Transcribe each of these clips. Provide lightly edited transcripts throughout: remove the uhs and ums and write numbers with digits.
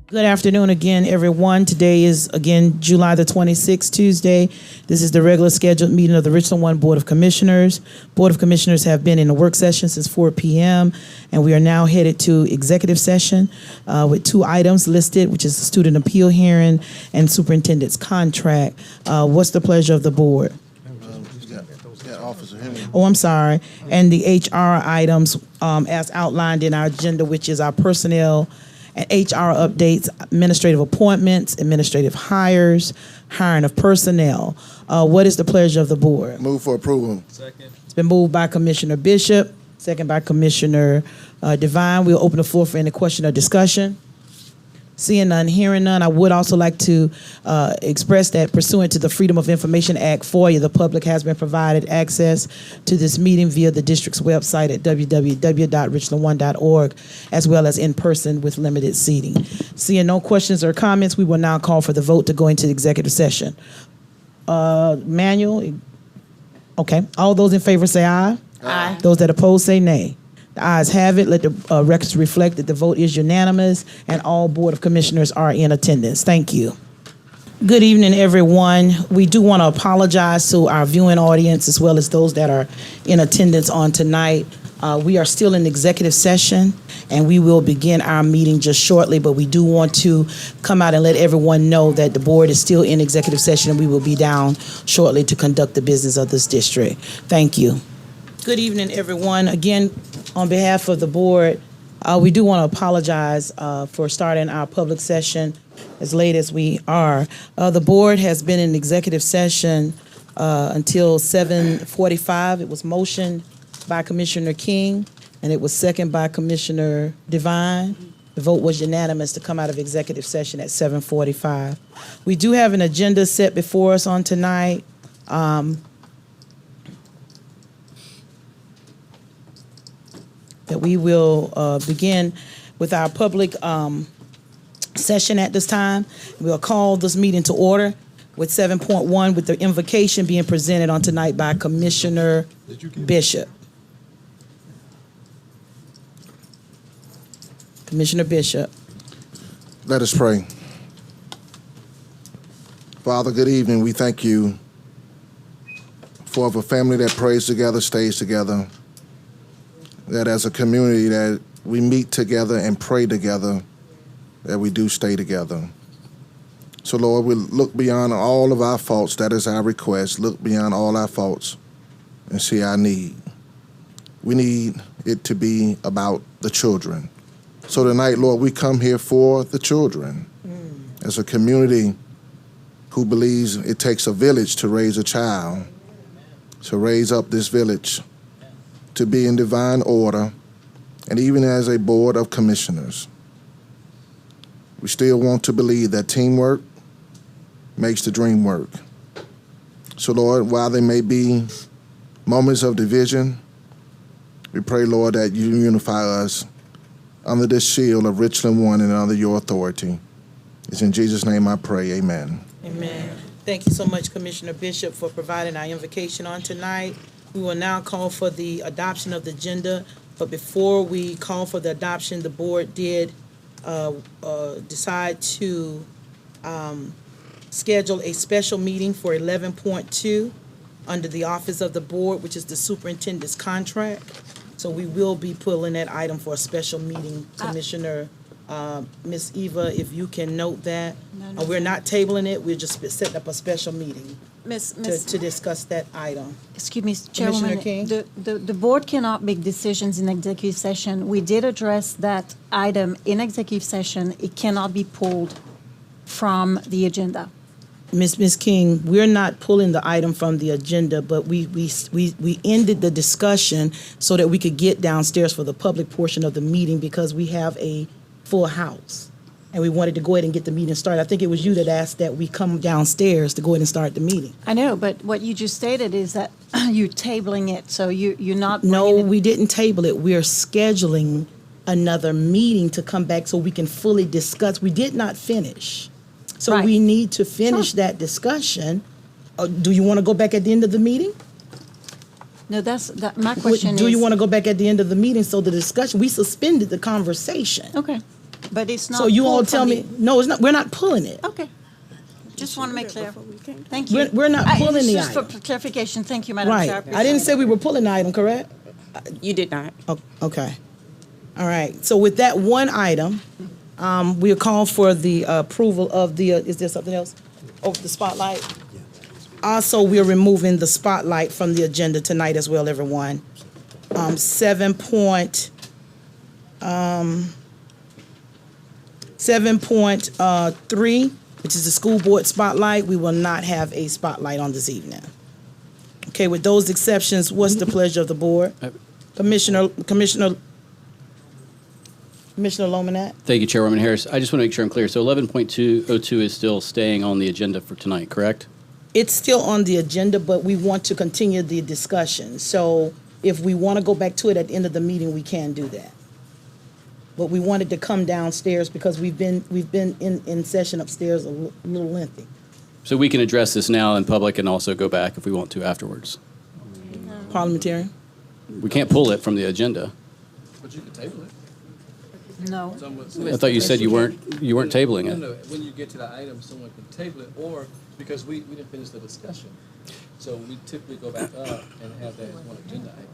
Good afternoon again, everyone. Today is, again, July the 26th, Tuesday. This is the regular scheduled meeting of the Richland 1 Board of Commissioners. Board of Commissioners have been in a work session since 4 p.m., and we are now headed to executive session with two items listed, which is the student appeal hearing and superintendent's contract. What's the pleasure of the board? Oh, I'm sorry. And the HR items as outlined in our agenda, which is our personnel and HR updates, administrative appointments, administrative hires, hiring of personnel. What is the pleasure of the board? Move for approval. Second. It's been moved by Commissioner Bishop, second by Commissioner Devine. We'll open the floor for any question or discussion. Seeing none, hearing none, I would also like to express that pursuant to the Freedom of Information Act, FOIA, the public has been provided access to this meeting via the district's website at www.richland1.org, as well as in person with limited seating. Seeing no questions or comments, we will now call for the vote to go into the executive session. Manuel? Okay. All those in favor say aye. Aye. Those that oppose say nay. The ayes have it. Let the records reflect that the vote is unanimous and all Board of Commissioners are in attendance. Thank you. Good evening, everyone. We do want to apologize to our viewing audience as well as those that are in attendance on tonight. We are still in executive session and we will begin our meeting just shortly, but we do want to come out and let everyone know that the board is still in executive session and we will be down shortly to conduct the business of this district. Thank you. Good evening, everyone. Again, on behalf of the board, we do want to apologize for starting our public session as late as we are. The board has been in executive session until 7:45. It was motioned by Commissioner King, and it was seconded by Commissioner Devine. The vote was unanimous to come out of executive session at 7:45. We do have an agenda set before us on tonight. That we will begin with our public session at this time. We'll call this meeting to order with 7.1 with the invocation being presented on tonight by Commissioner Bishop. Commissioner Bishop. Let us pray. Father, good evening. We thank you for a family that prays together, stays together, that as a community that we meet together and pray together, that we do stay together. So, Lord, we look beyond all of our faults. That is our request. Look beyond all our faults and see our need. We need it to be about the children. So tonight, Lord, we come here for the children. As a community who believes it takes a village to raise a child, to raise up this village, to be in divine order, and even as a board of commissioners. We still want to believe that teamwork makes the dream work. So, Lord, while there may be moments of division, we pray, Lord, that you unify us under this shield of Richland 1 and under your authority. It's in Jesus' name I pray, amen. Amen. Thank you so much, Commissioner Bishop, for providing our invocation on tonight. We will now call for the adoption of the agenda, but before we call for the adoption, the board did decide to schedule a special meeting for 11.2 under the office of the board, which is the superintendent's contract. So we will be pulling that item for a special meeting. Commissioner, Ms. Eva, if you can note that. No, we're not tabling it, we're just setting up a special meeting to discuss that item. Excuse me, Chairwoman. The board cannot make decisions in executive session. We did address that item in executive session. It cannot be pulled from the agenda. Ms. King, we're not pulling the item from the agenda, but we ended the discussion so that we could get downstairs for the public portion of the meeting because we have a full house. And we wanted to go ahead and get the meeting started. I think it was you that asked that we come downstairs to go ahead and start the meeting. I know, but what you just stated is that you're tabling it, so you're not. No, we didn't table it. We're scheduling another meeting to come back so we can fully discuss. We did not finish. So Right. we need to finish that discussion. Do you want to go back at the end of the meeting? No, my question is. Do you want to go back at the end of the meeting so the discussion, we suspended the conversation. Okay. But it's not. So you all pulled tell from me, no, it's not, we're not pulling it. Okay. Just want to make clear. Thank you. We're not pulling the Just item. for clarification, thank you, Madam Right. Chair. I didn't say we were pulling the item, correct? You did not. Oh, okay. All right. So with that one item, we'll call for the approval of the, is there something else? Over the spotlight? Also, we're removing the spotlight from the agenda tonight as well, everyone. 7.3, which is the school board spotlight, we will not have a spotlight on this evening. Okay, with those exceptions, what's the pleasure of the board? Commissioner Lomanat? Thank you, Chairwoman Harris. I just want to make sure I'm clear. So 11.202 is still staying on the agenda for tonight, correct? It's still on the agenda, but we want to continue the discussion. So if we want to go back to it at the end of the meeting, we can do that. But we wanted to come downstairs because we've been in session upstairs a little lengthy. So we can address this now in public and also go back if we want to afterwards. Parliamentarian? We can't pull it from the agenda. But you can table it. No. I thought you said you weren't tabling No, it. no, when you get to the item, someone can table it, or because we didn't finish the discussion. So we typically go back up and have that as one agenda item.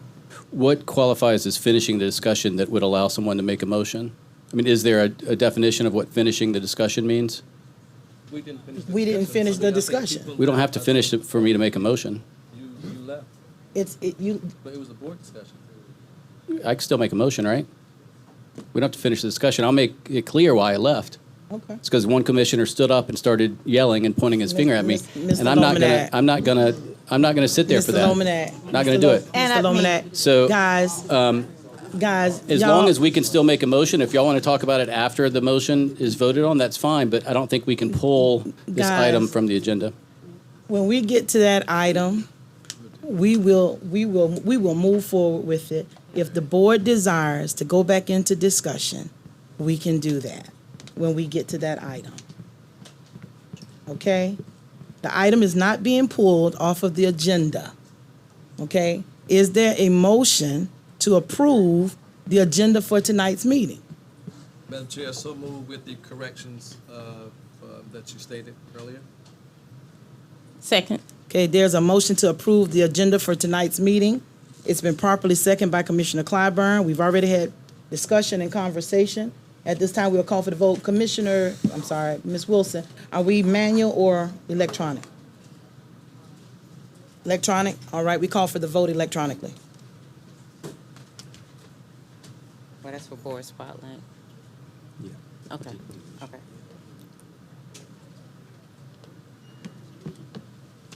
What qualifies as finishing the discussion that would allow someone to make a motion? I mean, is there a definition of what finishing the discussion means? We didn't finish the We didn't discussion, finish so the I think discussion. people- We don't have to finish it for me to make a motion. You left, You, but it was a board discussion. I can still make a motion, right? We don't have to finish the discussion. I'll make it clear why I left. okay. It's because one commissioner stood up and started yelling and pointing his finger at me, Mr. and I'm not gonna sit there for Mr. that. Lomanat. Not gonna do it. And Mr. at me. Lomanat. So, Guys, as y'all- long as we can still make a motion, if y'all want to talk about it after the motion is voted on, that's fine. But I don't think we can pull this Guys. item from the agenda. when we get to that item, we will move forward with it. If the board desires to go back into discussion, we can do that when we get to that item. Okay? The item is not being pulled off of the agenda. Okay? Is there a motion to approve the agenda for tonight's meeting? Madam Chair, so move with the corrections that you stated earlier. Second. Okay, there's a motion to approve the agenda for tonight's meeting. It's been properly seconded by Commissioner Clyburn. We've already had discussion and conversation. At this time, we'll call for the vote. Ms. Wilson, are we manual or electronic? Electronic? All right, we call for the vote electronically. Well, that's for board spotlight. Yeah. Okay.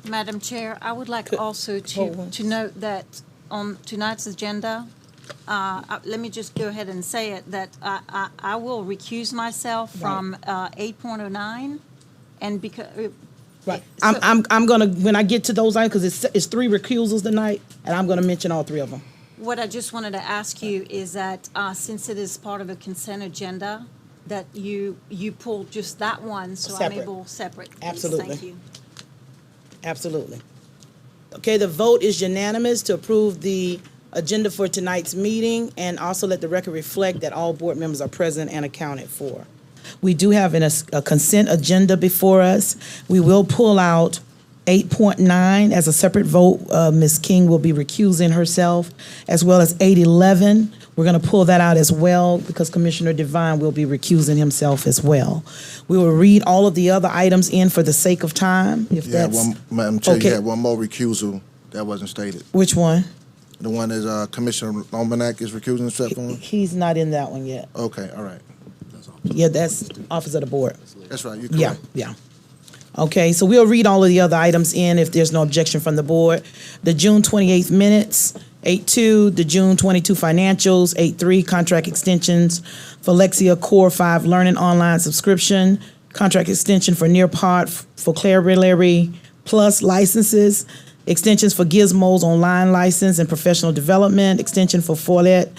Madam Chair, I would like also hold on. to note that on tonight's agenda, let me just go ahead and say it, that I will recuse myself from 8.09, and because. Right. I'm gonna, when I get to those items, because it's 3 recusals tonight, and I'm gonna mention all 3 of them. What I just wanted to ask you is that since it is part of a consent agenda, that you pull just that one, so I'm Separate. able separate. please. Absolutely. Thank you. Absolutely. Okay, the vote is unanimous to approve the agenda for tonight's meeting, and also let the record reflect that all board members are present and accounted for. We do have a consent agenda before us. We will pull out 8.9 as a separate vote. Ms. King will be recusing herself, as well as 8.11. We're going to pull that out as well because Commissioner Devine will be recusing himself as well. We will read all of the other items in for the sake of time, if Yeah, that's... Madam Chair, okay. you had one more recusal that wasn't stated. Which one? The one is Commissioner Lomanak is recusing himself on? He's not in that one yet. Okay, all right. Yeah, that's office of the board. That's right, you're Yeah, correct. yeah. Okay, so we'll read all of the other items in if there's no objection from the board. The June 28th minutes, 8.2, the June 22 financials, 8.3, contract extensions for Lexia Core 5 Learning Online subscription, contract extension for Nearpod for Clarity Plus licenses, extensions for Gizmos Online license and professional development, extension for Follett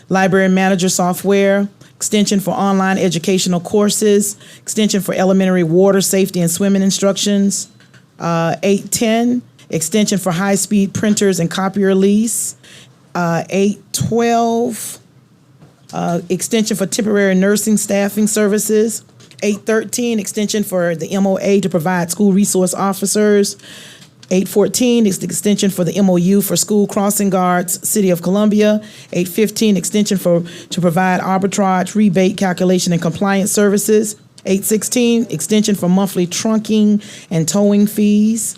Library Manager software, extension for online educational courses, extension for elementary water safety and swimming instructions, 8.10, extension for high-speed printers and copier lease, 8.12, extension for temporary nursing staffing services. 813, extension for the MOA to provide school resource officers. 814 is the extension for the MOU for school crossing guards, City of Columbia. 815, extension to provide arbitrage, rebate, calculation, and compliance services. 816, extension for monthly trunking and towing fees.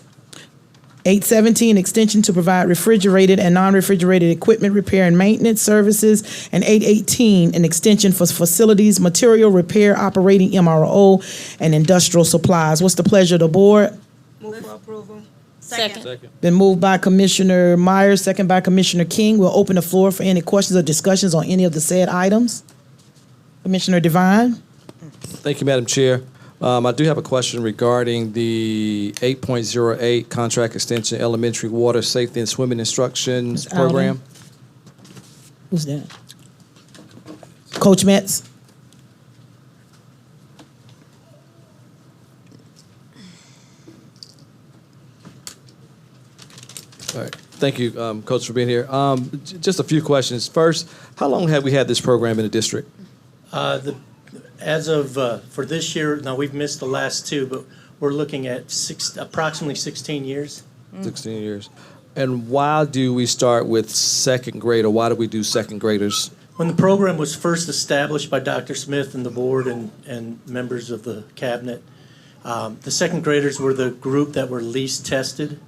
817, extension to provide refrigerated and non-refrigerated equipment repair and maintenance services. And 818, an extension for facilities, material repair, operating MRO, and industrial supplies. What's the pleasure of the board? Move for approval. Second. Been moved by Commissioner Myers, second by Commissioner King. We'll open the floor for any questions or discussions on any of the said items. Commissioner Devine? Thank you, Madam Chair. I do have a question regarding the 8.08 contract extension elementary water safety and swimming instruction Ms. Allen? program. Who's that? Coach Metz? All right. Thank you, Coach, for being here. Just a few questions. First, how long have we had this program in the district? As of, for this year, now we've missed the last two, but we're looking at approximately 16 years. 16 years. And why do we start with second grade, or why do we do second graders? When the program was first established by Dr. Smith and the board and members of the cabinet, the second graders were the group that were least tested,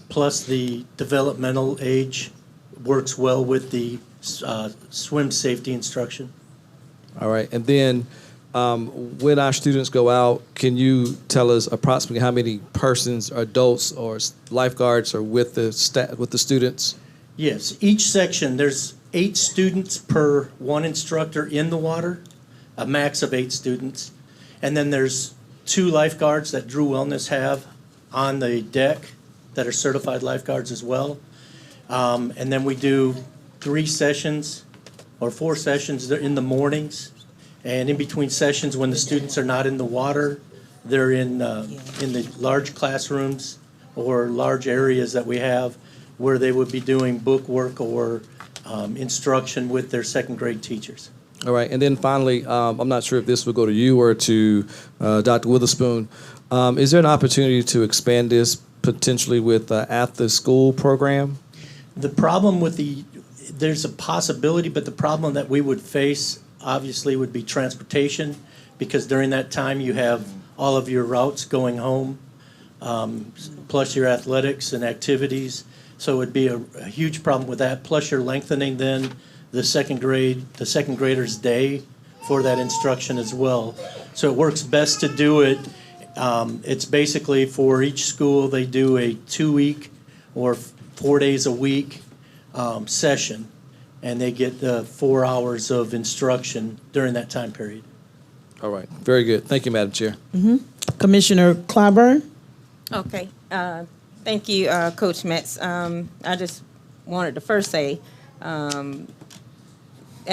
plus the developmental age works well with the swim safety instruction. All right. And then when our students go out, can you tell us approximately how many persons, adults or lifeguards are with the students? Yes, each section, there's 8 students per one instructor in the water, a max of 8 students. And then there's 2 lifeguards that Drew Wellness have on the deck that are certified lifeguards as well. And then we do 3 sessions or 4 sessions in the mornings. And in between sessions, when the students are not in the water, they're in the large classrooms or large areas that we have where they would be doing book work or instruction with their second grade teachers. All right. And then finally, I'm not sure if this will go to you or to Dr. Witherspoon. Is there an opportunity to expand this potentially with after-school program? The problem with there's a possibility, but the problem that we would face obviously would be transportation, because during that time you have all of your routes going home, plus your athletics and activities. So it would be a huge problem with that. Plus you're lengthening then the second graders' day for that instruction as well. So it works best to do it. It's basically for each school, they do a 2-week or 4 days a week session, and they get 4 hours of instruction during that time period. All right. Very good. Thank you, Madam Chair. Commissioner Clyburn? Okay. Thank you, Coach Metz. I just wanted to first say, at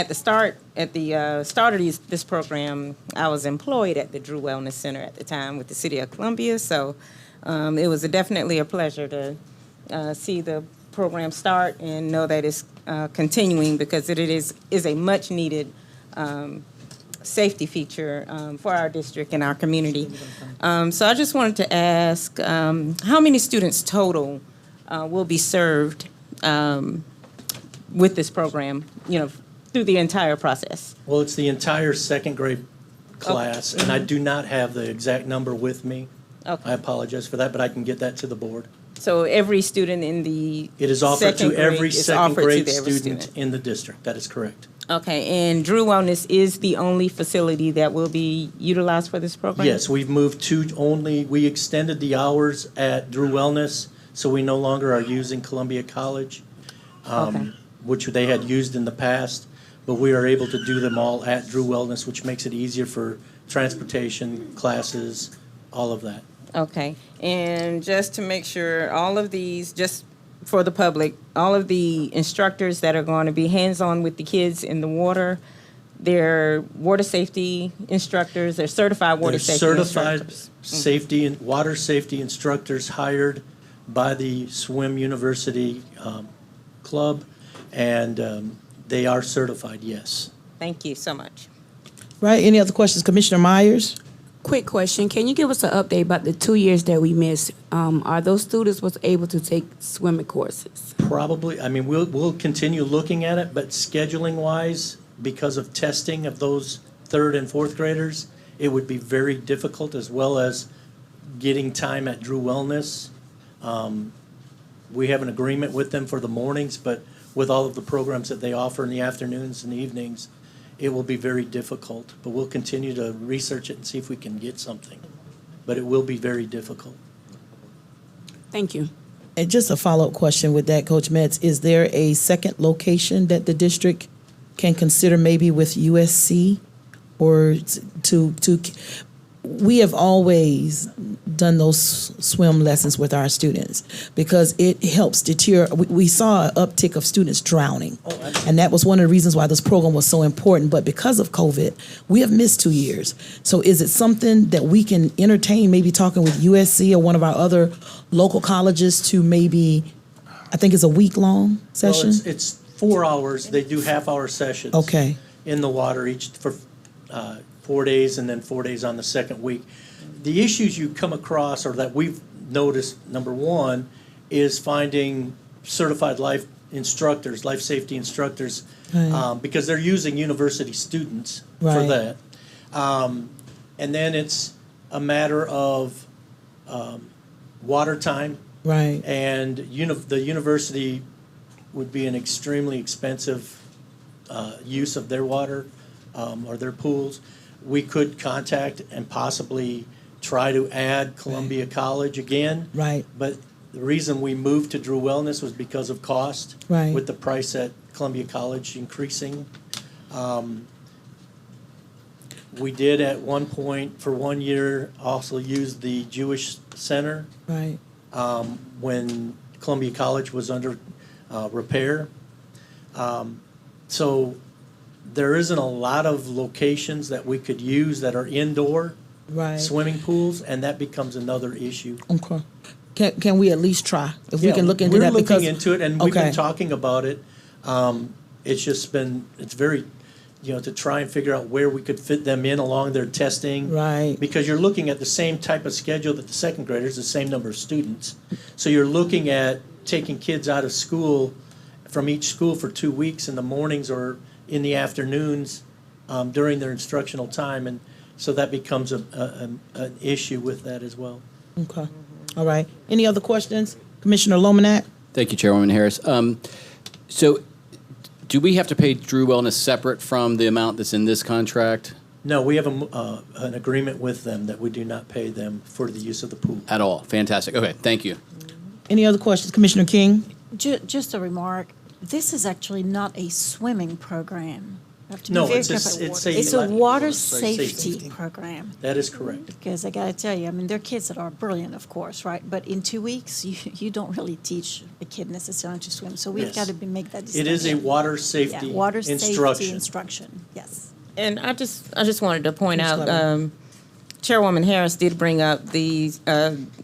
the start of this program, I was employed at the Drew Wellness Center at the time with the City of Columbia. So it was definitely a pleasure to see the program start and know that it's continuing, because it is a much needed safety feature for our district and our community. So I just wanted to ask, how many students total will be served with this program, through the entire process? Well, it's the entire second grade class, and I do not have the exact number with me. Okay. I apologize for that, but I can get that to the board. So every student in the It is offered second to every grade is second offered to grade every student in the district. That is correct. Okay, and Drew Wellness is the only facility that will be utilized for this program? Yes, we've moved we extended the hours at Drew Wellness, so we no longer are using Columbia College, Okay. which they had used in the past, but we are able to do them all at Drew Wellness, which makes it easier for transportation, classes, all of that. Okay, and just to make sure, all of these, just for the public, all of the instructors that are going to be hands-on with the kids in the water, they're water safety instructors, they're certified water They're safety certified instructors. safety and water safety instructors hired by the Swim University Club, and they are certified, yes. Thank you so much. Right, any other questions? Commissioner Myers? Quick question. Can you give us an update about the 2 years that we missed? Are those students was able to take swimming courses? Probably, I mean, we'll continue looking at it, but scheduling wise, because of testing of those third and fourth graders, it would be very difficult, as well as getting time at Drew Wellness. We have an agreement with them for the mornings, but with all of the programs that they offer in the afternoons and evenings, it will be very difficult. But we'll continue to research it and see if we can get something. But it will be very difficult. Thank you. And just a follow-up question with that, Coach Metz, is there a second location that the district can consider, maybe with USC? Or we have always done those swim lessons with our students because it helps deter. We saw an uptick of students drowning, and that was one of the reasons why this program was so important. But because of COVID, we have missed 2 years. So is it something that we can entertain, maybe talking with USC or one of our other local colleges to maybe, I think it's a week-long session? Well, it's 4 hours. They do half-hour sessions. Okay. In the water each for 4 days, and then 4 days on the second week. The issues you come across, or that we've noticed, number one, is finding certified life instructors, life safety instructors, Right. because they're using university students for Right. that. And then it's a matter of water time, Right. and the university would be an extremely expensive use of their water or their pools. We could contact and possibly try to add Columbia College again. Right. But the reason we moved to Drew Wellness was because of cost. Right. With the price at Columbia College increasing. We did at one point, for 1 year, also use the Jewish Center Right. when Columbia College was under repair. So there isn't a lot of locations that we could use that are indoor Right. swimming pools, and that becomes another issue. Okay. Can we at least try? If we Yeah, can look into that, We're because looking into it, and we've Okay. been talking about it. It's just been, it's very, to try and figure out where we could fit them in along their testing. Right. Because you're looking at the same type of schedule that the second graders, the same number of students. So you're looking at taking kids out of school, from each school for 2 weeks in the mornings or in the afternoons during their instructional time. And so that becomes an issue with that as well. Okay. All right. Any other questions? Commissioner Lominac? Thank you, Chairwoman Harris. So do we have to pay Drew Wellness separate from the amount that's in this contract No, we have an agreement with them that we do not pay them for the use of the pool. at all? Fantastic. Okay, thank you. Any other questions? Commissioner King? Just a remark, this is actually not a swimming program. I have to be No, very it's a- careful. it's a It's a li- water safety. safety program. That is correct. Because I gotta tell you, I mean, there are kids that are brilliant, of course, right? But in 2 weeks, you don't really teach a kid necessarily to swim. So we've Yes. got to make that It distinction. is a water safety Yeah, water safety instruction. instruction, yes. And I just wanted to point Ms. out, Clever. Chairwoman Harris did bring up the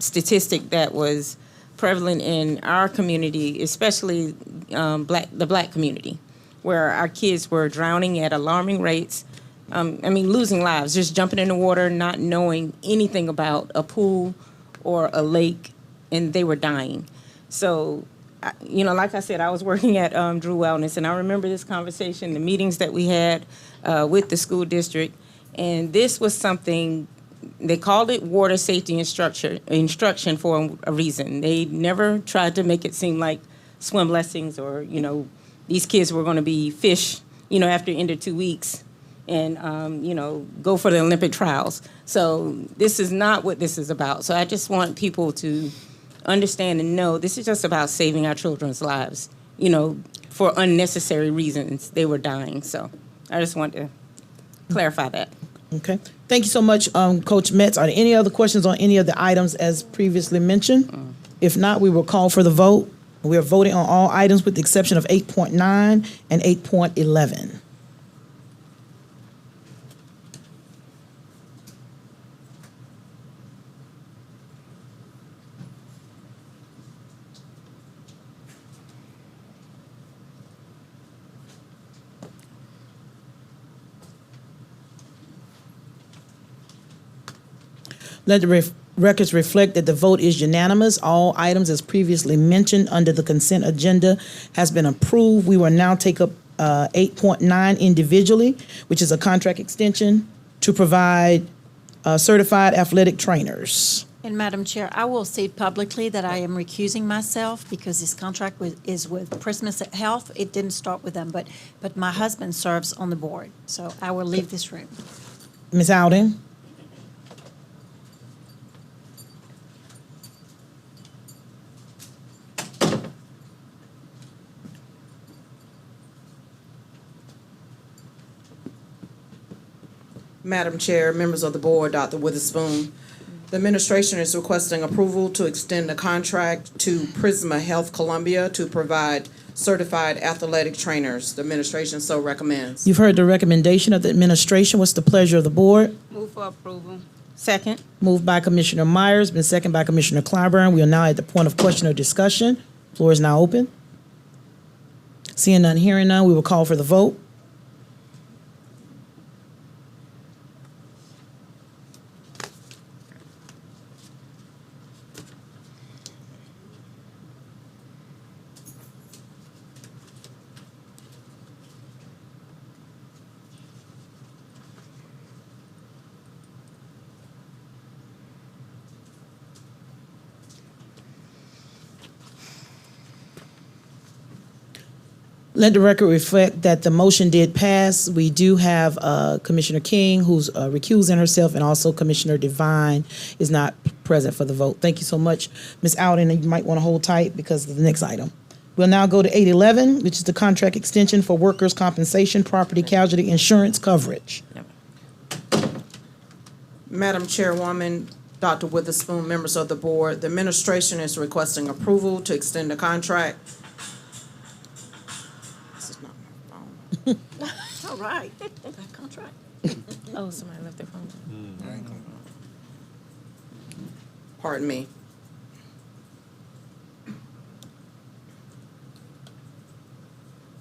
statistic that was prevalent in our community, especially the black community, where our kids were drowning at alarming rates. Losing lives, just jumping in the water, not knowing anything about a pool or a lake, and they were dying. So, like I said, I was working at Drew Wellness, and I remember this conversation, the meetings that we had with the school district, and this was something, they called it water safety instruction for a reason. They never tried to make it seem like swim lessons or, these kids were going to be fish, after the end of 2 weeks and, go for the Olympic trials. So this is not what this is about. So I just want people to understand and know this is just about saving our children's lives, for unnecessary reasons. They were dying. So I just want to clarify that. Okay. Thank you so much, Coach Metz. Are there any other questions on any of the items as previously mentioned? If not, we will call for the vote. We are voting on all items with the exception of 8.9 and 8.11. Let the records reflect that the vote is unanimous. All items as previously mentioned under the consent agenda has been approved. We will now take up 8.9 individually, which is a contract extension to provide certified athletic trainers. And Madam Chair, I will state publicly that I am recusing myself because this contract is with Christmas Health. It didn't start with them, but my husband serves on the board, so I will leave this room. Ms. Alden? Madam Chair, members of the board, Dr. Witherspoon, the administration is requesting approval to extend the contract to Prisma Health Columbia to provide certified athletic trainers. The administration so recommends. You've heard the recommendation of the administration. What's the pleasure of the board? Move for approval. Second. Moved by Commissioner Myers, been seconded by Commissioner Clyburn. We are now at the point of question or discussion. Floor is now open. Seeing none, hearing none, we will call for the vote. Let the record reflect that the motion did pass. We do have Commissioner King, who's recusing herself, and also Commissioner Devine is not present for the vote. Thank you so much. Ms. Alden, you might want to hold tight because of the next item. We'll now go to 811, which is the contract extension for workers' compensation, property casualty insurance coverage. Madam Chairwoman, Dr. Witherspoon, members of the board, the administration is requesting approval to extend the contract. This is not my phone. All right, that contract. Oh, somebody left their phone. Pardon me.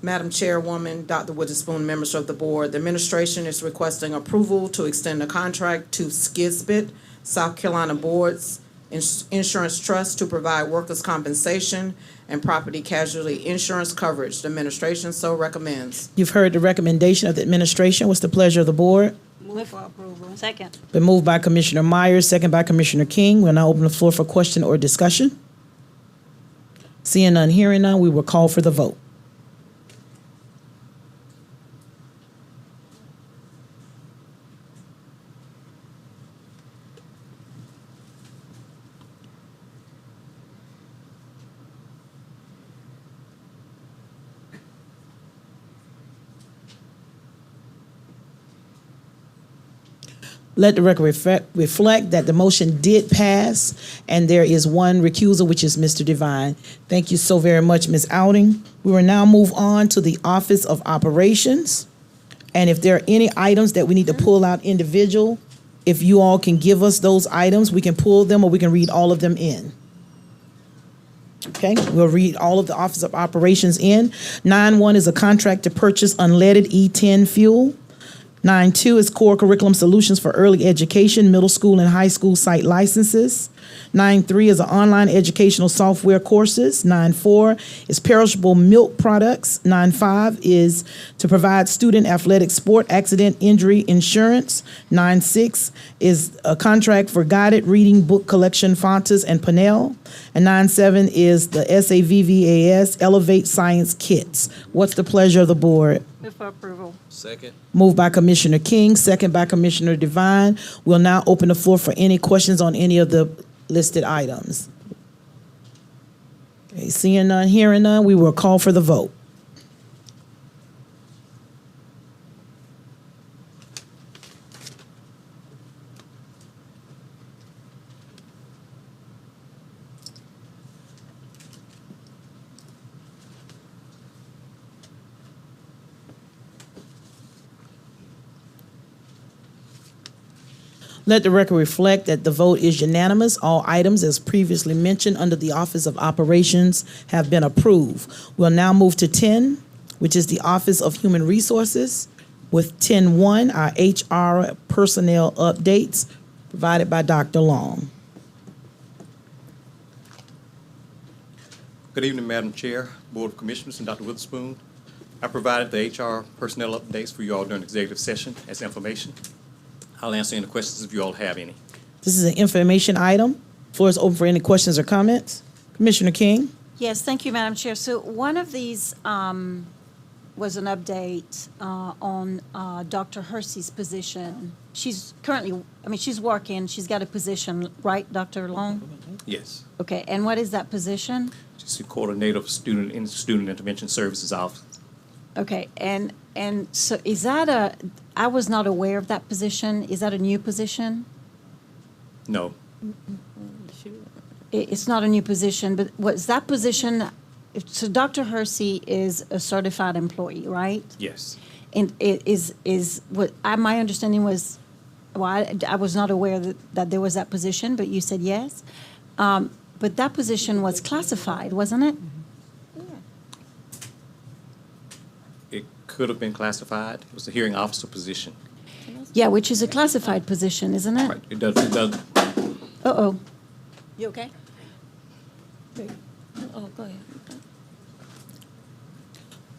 Madam Chairwoman, Dr. Witherspoon, members of the board, the administration is requesting approval to extend the contract to Skisbit, South Carolina Boards Insurance Trust to provide workers' compensation and property casualty insurance coverage. The administration so recommends. You've heard the recommendation of the administration. What's the pleasure of the board? Move for approval. Second. Been moved by Commissioner Myers, second by Commissioner King. We'll now open the floor for question or discussion. Seeing none, hearing none, we will call for the vote. Let the record reflect that the motion did pass, and there is one recusal, which is Mr. Devine. Thank you so very much, Ms. Outing. We will now move on to the Office of Operations. And if there are any items that we need to pull out individual, if you all can give us those items, we can pull them or we can read all of them in. Okay, we'll read all of the Office of Operations in. 9.1 is a contract to purchase unleaded E10 fuel. 9.2 is core curriculum solutions for early education, middle school and high school site licenses. 9.3 is online educational software courses. 9.4 is perishable milk products. 9.5 is to provide student athletic sport accident injury insurance. 9.6 is a contract for guided reading book collection Fontas and Pinnell. And 9.7 is the SAVVAS Elevate Science Kits. What's the pleasure of the board? Move for approval. Second. Moved by Commissioner King, second by Commissioner Devine. We'll now open the floor for any questions on any of the listed items. Okay, seeing none, hearing none, we will call for the vote. Let the record reflect that the vote is unanimous. All items, as previously mentioned under the Office of Operations, have been approved. We'll now move to 10, which is the Office of Human Resources. With 10.1, our HR personnel updates. provided by Dr. Long. Good evening, Madam Chair, Board of Commissioners, and Dr. Witherspoon. I provided the HR personnel updates for you all during executive session as information. I'll answer any questions if you all have any. This is an information item. Floor is open for any questions or comments. Commissioner King? Yes, thank you, Madam Chair. So one of these was an update on Dr. Hersey's position. She's currently, she's working, she's got a position, right, Dr. Long? Yes. Okay, and what is that position? She's the coordinator of Student Intervention Services Office. Okay, and so is that I was not aware of that position. Is that a new position? No. It's not a new position, but was that position, so Dr. Hersey is a certified employee, right? Yes. And it is what my understanding was, well, I was not aware that there was that position, but you said yes. But that position was classified, wasn't it? It could have been classified. It was a hearing officer position. Yeah, which is a classified position, isn't it? Right. It does. Uh-oh. You okay? Oh, go ahead.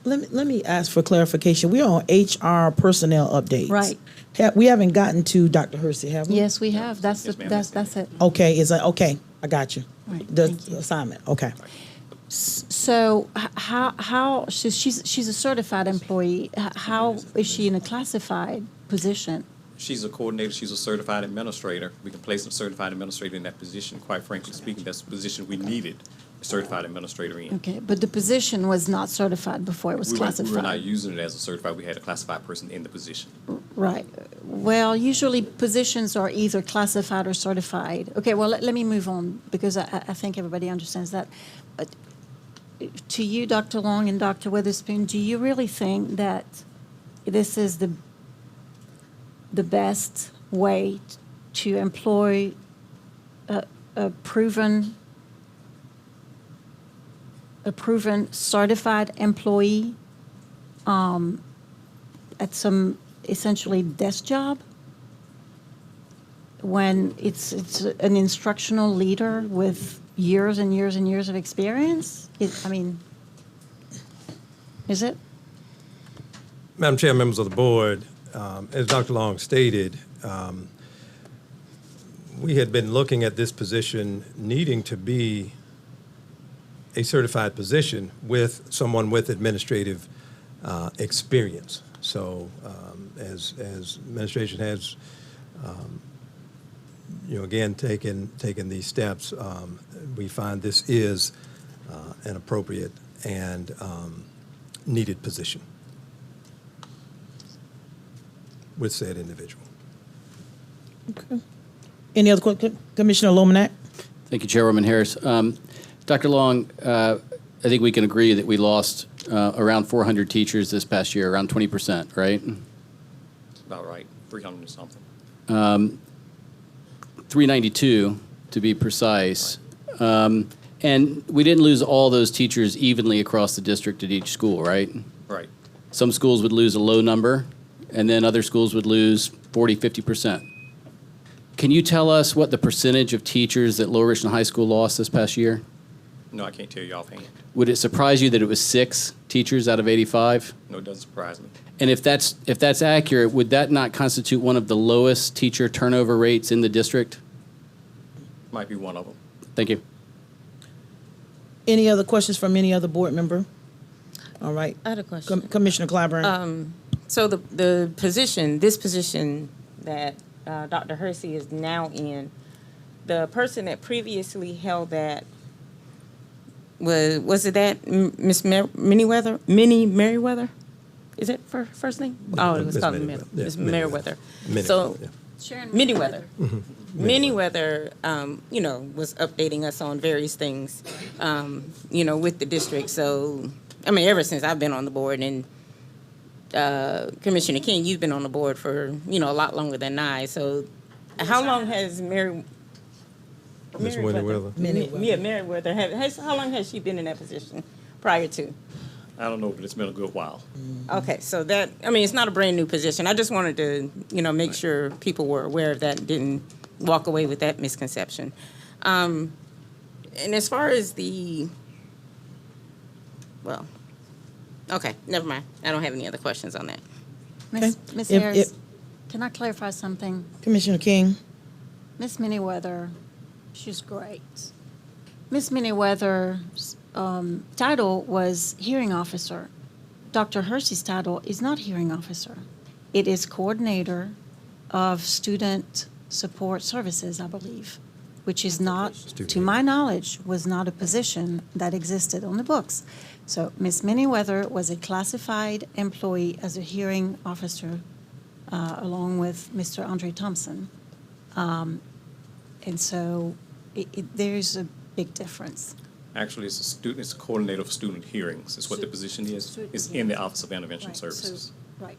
Let me ask for clarification. We're on HR personnel updates. Right. We haven't gotten to Dr. Hersey, have we? Yes, we have. That's Yes, ma'am. that's it. Okay, okay, I got you. Right, The thank you. assignment, okay. So how she's a certified employee. How is she in a classified position? She's a coordinator. She's a certified administrator. We can place a certified administrator in that position. Quite frankly speaking, that's the position we needed a certified administrator in. Okay, but the position was not certified before it was We classified. were not using it as a certified. We had a classified person in the position. Right. Well, usually positions are either classified or certified. Okay, well, let me move on because I think everybody understands that. But to you, Dr. Long and Dr. Witherspoon, do you really think that this is the best way to employ a proven certified employee at some essentially desk job when it's an instructional leader with years and years and years of experience? Is it? Madam Chair, members of the board, as Dr. Long stated, we had been looking at this position needing to be a certified position with someone with administrative experience. So as administration has, again, taken these steps, we find this is an appropriate and needed position with said individual. Okay. Any other questions? Commissioner Lomanak? Thank you, Chairwoman Harris. Dr. Long, I think we can agree that we lost around 400 teachers this past year, around 20%, right? About right, 300 and something. 392 to be precise. And we didn't lose all those teachers evenly across the district at each school, right? Right. Some schools would lose a low number, and then other schools would lose 40, 50%. Can you tell us what the percentage of teachers that Lower Richland High School lost this past year? No, I can't tell you offhand. Would it surprise you that it was 6 teachers out of 85? No, it doesn't surprise me. And if that's accurate, would that not constitute one of the lowest teacher turnover rates in the district? Might be one of them. Thank you. Any other questions from any other board member? All right. I had a question. Commissioner Clyburn. So the position, this position that Dr. Hersey is now in, the person that previously held that, was it that Miss Meriwether? Minnie Meriwether? Is it first name? Oh, it was Miss called Meriwether. Yeah, Miss Meriwether. Meriwether. So Sharon Meriwether. Meriwether, was updating us on various things, with the district. So, ever since I've been on the board, and Commissioner King, you've been on the board for, a lot longer than I. So, how long has Ms. Meriwether. Meriwether, how long has she been in that position prior to? I don't know, but it's been a good while. Okay, so that, it's not a brand new position. I just wanted to, make sure people were aware of that and didn't, walk away with that misconception. And as far as okay, never mind. I don't have any other questions on that. Ms. If- Harris, if- can I clarify something? Commissioner King. Miss Manyweather, she's great. Miss Manyweather's title was hearing officer. Dr. Hersey's title is not hearing officer. It is coordinator of student support services, I believe, which is not, to my knowledge, was not a position that existed on the books. So Miss Manyweather was a classified employee as a hearing officer, along with Mr. Andre Thompson. And so there's a big difference. Actually, it's a coordinator of student hearings, is what the position is. It's in the Office of Intervention Right, so- Services. Right,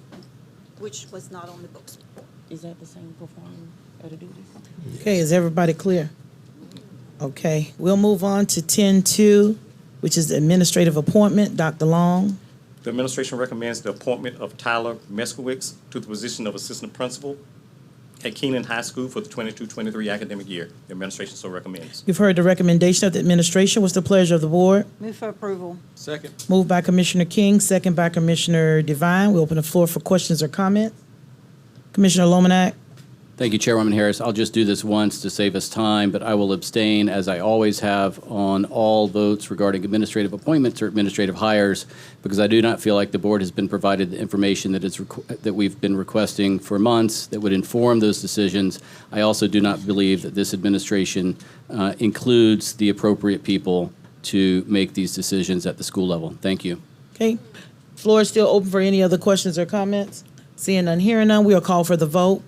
which was not on the books before. Is that the same performing other duties? Okay, is everybody clear? Okay, we'll move on to 10-2, which is the administrative appointment. Dr. Long. The administration recommends the appointment of Tyler Meskowitz to the position of assistant principal at Keenan High School for the 22-23 academic year. The administration so recommends. You've heard the recommendation of the administration. What's the pleasure of the board? Move for approval. Second. Moved by Commissioner King, second by Commissioner Devine. We open the floor for questions or comments. Commissioner Lomanak. Thank you, Chairwoman Harris. I'll just do this once to save us time, but I will abstain, as I always have, on all votes regarding administrative appointments or administrative hires, because I do not feel like the board has been provided the information that we've been requesting for months that would inform those decisions. I also do not believe that this administration includes the appropriate people to make these decisions at the school level. Thank you. Okay, floor is still open for any other questions or comments. Seeing none, hearing none, we'll call for the vote.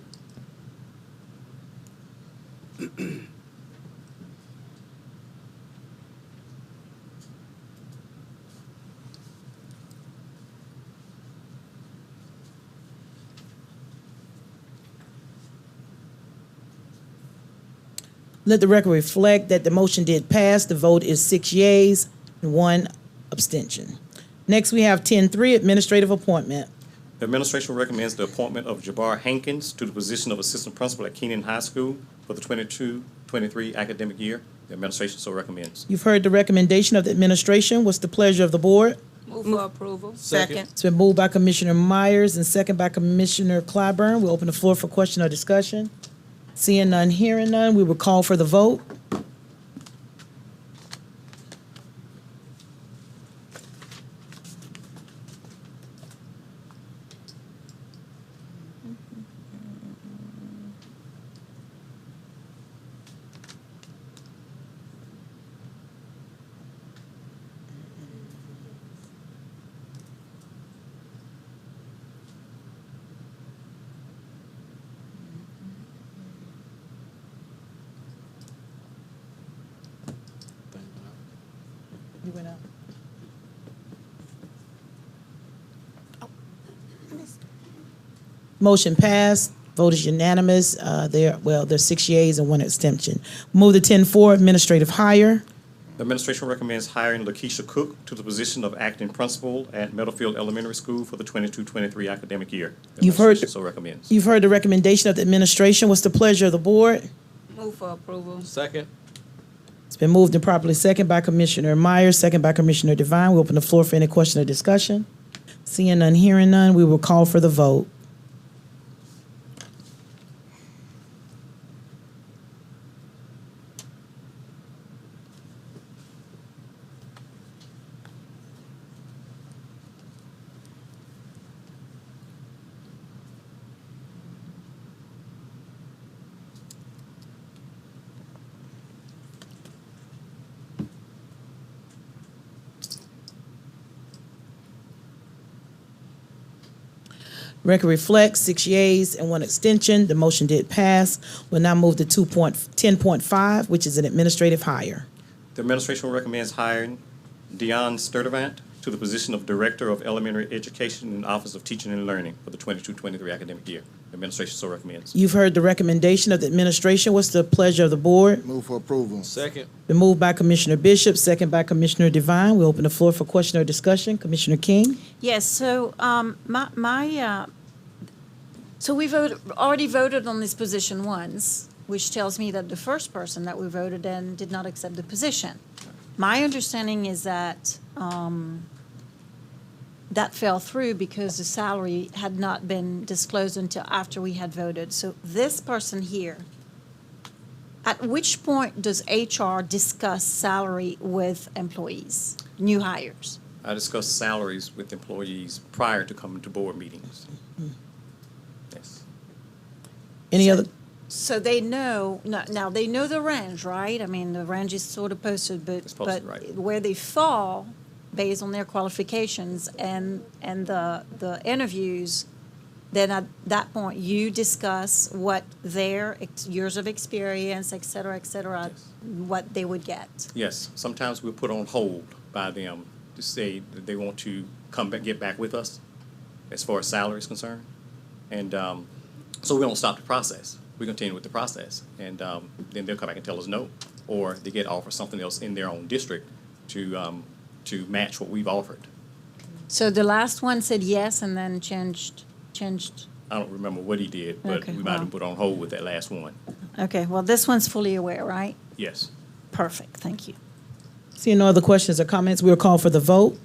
Let the record reflect that the motion did pass. The vote is 6 yeas and 1 abstention. Next, we have 10-3, administrative appointment. The administration recommends the appointment of Jabbar Hankins to the position of assistant principal at Keenan High School for the 22-23 academic year. The administration so recommends. You've heard the recommendation of the administration. What's the pleasure of the board? Move for approval. Second. It's been moved by Commissioner Myers and second by Commissioner Clyburn. We'll open the floor for question or discussion. Seeing none, hearing none, we will call for the vote. You went out. Motion passed. Vote is unanimous. There's 6 yeas and 1 abstention. Move to 10-4, administrative hire. The administration recommends hiring Lakeisha Cook to the position of acting principal at Meadowfield Elementary School for the 22-23 academic year. The You've heard- administration so recommends. You've heard the recommendation of the administration. What's the pleasure of the board? Move for approval. Second. It's been moved and properly second by Commissioner Myers, second by Commissioner Devine. We open the floor for any question or discussion. Seeing none, hearing none, we will call for the vote. Record reflects 6 yeas and 1 abstention. The motion did pass. We'll now move to 10.5, which is an administrative hire. The administration recommends hiring Dion Sturdivant to the position of Director of Elementary Education in the Office of Teaching and Learning for the 22-23 academic year. The administration so recommends. You've heard the recommendation of the administration. What's the pleasure of the board? Move for approval. Second. Been moved by Commissioner Bishop, second by Commissioner Devine. We open the floor for question or discussion. Commissioner King? Yes, so so we already voted on this position once which tells me that the first person that we voted in did not accept the position. My understanding is that that fell through because the salary had not been disclosed until after we had voted. So this person here, at which point does HR discuss salary with employees, new hires? I discuss salaries with employees prior to coming to board meetings. Yes. Any other? So they know, now they know the range, right? I mean, the range is sort of posted, It's posted, right. where they fall based on their qualifications and the interviews, then at that point, you discuss what their years of experience, et cetera, Yes. what they would get. Yes, sometimes we're put on hold by them to say that they want to come back, get back with us as far as salary is concerned. And so we don't stop the process. We continue with the process. And then they'll come back and tell us no. Or they get offered something else in their own district to match what we've offered. So the last one said yes and then changed. I don't remember what he did, but Okay, we might have wow. been put on hold with that last one. Okay, well, this one's fully aware, right? Yes. Perfect, thank you. Seeing no other questions or comments, we'll call for the vote.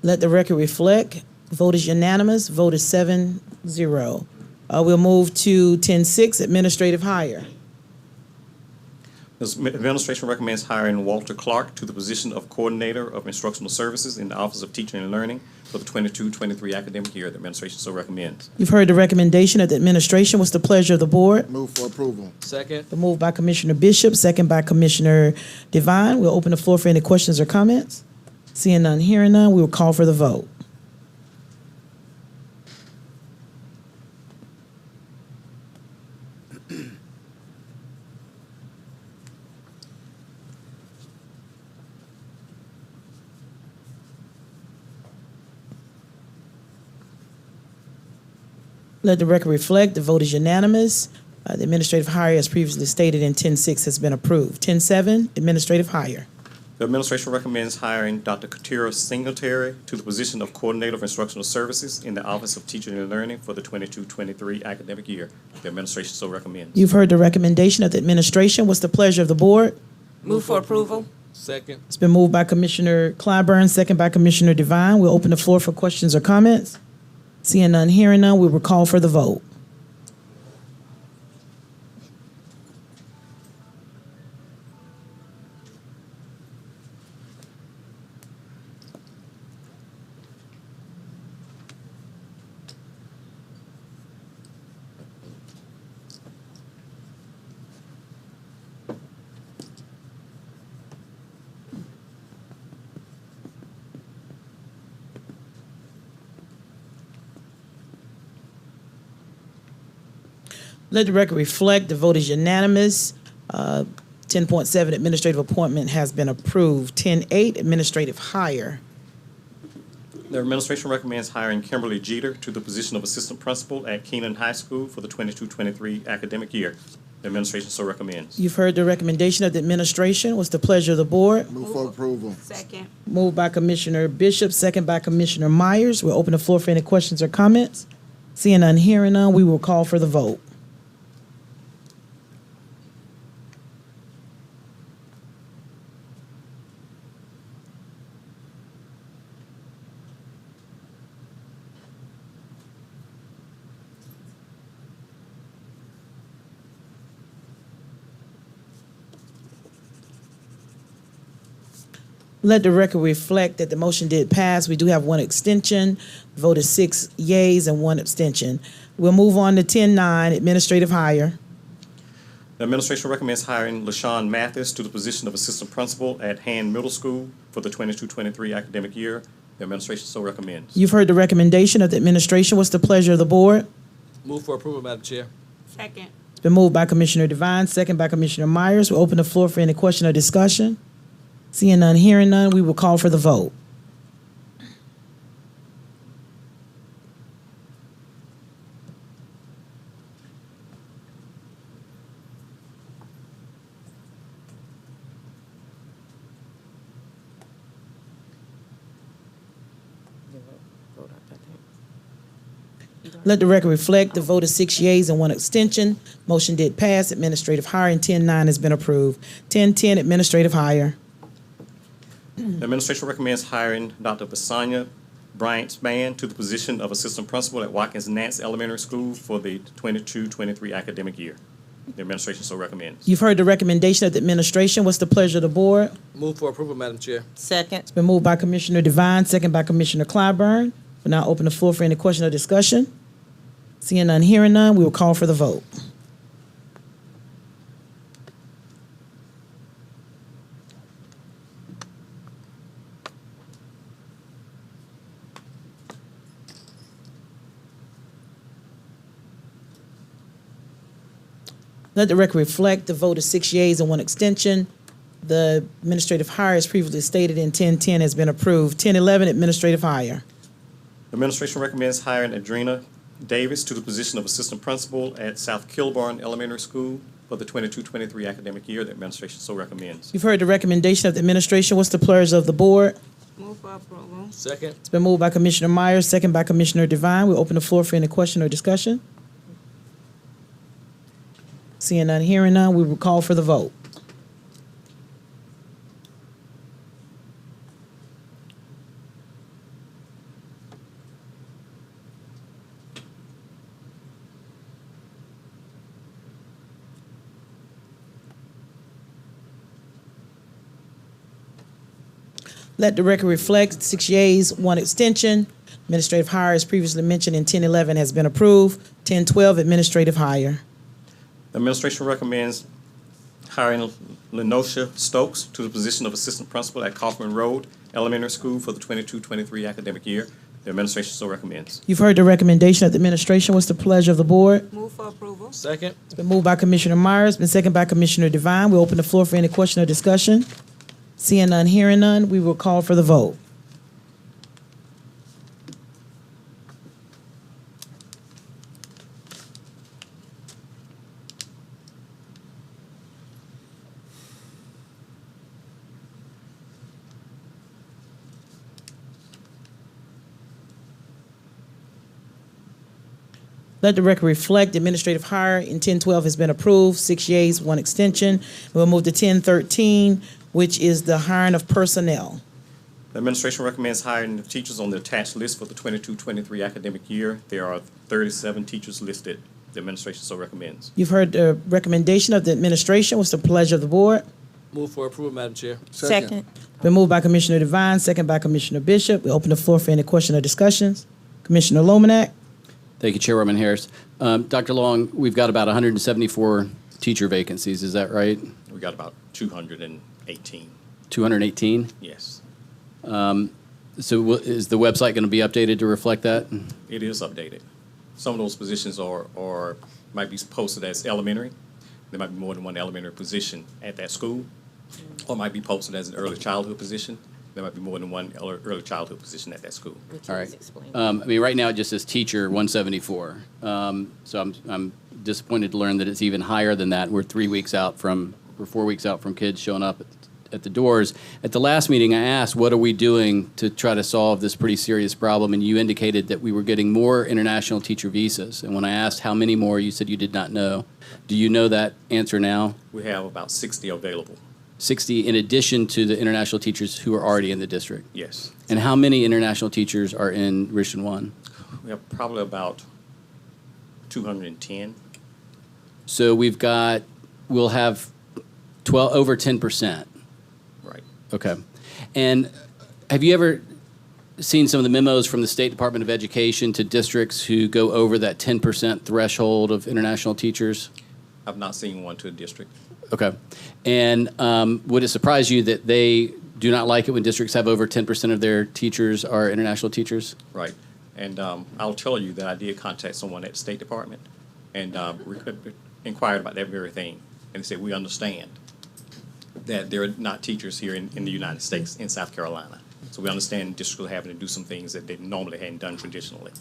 Let the record reflect. Vote is unanimous. Vote is 7-0. We'll move to 10-6, administrative hire. The administration recommends hiring Walter Clark to the position of Coordinator of Instructional Services in the Office of Teaching and Learning for the 22-23 academic year. The administration so recommends. You've heard the recommendation of the administration. What's the pleasure of the board? Move for approval. Second. The move by Commissioner Bishop, second by Commissioner Devine. We'll open the floor for any questions or comments. Seeing none, hearing none, we will call for the vote. Let the record reflect, the vote is unanimous. The administrative hire, as previously stated in 10-6, has been approved. 10-7, administrative hire. The administration recommends hiring Dr. Katira Singletary to the position of Coordinator of Instructional Services in the Office of Teaching and Learning for the 22-23 academic year. The administration so recommends. You've heard the recommendation of the administration. What's the pleasure of the board? Move for approval. Second. It's been moved by Commissioner Clyburn, second by Commissioner Devine. We'll open the floor for questions or comments. Seeing none, hearing none, we will call for the vote. Let the record reflect, the vote is unanimous. 10.7, administrative appointment has been approved. 10.8, administrative hire. The administration recommends hiring Kimberly Jeter to the position of Assistant Principal at Keenan High School for the 22-23 academic year. The administration so recommends. You've heard the recommendation of the administration. What's the pleasure of the board? Move for approval. Second. Moved by Commissioner Bishop, second by Commissioner Myers. We'll open the floor for any questions or comments. Seeing none, hearing none, we will call for the vote. Let the record reflect that the motion did pass. We do have one extension. Vote is 6 yeas and 1 abstention. We'll move on to 10.9, administrative hire. The administration recommends hiring LaShawn Mathis to the position of Assistant Principal at Hand Middle School for the 22-23 academic year. The administration so recommends. You've heard the recommendation of the administration. What's the pleasure of the board? Move for approval, Madam Chair. Second. It's been moved by Commissioner Devine, second by Commissioner Myers. We'll open the floor for any question or discussion. Seeing none, hearing none, we will call for the vote. Let the record reflect the vote of 6 yeas and 1 abstention. Motion did pass. Administrative hire in 10-9 has been approved. 10-10, administrative hire. The administration recommends hiring Dr. Basanya Bryant-Spann to the position of assistant principal at Watkins Nance Elementary School for the 22-23 academic year. The administration so recommends. You've heard the recommendation of the administration. What's the pleasure of the board? Move for approval, Madam Chair. Second. It's been moved by Commissioner Devine, second by Commissioner Clyburn. We'll now open the floor for any question or discussion. Seeing none, hearing none, we will call for the vote. Let the record reflect the vote of 6 yeas and 1 abstention. The administrative hire, as previously stated in 10-10, has been approved. 10-11, administrative hire. The administration recommends hiring Adrena Davis to the position of assistant principal at South Kilburn Elementary School for the 22-23 academic year. The administration so recommends. You've heard the recommendation of the administration. What's the pleasure of the board? Move for approval. Second. It's been moved by Commissioner Myers, second by Commissioner Devine. We'll open the floor for any question or discussion. Seeing none, hearing none, we will call for the vote. Let the record reflect 6 yeas, 1 abstention. Administrative hire, as previously mentioned in 10-11, has been approved. 10-12, administrative hire. The administration recommends hiring Lenosha Stokes to the position of assistant principal at Kaufman Road Elementary School for the 22-23 academic year. The administration so recommends. You've heard the recommendation of the administration. What's the pleasure of the board? Move for approval. Second. It's been moved by Commissioner Myers, been seconded by Commissioner Devine. We'll open the floor for any question or discussion. Seeing none, hearing none, we will call for the vote. Let the record reflect the administrative hire in 10-12 has been approved. 6 yeas, 1 extension. We'll move to 10-13, which is the hiring of personnel. The administration recommends hiring the teachers on the attached list for the 22-23 academic year. There are 37 teachers listed. The administration so recommends. You've heard the recommendation of the administration. What's the pleasure of the board? Move for approval, Madam Chair. Second. Been moved by Commissioner Devine, second by Commissioner Bishop. We open the floor for any question or discussions. Commissioner Lomanak. Thank you, Chairwoman Harris. Dr. Long, we've got about 174 teacher vacancies, is that right? We got about 218. 218? Yes, So is the website going to be updated to reflect that? it is updated. Some of those positions are might be posted as elementary. There might be more than one elementary position at that school, or might be posted as an early childhood position. There might be more than one early childhood position at that school. All right. I mean, right now it just says teacher 174. So I'm disappointed to learn that it's even higher than that. We're 4 weeks out from kids showing up at the doors. At the last meeting, I asked, what are we doing to try to solve this pretty serious problem? And you indicated that we were getting more international teacher visas. And when I asked how many more, you said you did not know. Do you know that answer now? We have about 60 available. 60 in addition to the international teachers who are already in the district? Yes. And how many international teachers are in Richland 1? We have probably about 210. So we'll have over 10%. Right. Okay. And have you ever seen some of the memos from the State Department of Education to districts who go over that 10% threshold of international teachers? I've not seen one to a district. Okay. And would it surprise you that they do not like it when districts have over 10% of their teachers are international teachers? Right. And I'll tell you that I did contact someone at the State Department and inquired about that very thing. And they said, we understand that there are not teachers here in the United States, in South Carolina. So we understand districts are having to do some things that they normally hadn't done traditionally.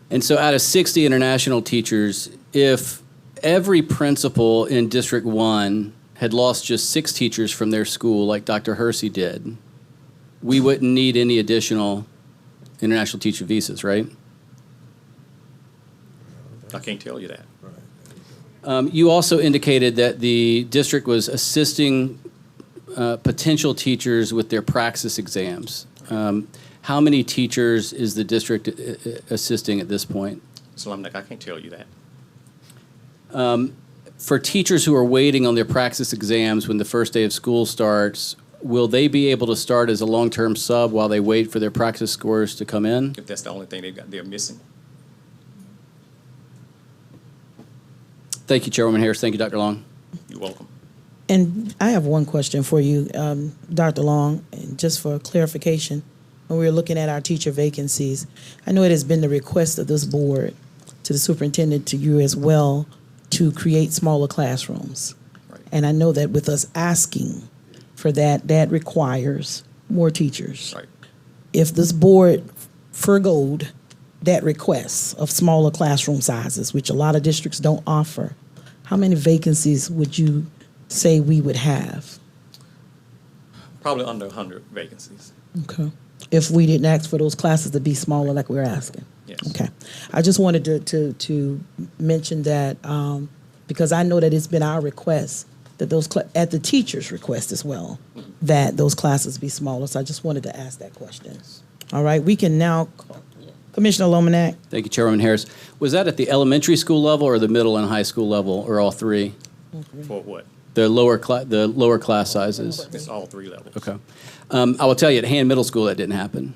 And so out of 60 international teachers, if every principal in District 1 had lost just 6 teachers from their school like Dr. Hersey did, we wouldn't need any additional international teacher visas, right? I can't tell you that. You also indicated that the district was assisting potential teachers with their praxis exams. How many teachers is the district assisting at this point? So I can't tell you that. For teachers who are waiting on their praxis exams when the first day of school starts, will they be able to start as a long-term sub while they wait for their praxis scores to come in? If that's the only thing they're missing. Thank you, Chairwoman Harris. Thank you, Dr. Long. You're welcome. And I have one question for you, Dr. Long, and just for clarification. When we were looking at our teacher vacancies, I know it has been the request of this board to the superintendent, to you as well, to create smaller classrooms. Right. And I know that with us asking for that, that requires more teachers. Right. If this board forgoed that request of smaller classroom sizes, which a lot of districts don't offer, how many vacancies would you say we would have? Probably under 100 vacancies. Okay. If we didn't ask for those classes to be smaller like we're asking? Yes. Okay. I just wanted to mention that because I know that it's been our request that those, at the teacher's request as well, that those classes be smaller. So I just wanted to ask that question. All right. We can now, Commissioner Lomanak. Thank you, Chairwoman Harris. Was that at the elementary school level or the middle and high school level, or all three? For what? The lower class sizes? It's all three levels. Okay. I will tell you, at Hand Middle School, that didn't happen,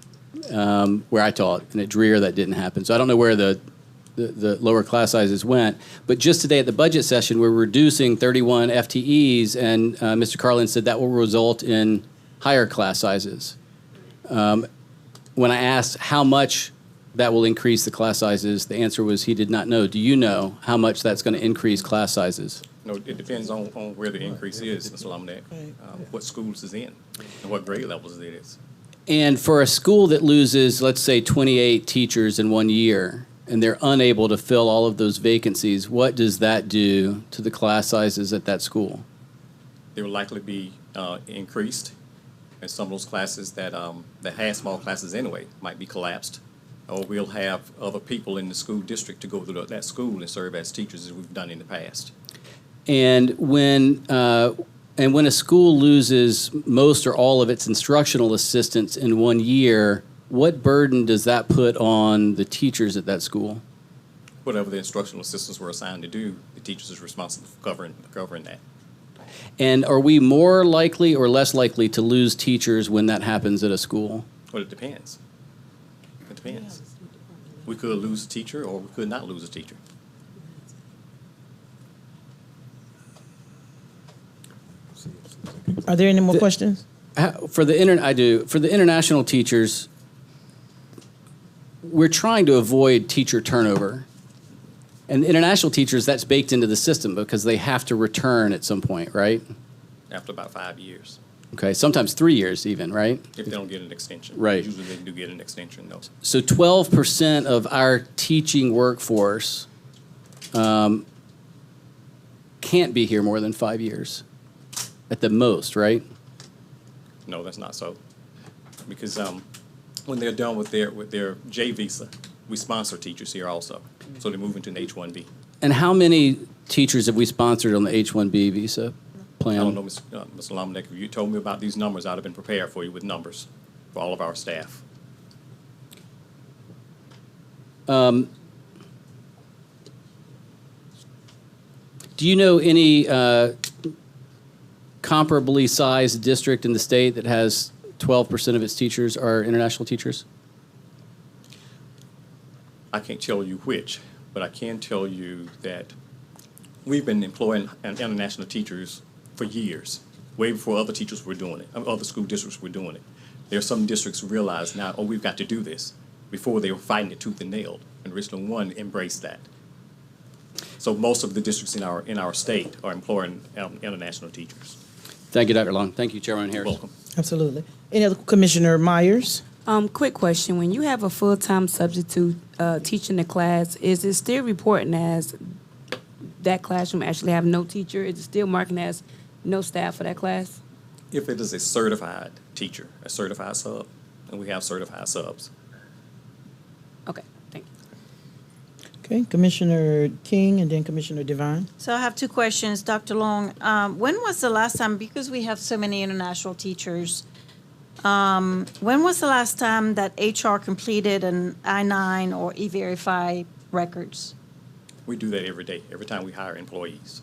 where I taught, and at Dreer, that didn't happen. So I don't know where the lower class sizes went. But just today at the budget session, we're reducing 31 FTEs, and Mr. Carlin said that will result in higher class sizes. When I asked how much that will increase the class sizes, the answer was he did not know. Do you know how much that's going to increase class sizes? No, it depends on where the increase is, Mr. Lomanak, what schools is in, and what grade levels it is. And for a school that loses, let's say, 28 teachers in 1 year, and they're unable to fill all of those vacancies, what does that do to the class sizes at that school? They will likely be increased, and some of those classes that had small classes anyway might be collapsed, or we'll have other people in the school district to go through that school and serve as teachers as we've done in the past. And when a school loses most or all of its instructional assistants in 1 year, what burden does that put on the teachers at that school? Whatever the instructional assistants were assigned to do, the teachers is responsible for covering that. And are we more likely or less likely to lose teachers when that happens at a school? Well, it depends. It depends. We could lose a teacher, or we could not lose a teacher. Are there any more questions? For the international teachers, we're trying to avoid teacher turnover. And the international teachers, that's baked into the system because they have to return at some point, right? After about 5 years, Okay, sometimes 3 years even, right? if they don't get an extension. Right. Usually they do get an extension, though. So 12% of our teaching workforce can't be here more than 5 years at the most, right? No, that's not so. Because when they're done with their J visa, we sponsor teachers here also. So they move into an H-1B. And how many teachers have we sponsored on the H-1B visa plan? I don't know, Mr. Lomanak, if you told me about these numbers, I'd have been prepared for you with numbers for all of our staff. Do you know any comparably sized district in the state that has 12% of its teachers are international teachers? I can't tell you which, but I can tell you that we've been employing international teachers for years, way before other teachers were doing it, other school districts were doing it. There are some districts who realize now, oh, we've got to do this. Before they were fighting it tooth and nail, and Richland 1 embraced that. So most of the districts in our state are employing international teachers. Thank you, Dr. Long. Thank you, Chairman Harris. Welcome. Absolutely. Any other, Commissioner Myers? Quick question. When you have a full-time substitute teaching the class, is it still reporting as that classroom actually have no teacher? Is it still marking as no staff for that class? If it is a certified teacher, a certified sub, and we have certified subs. Okay, thank you. Okay, Commissioner King and then Commissioner Devine. So I have two questions, Dr. Long. When was the last time, because we have so many international teachers, when was the last time that HR completed an I-9 or E-Verify records? We do that every day, every time we hire employees.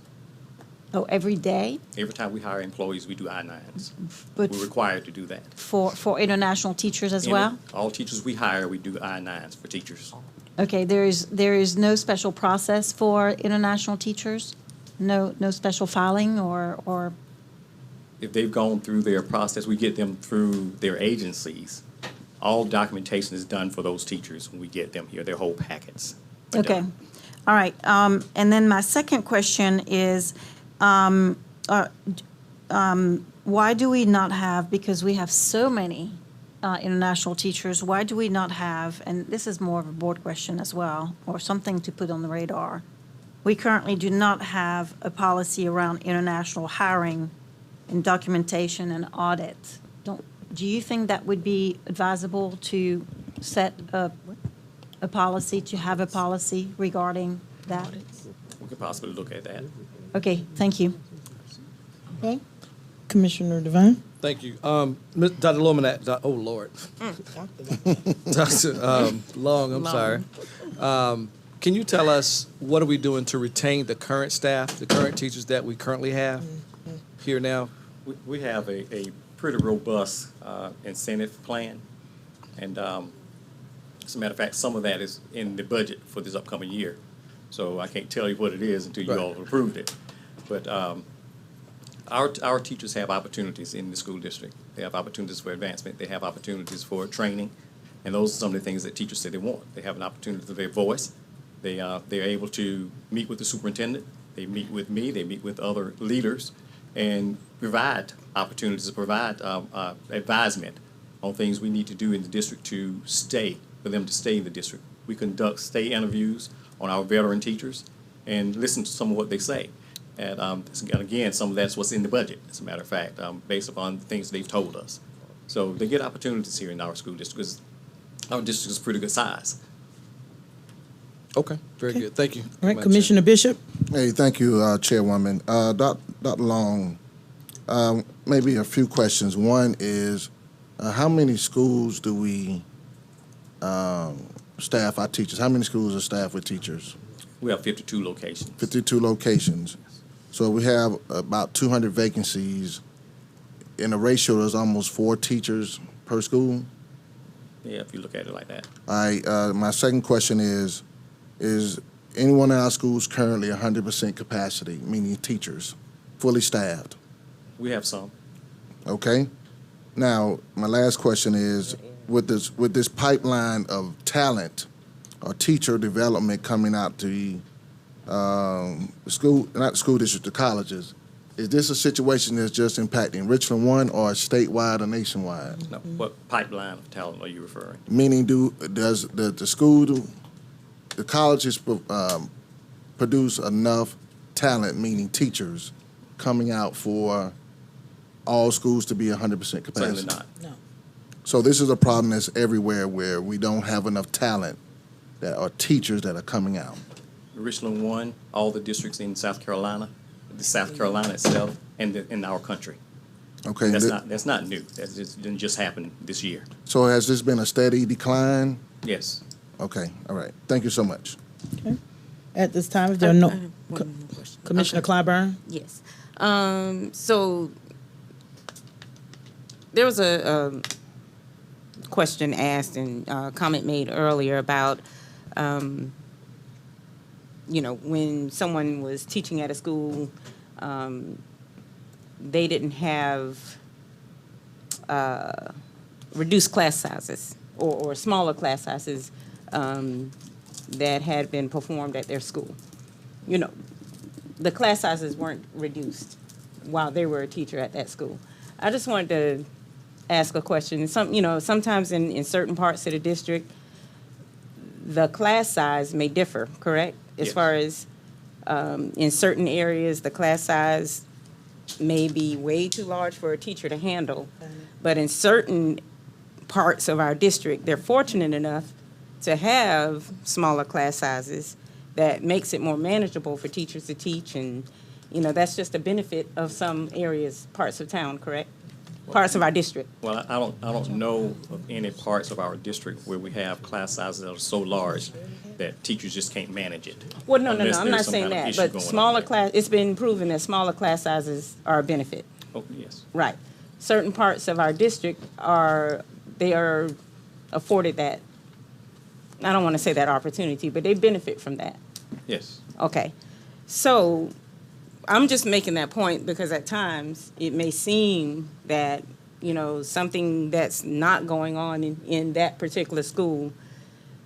Oh, every day? Every time we hire employees, we do I-9s. But We're required to do that. for international teachers as well? All teachers we hire, we do I-9s for teachers. Okay, there is no special process for international teachers? No special filing or, If they've gone through their process, we get them through their agencies. All documentation is done for those teachers when we get them here, their whole packets. are okay. done. All right, and then my second question is, why do we not have, because we have so many international teachers, why do we not have, and this is more of a board question as well, or something to put on the radar, we currently do not have a policy around international hiring and documentation and audit. Do you think that would be advisable to set a policy, to have a policy regarding that? We could possibly look at that. Okay, thank you. Okay. Commissioner Devine. Thank you. Dr. Loman, oh, Lord. Dr. Long, I'm sorry. Can you tell us what are we doing to retain the current staff, the current teachers that we currently have here now? We have a pretty robust incentive plan. And as a matter of fact, some of that is in the budget for this upcoming year. So I can't tell you what it is until you all have approved it. But our teachers have opportunities in the school district. They have opportunities for advancement. They have opportunities for training. And those are some of the things that teachers say they want. They have an opportunity for their voice. They're able to meet with the superintendent. They meet with me. They meet with other leaders and provide opportunities, provide advisement on things we need to do in the district to stay, for them to stay in the district. We conduct stay interviews on our veteran teachers and listen to some of what they say. And again, some of that's what's in the budget, as a matter of fact, based upon things they've told us. So they get opportunities here in our school district because our district is pretty good size. Okay, very good. Thank you. All right, Commissioner Bishop. Hey, thank you, Chairwoman. Dr. Long, maybe a few questions. One is, how many schools do we staff our teachers? How many schools are staffed with teachers? We have 52 locations. 52 locations. So we have about 200 vacancies. In a ratio, there's almost 4 teachers per school. Yeah, if you look at it like that. All right, my second question is anyone in our schools currently 100% capacity, meaning teachers, fully staffed? We have some. Okay. Now, my last question is, with this pipeline of talent or teacher development coming out to school, not the school district, the colleges, is this a situation that's just impacting Richland 1 or statewide or nationwide? No, what pipeline of talent are you referring? Meaning, does the school, the colleges produce enough talent, meaning teachers, coming out for all schools to be 100% capacity? Certainly not. No. So this is a problem that's everywhere where we don't have enough talent that are teachers that are coming out. Richland 1, all the districts in South Carolina, the South Carolina itself, and in our country. Okay. That's not new. That didn't just happen this year. So has this been a steady decline? Yes. Okay. All right. Thank you so much. Okay. At this time, if there are no, I have one more question. Commissioner Okay. Clyburn. Yes. So there was a question asked and comment made earlier about, when someone was teaching at a school, they didn't have reduced class sizes or smaller class sizes that had been performed at their school. The class sizes weren't reduced while they were a teacher at that school. I just wanted to ask a question. Sometimes in certain parts of the district, the class size may differ, correct? As Yes. far as in certain areas, the class size may be way too large for a teacher to handle. But in certain parts of our district, they're fortunate enough to have smaller class sizes, that makes it more manageable for teachers to teach, and, you know, that's just a benefit of some areas, parts of town, correct? Parts of our district. Well, I don't know of any parts of our district where we have class sizes that are so large that teachers just can't manage it. Well, no, unless I'm not there's some saying kind of that, issue but going on smaller there. class, it's been proven that smaller class sizes are a benefit. Oh, yes. Right. Certain parts of our district are afforded that, I don't want to say that opportunity, but they benefit from that. Yes. Okay. So I'm just making that point because at times it may seem that, you know, something that's not going on in that particular school,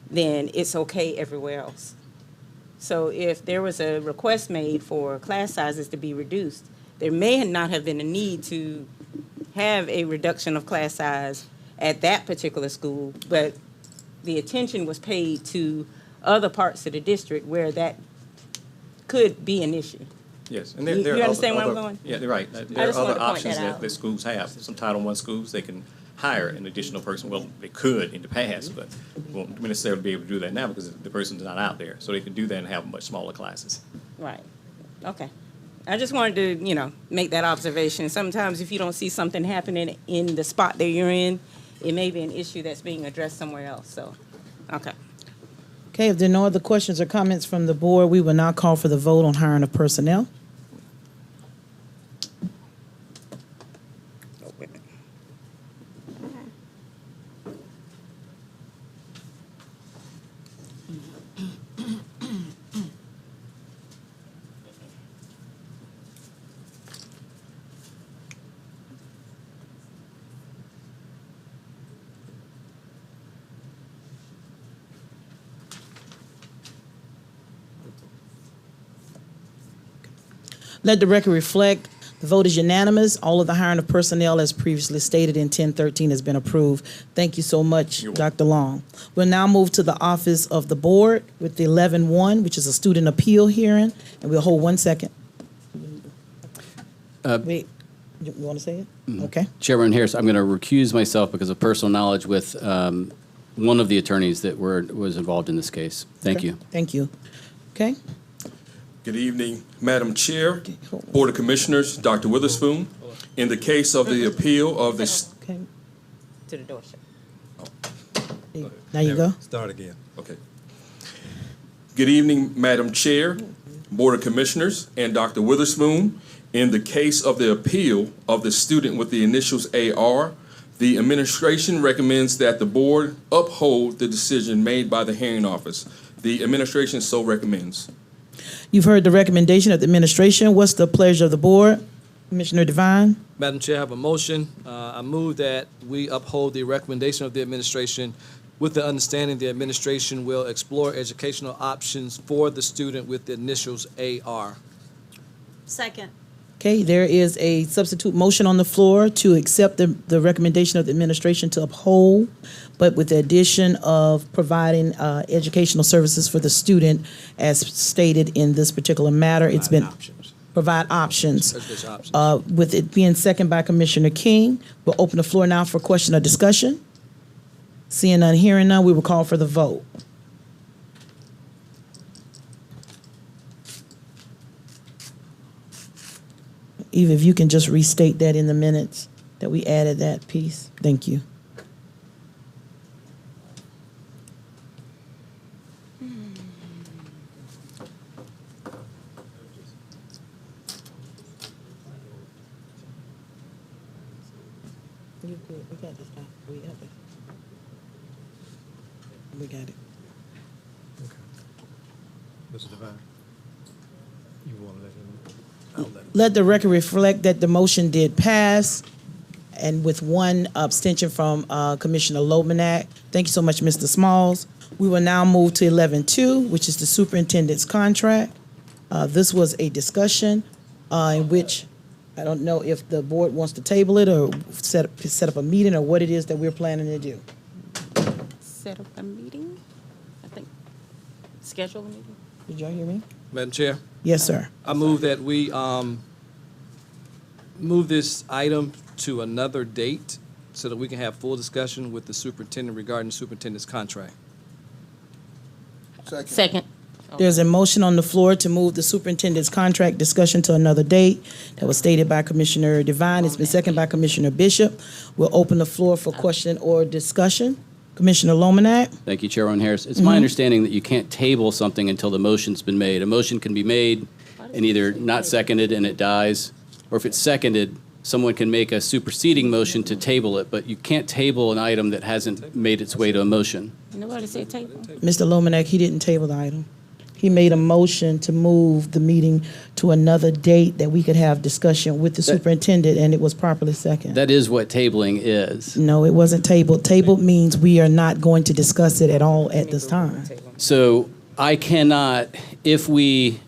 then it's okay everywhere else. So if there was a request made for class sizes to be reduced, there may not have been a need to have a reduction of class size at that particular school, but the attention was paid to other parts of the district where that could be an issue. Yes. And You there are understand where I'm other- going? Yeah, they're right. There are just wanted other to point options that out. that schools have. Some Title I schools, they can hire an additional person. Well, they could in the past, but won't necessarily be able to do that now because the person's not out there. So they can do that and have much smaller classes. Right. Okay. I just wanted to, you know, make that observation. Sometimes if you don't see something happening in the spot that you're in, it may be an issue that's being addressed somewhere else. So, okay. Okay, if there are no other questions or comments from the board, we will now call for the vote on hiring of personnel. Let the record reflect the vote is unanimous. All of the hiring of personnel, as previously stated in 1013, has been approved. Thank you so much, Dr. Long. We'll now move to the office of the board with the 11-1, which is a student appeal hearing, and we'll hold 1 second. Wait, you want to say it? Okay. Chairman Harris, I'm going to recuse myself because of personal knowledge with one of the attorneys that was involved in this case. Thank Okay. you. Thank you. Okay. Good evening, Madam Chair, Board of Commissioners, Dr. Witherspoon. In the case of the appeal of this, Okay. To the door, sir. Now you go. Start again. okay. Good evening, Madam Chair, Board of Commissioners, and Dr. Witherspoon. In the case of the appeal of the student with the initials AR, the administration recommends that the board uphold the decision made by the hearing office. The administration so recommends. You've heard the recommendation of the administration. What's the pleasure of the board? Commissioner Devine? Madam Chair, I have a motion. I move that we uphold the recommendation of the administration with the understanding the administration will explore educational options for the student with the initials AR. Second. Okay, there is a substitute motion on the floor to accept the recommendation of the administration to uphold, but with the addition of providing educational services for the student as stated in this particular matter. It's been provide options. Educational options. With it being second by Commissioner King, we'll open the floor now for question or discussion. Seeing none, hearing none, we will call for the vote. Eva, if you can just restate that in the minutes, that we added that piece. Thank you. You good. We got this now. We got it. We got it. Mr. Devine, you want to let him? I'll let him. Let the record reflect that the motion did pass, and with one abstention from Commissioner Lomanak. Thank you so much, Mr. Smalls. We will now move to 11-2, which is the superintendent's contract. This was a discussion in which I don't know if the board wants to table it or set up a meeting or what it is that we're planning to do. Set up a meeting, I think. Schedule a meeting. Did y'all hear me? Madam Chair, Yes, sir. I move that we move this item to another date so that we can have full discussion with the superintendent regarding the superintendent's contract. Second. Second. There's a motion on the floor to move the superintendent's contract discussion to another date. That was stated by Commissioner Devine. It's been seconded by Commissioner Bishop. We'll open the floor for question or discussion. Commissioner Lomanak? Thank you, Chairwoman Harris. It's my understanding that you can't table something until the motion's been made. A motion can be made and either not seconded and it dies, or if it's seconded, someone can make a superseding motion to table it, but you can't table an item that hasn't made its way to a motion. Nobody said table. Mr. Lomanak, he didn't table the item. He made a motion to move the meeting to another date that we could have discussion with the superintendent, and it was properly seconded. That is what tabling is. No, it wasn't tabled. Tabled means we are not going to discuss it at all at this time. So I cannot, if we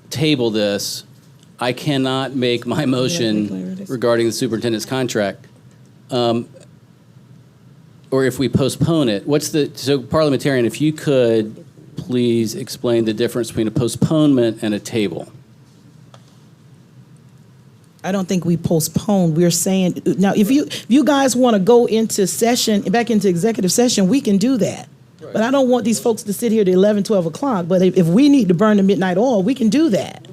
table this, I cannot make my motion regarding the superintendent's contract. Or if we postpone it, so parliamentarian, if you could please explain the difference between a postponement and a table. I don't think we postponed. We're saying, now, if you guys want to go into session, back into executive session, we can do that. But I don't want these folks to sit here to 11, 12 o'clock. But if we need to burn the midnight oil, we can do that.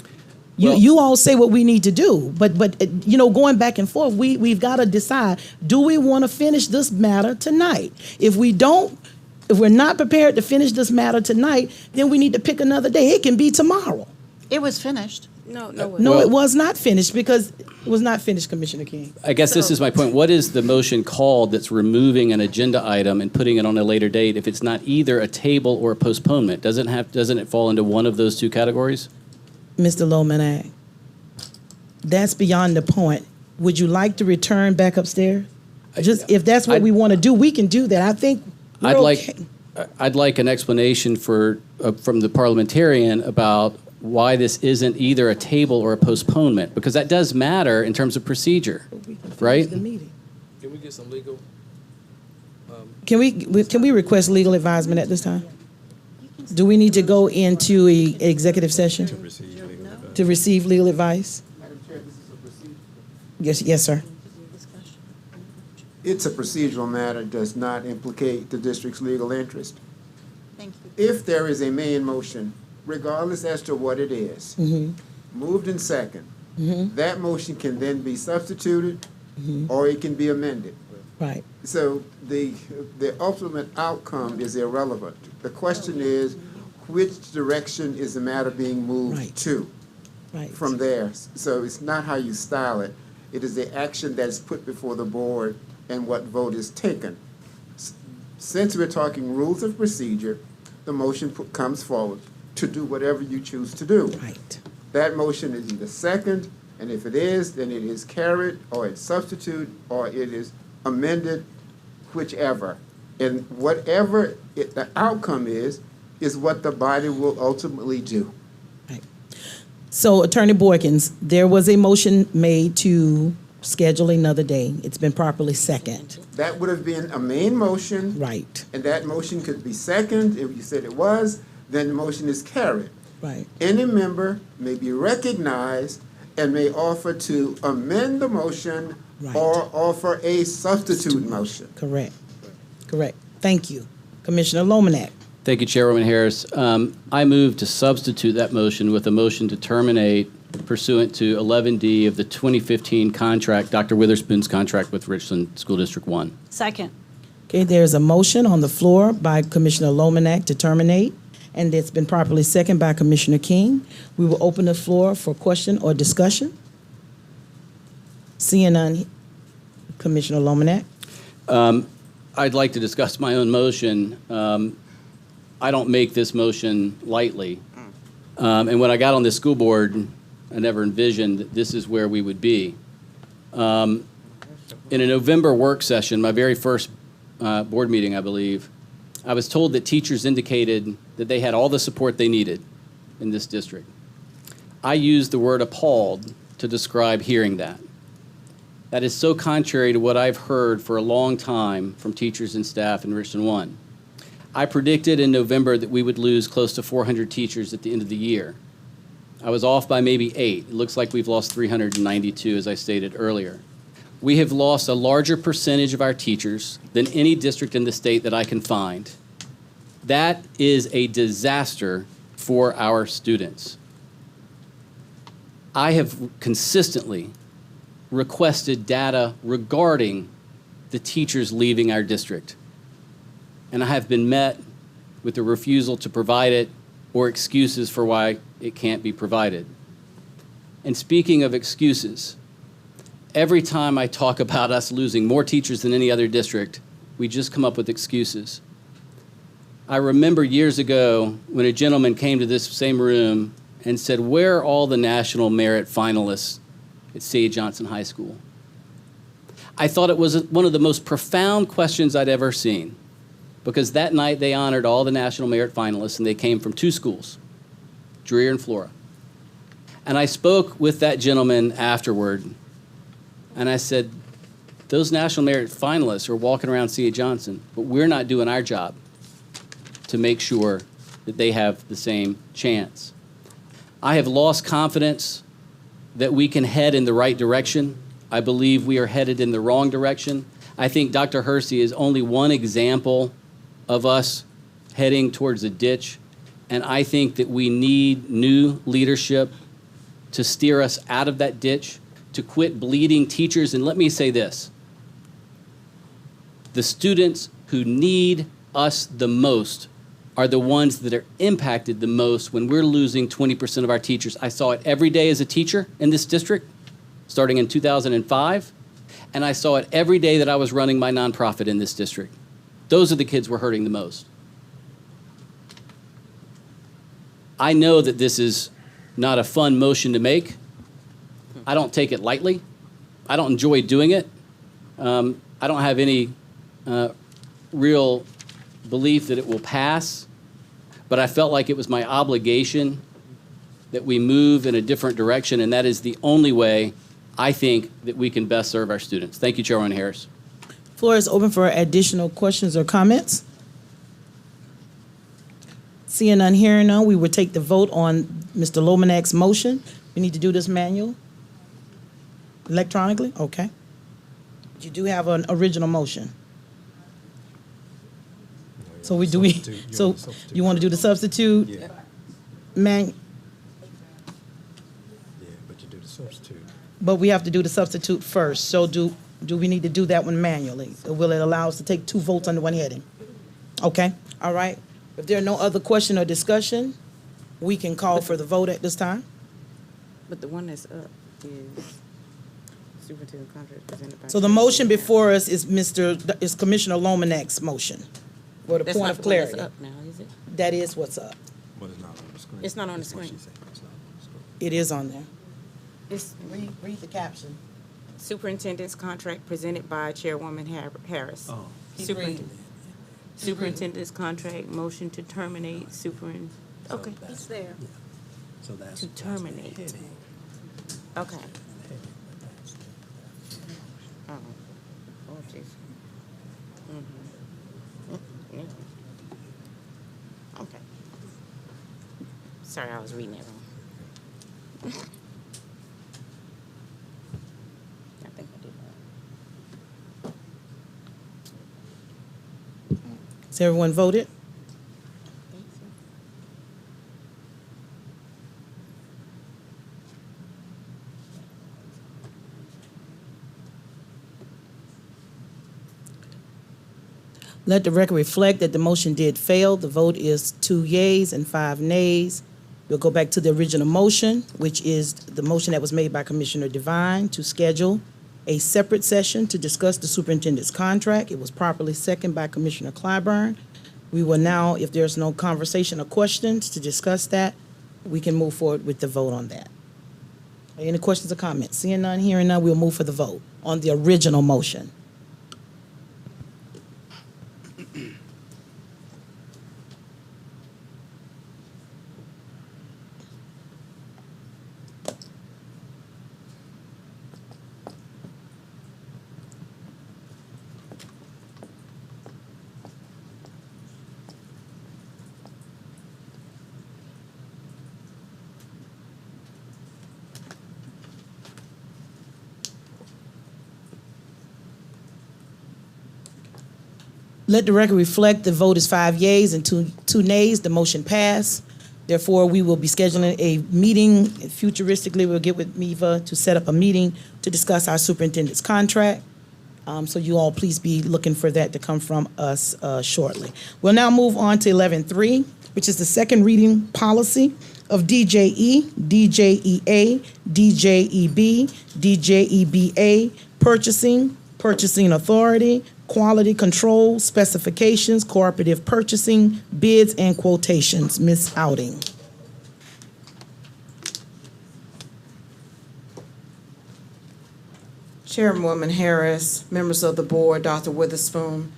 You all say what we need to do. But going back and forth, we've got to decide, do we want to finish this matter tonight? If we're not prepared to finish this matter tonight, then we need to pick another day. It can be tomorrow. It was finished. No, it was not finished because it was not finished, Commissioner King. I guess this is my point. What is the motion called that's removing an agenda item and putting it on a later date if it's not either a table or a postponement? Doesn't it fall into one of those two categories? Mr. Lomanak, that's beyond the point. Would you like to return back upstairs? If that's what we want to do, we can do that. I think we're okay. I'd like an explanation from the parliamentarian about why this isn't either a table or a postponement, because that does matter in terms of procedure, right? The meeting. Can we get some legal? Can we request legal advisement at this time? Do we need to go into an executive session to receive legal advice? Madam Chair, this is a procedure. Yes, sir. It's a procedural matter, does not implicate the district's legal interest. Thank you. If there is a main motion, regardless as to what it is, moved in second, that motion can then be substituted or it can be amended. Right. So the ultimate outcome is irrelevant. The question is, which direction is the matter being moved to from there? So it's not how you style it. It is the action that is put before the board and what vote is taken. Since we're talking rules of procedure, the motion comes forward to do whatever you choose to do. Right. That motion is either second, and if it is, then it is carried, or it's substitute, or it is amended, whichever. And whatever the outcome is what the body will ultimately do. Right. So, Attorney Boykins, there was a motion made to schedule another day. It's been properly seconded. That would have been a main motion. Right. And that motion could be second. If you said it was, then the motion is carried. Right. Any member may be recognized and may offer to amend the motion or offer a substitute motion. Correct. Thank you. Commissioner Lomanak. Thank you, Chairwoman Harris. I move to substitute that motion with a motion to terminate pursuant to 11D of the 2015 contract, Dr. Witherspoon's contract with Richland School District 1. Second. Okay, there's a motion on the floor by Commissioner Lomanak to terminate, and it's been properly seconded by Commissioner King. We will open the floor for question or discussion. Seeing none, Commissioner Lomanak. I'd like to discuss my own motion. I don't make this motion lightly. And when I got on this school board, I never envisioned that this is where we would be. In a November work session, my very first board meeting, I believe, I was told that teachers indicated that they had all the support they needed in this district. I used the word appalled to describe hearing that. That is so contrary to what I've heard for a long time from teachers and staff in Richland 1. I predicted in November that we would lose close to 400 teachers at the end of the year. I was off by maybe 8. It looks like we've lost 392, as I stated earlier. We have lost a larger percentage of our teachers than any district in the state that I can find. That is a disaster for our students. I have consistently requested data regarding the teachers leaving our district, and I have been met with a refusal to provide it or excuses for why it can't be provided. And speaking of excuses, every time I talk about us losing more teachers than any other district, we just come up with excuses. I remember years ago when a gentleman came to this same room and said, "Where are all the national merit finalists at C.A. Johnson High School?" I thought it was one of the most profound questions I'd ever seen, because that night they honored all the national merit finalists, and they came from 2 schools, Dreher and Flora. And I spoke with that gentleman afterward, and I said, those national merit finalists are walking around C.A. Johnson, but we're not doing our job to make sure that they have the same chance. I have lost confidence that we can head in the right direction. I believe we are headed in the wrong direction. I think Dr. Hersey is only one example of us heading towards a ditch, and I think that we need new leadership to steer us out of that ditch, to quit bleeding teachers. And let me say this, the students who need us the most are the ones that are impacted the most when we're losing 20% of our teachers. I saw it every day as a teacher in this district, starting in 2005, and I saw it every day that I was running my nonprofit in this district. Those are the kids we're hurting the most. I know that this is not a fun motion to make. I don't take it lightly. I don't enjoy doing it. I don't have any real belief that it will pass, but I felt like it was my obligation that we move in a different direction, and that is the only way I think that we can best serve our students. Thank you, Chairwoman Harris. Floor is open for additional questions or comments. Seeing none, hearing none, we will take the vote on Mr. Lomanak's motion. We need to do this electronically? Okay. You do have an original motion. So you want to do the substitute? Yeah. Man, Yeah, but you do the substitute. but we have to do the substitute first. So do we need to do that one manually? Or will it allow us to take 2 votes under one heading? Okay, all right. If there are no other question or discussion, we can call for the vote at this time. But the one that's up is superintendent contract presented by. So the motion before us is Commissioner Lomanak's motion. For the That's point not of the one that's clarity. up now, is it? That is what's up. But it's not on the screen. It's not on the That's what screen. she said. It's not on the screen. It is on there. It's Read the caption. superintendent's contract presented by Chairwoman Harris. Oh. Superintendent's contract, motion to terminate okay, It's there. So that's to terminate. heading. Okay. Oh, jeez. Okay. Sorry, I was reading it wrong. I think I did that. Has everyone voted? Let the record reflect that the motion did fail. The vote is 2 yeas and 5 nays. We'll go back to the original motion, which is the motion that was made by Commissioner Devine to schedule a separate session to discuss the superintendent's contract. It was properly seconded by Commissioner Clyburn. We will now, if there's no conversation or questions to discuss that, we can move forward with the vote on that. Any questions or comments? Seeing none, hearing none, we'll move for the vote on the original motion. Let the record reflect the vote is 5 yeas and two nays. The motion passed. Therefore, we will be scheduling a meeting. Futuristically, we'll get with MEVA to set up a meeting to discuss our superintendent's contract. So you all please be looking for that to come from us shortly. We'll now move on to 11.3, which is the second reading policy of DJE, DJEA, DJEB, DJEBA, purchasing authority, quality control, specifications, cooperative purchasing, bids, and quotations. Ms. Outing. Chairwoman Harris, members of the board, Dr. Witherspoon,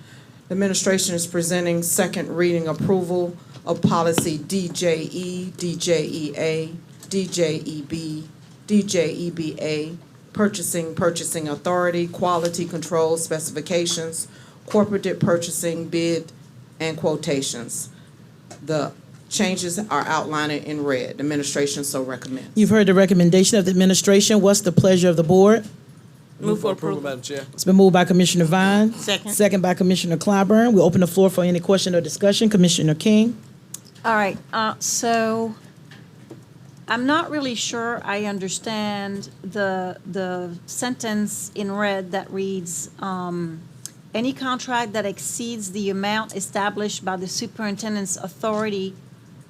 the administration is presenting second reading approval of policy DJE, DJEA, DJEB, DJEBA, purchasing authority, quality control, specifications, cooperative purchasing, bid, and quotations. The changes are outlined in red. The administration so recommends. You've heard the recommendation of the administration. What's the pleasure of the board? Move for approval, Madam Chair. It's been moved by Commissioner Vine. Second. Second by Commissioner Clyburn. We'll open the floor for any question or discussion. Commissioner King. All right, so I'm not really sure I understand the sentence in red that reads, any contract that exceeds the amount established by the superintendent's authority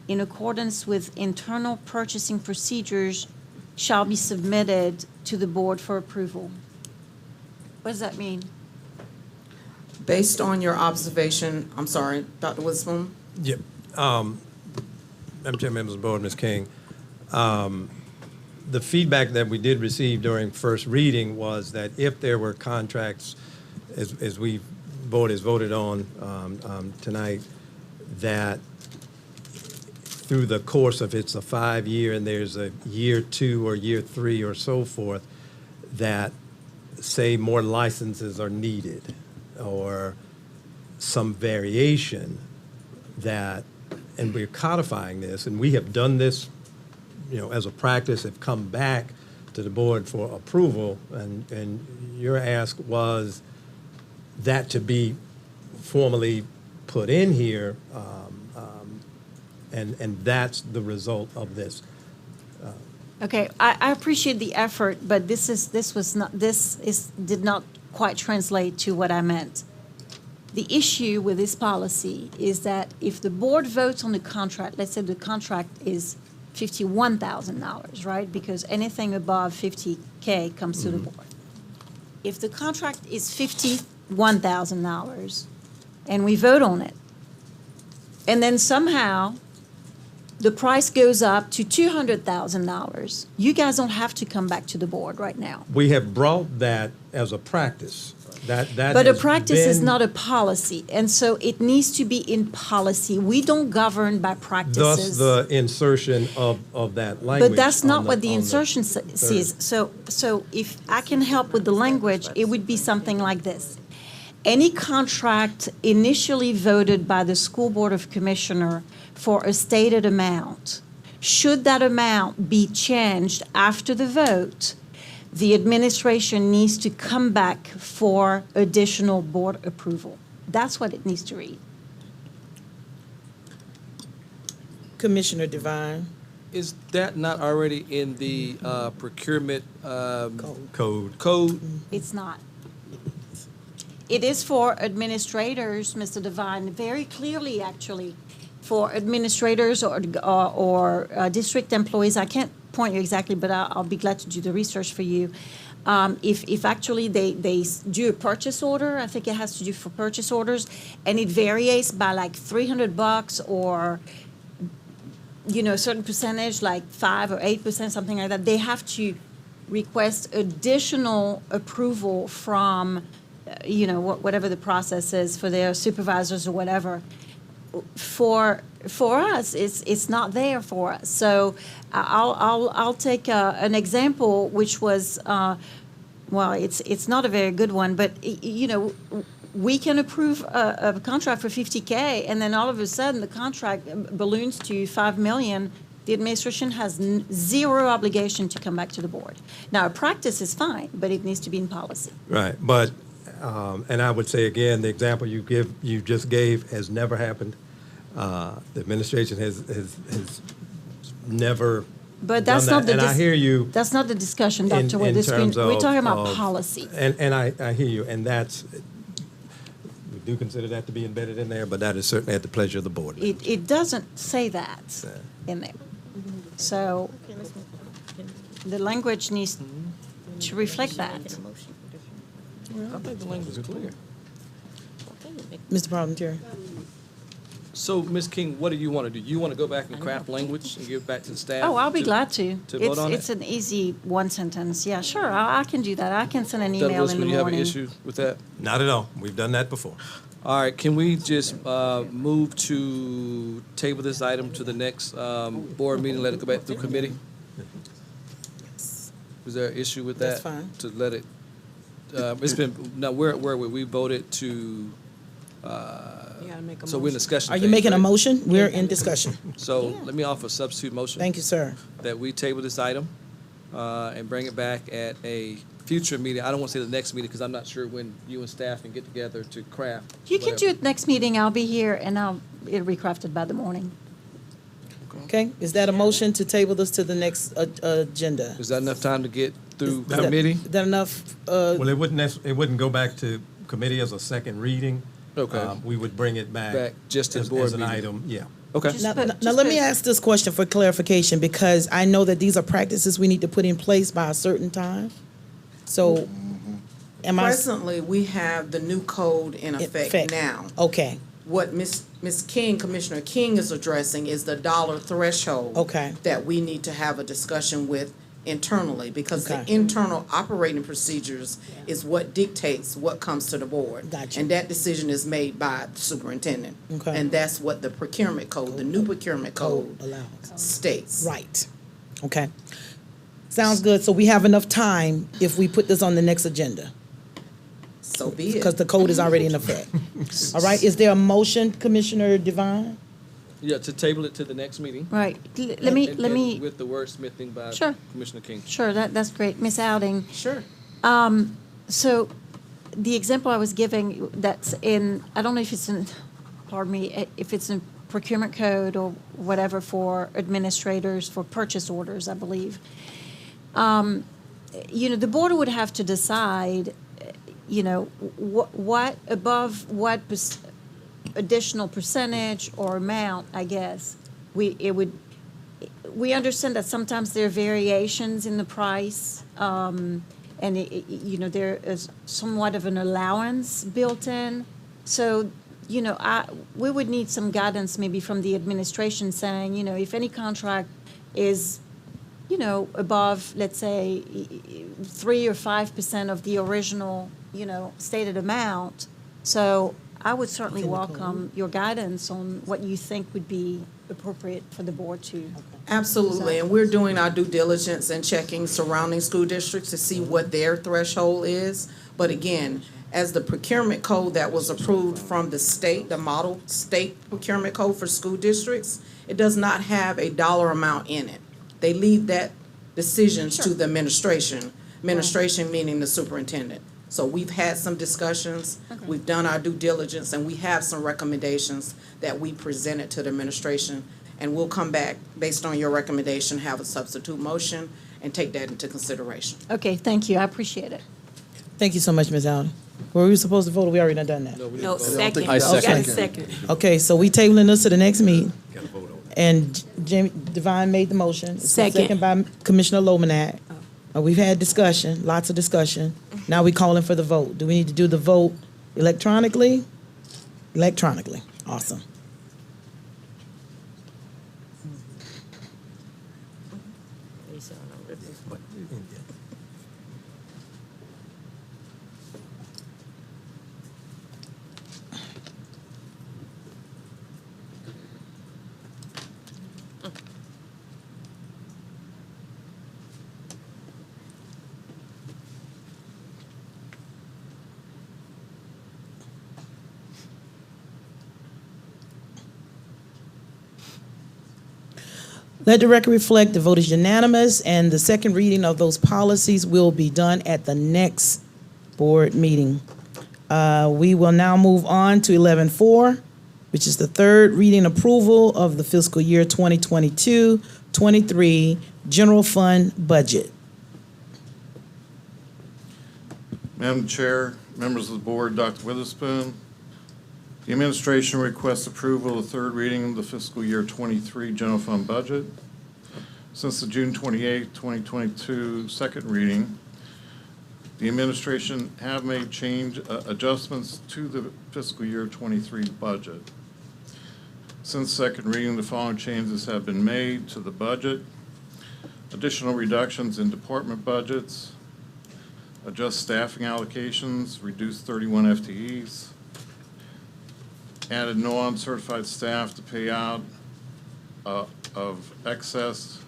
in accordance with internal purchasing procedures shall be submitted to the board for approval. What does that mean? Based on your observation, I'm sorry, Dr. Witherspoon? Yep. Madam Chair, members of the board, Ms. King, the feedback that we did receive during first reading was that if there were contracts, as board has voted on tonight, that through the course of it's a 5-year and there's a year 2 or year 3 or so forth, that say more licenses are needed or some variation, that, and we're codifying this, and we have done this, as a practice, have come back to the board for approval, and your ask was that to be formally put in here, and that's the result of this. Okay, I appreciate the effort, but did not quite translate to what I meant. The issue with this policy is that if the board votes on the contract, let's say the contract is $51,000, right? Because anything above $50K comes to the board. If the contract is $51,000 and we vote on it, and then somehow the price goes up to $200,000, you guys don't have to come back to the board right now. We have brought that as a practice. That But a has practice is been- not a policy, and so it needs to be in policy. We don't govern by Thus, practices. the insertion of that language. But that's not on what the on insertion third. says. So if I can help with the language, it would be something like this. Any contract initially voted by the School Board of Commissioners for a stated amount, should that amount be changed after the vote, the administration needs to come back for additional board approval. That's what it needs to read. Commissioner Devine. Is that not already in the procurement Code. It's not. It is for administrators, Mr. Devine, very clearly, actually, for administrators or district employees. I can't point you exactly, but I'll be glad to do the research for you. If actually they do a purchase order, I think it has to do for purchase orders, and it varies by like $300 or a certain percentage, like 5 or 8%, something like that. They have to request additional approval from whatever the process is for their supervisors or whatever. For us, it's not there for us. So I'll take an example, which was it's not a very good one, but we can approve a contract for $50K, and then all of a sudden the contract balloons to $5 million. The administration has zero obligation to come back to the board. Now, a practice is fine, but it needs to be in policy. Right, but, and I would say again, the example you just gave has never happened. The administration has never But done that's not that. the. And I hear you. That's not the discussion, in Dr. Witherspoon. terms We're of- talking about of- policy. And I hear you, and that's, we do consider that to be embedded in there, but that is certainly at the pleasure of the board. It doesn't say that in there. So the language needs to reflect that. I think the language is clear. Mr. Parliamentarian. So, Ms. King, what do you want to do? You want to go back and craft language and give it back to the staff? Oh, I'll be glad to. to vote on It's it? an easy one sentence. Yeah, sure, I can do that. I can send an Dr. email in the Witherspoon, you have an morning. issue with that? Not at all. We've done that before. All right, can we just move to table this item to the next board meeting, let it go back through committee? Is there an issue with that? That's fine. To let it, it's been, now, where we voted to, You gotta make a so we're in discussion. Are you phase, making a right? motion? We're in discussion. So let me offer a substitute motion. Thank you, sir. That we table this item and bring it back at a future meeting. I don't want to say the next meeting because I'm not sure when you and staff can get together to craft. You can whatever. do it next meeting. I'll be here and it'll be crafted by the morning. Okay, is that a motion to table this to the next agenda? Is that enough time to get through Is that- committee? Is that enough? Well, it wouldn't go back to committee as a second reading. Okay. We would bring it back. Just to the as- board as an meeting. item, yeah. Okay. Just Now, put- now just let me put- ask this question for clarification, because I know that these are practices we need to put in place by a certain time. So, am I? Presently, we have the new code in effect now. Okay, What Ms. King, Commissioner King is addressing is the dollar threshold. Okay. That we need to have a discussion with internally, because the Okay. internal operating procedures is what dictates what comes to the board. Gotcha. And that decision is made by the superintendent. Okay. And that's what the procurement code, the new procurement code allows. states. Right. Okay. Sounds good. So we have enough time if we put this on the next agenda, So be it. because the code is already in effect. All right, is there a motion, Commissioner Devine? Yeah, to table it to the next meeting. Right. Let And- me, and- let and me, with the wordsmithing by Sure. Commissioner King. sure, that's great. Miss Outing. Sure. So the example I was giving, that's in, I don't know if it's in, pardon me, if it's in procurement code or whatever for administrators, for purchase orders, I believe. The board would have to decide, what above what additional percentage or amount, I guess, we understand that sometimes there are variations in the price, and there is somewhat of an allowance built in. So, we would need some guidance maybe from the administration saying, if any contract is, above, let's say, 3 or 5% of the original, stated amount. So I would certainly welcome your guidance on what you think would be appropriate for the board to. Absolutely, and we're doing our due diligence and checking surrounding school districts to see what their threshold is. But again, as the procurement code that was approved from the state, the model state procurement code for school districts, it does not have a dollar amount in it. They leave that decisions to the administration meaning the superintendent. So we've had some discussions, we've done our due diligence, and we have some recommendations that we presented to the administration. And we'll come back, based on your recommendation, have a substitute motion and take that into consideration. Okay, thank you, I appreciate it. Thank you so much, Ms. Allen. Were we supposed to vote, or we already done that? No, second. I You got second. a second. Okay, so we tabling this to the next meeting, Got to vote on it. and Jamie Devine made the motion. It's been Second. Second by Commissioner Lomanak. We've had discussion, lots of discussion. Now we calling for the vote. Do we need to do the vote electronically? Electronically, awesome. Let the record reflect the vote is unanimous, and the second reading of those policies will be done at the next board meeting. We will now move on to 11.4, which is the third reading approval of the fiscal year 2022-23 23 general fund budget. Madam Chair, members of the board, Dr. Witherspoon, the administration requests approval of the third reading of the fiscal year 23 general fund budget. Since the June 28, 2022 second reading, the administration have made adjustments to the fiscal year 23 budget. Since second reading, the following changes have been made to the budget: additional reductions in department budgets, adjust staffing allocations, reduce 31 FTEs, added non-certified staff to pay out of excess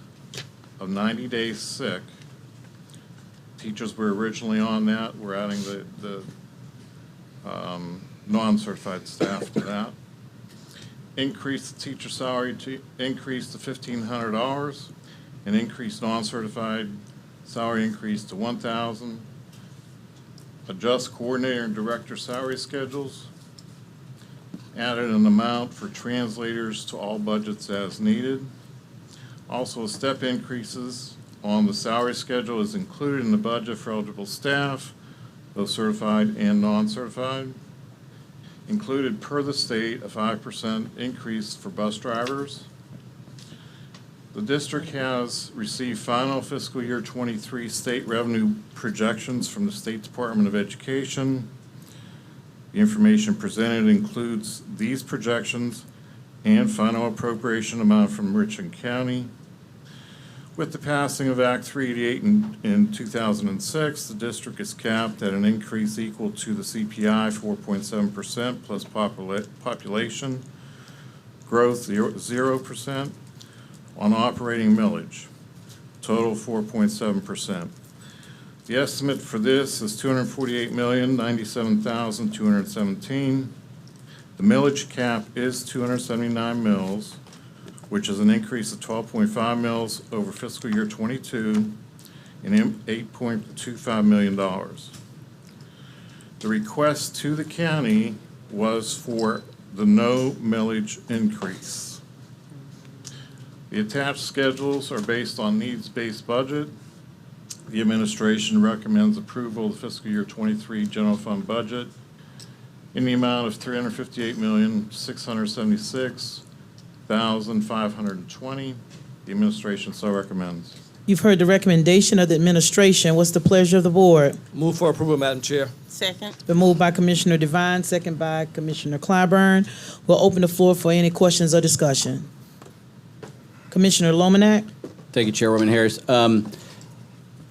of 90 days sick. Teachers were originally on that. We're adding the non-certified staff to that. Increase the teacher salary to increase to $1,500, and increase non-certified salary increase to $1,000. Adjust coordinator and director salary schedules. Added an amount for translators to all budgets as needed. Also, step increases on the salary schedule is included in the budget for eligible staff, both certified and non-certified. Included per the state, a 5% increase for bus drivers. The district has received final fiscal year 23 state revenue projections from the State Department of Education. The information presented includes these projections and final appropriation amount from Richland County. With the passing of Act 388 in 2006, the district is capped at an increase equal to the CPI 4.7% plus population growth 0% on operating millage, total 4.7%. The estimate for this is $248,097,217. The millage cap is 279 mills, which is an increase of 12.5 mills over fiscal year 22 and $8.25 million. The request to the county was for the no millage increase. The attached schedules are based on needs-based budget. The administration recommends approval of the fiscal year 23 general fund budget in the amount of $358,676,520. The administration so recommends. You've heard the recommendation of the administration. What's the pleasure of the board? Move for approval, Madam Chair. Second. Been moved by Commissioner Devine, second by Commissioner Clyburn. We'll open the floor for any questions or discussion. Commissioner Lomanak? Thank you, Chairwoman Harris.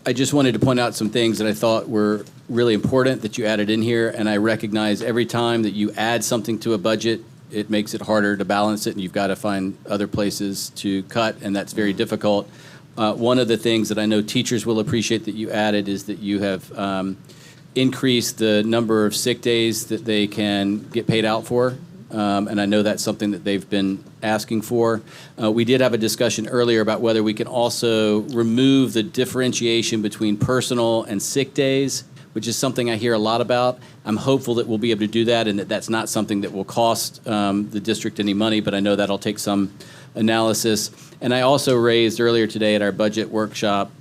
I just wanted to point out some things that I thought were really important that you added in here, and I recognize every time that you add something to a budget, it makes it harder to balance it, and you've got to find other places to cut, and that's very difficult. One of the things that I know teachers will appreciate that you added is that you have increased the number of sick days that they can get paid out for. And I know that's something that they've been asking for. We did have a discussion earlier about whether we can also remove the differentiation between personal and sick days, which is something I hear a lot about. I'm hopeful that we'll be able to do that and that that's not something that will cost the district any money, but I know that'll take some analysis. And I also raised earlier today at our budget workshop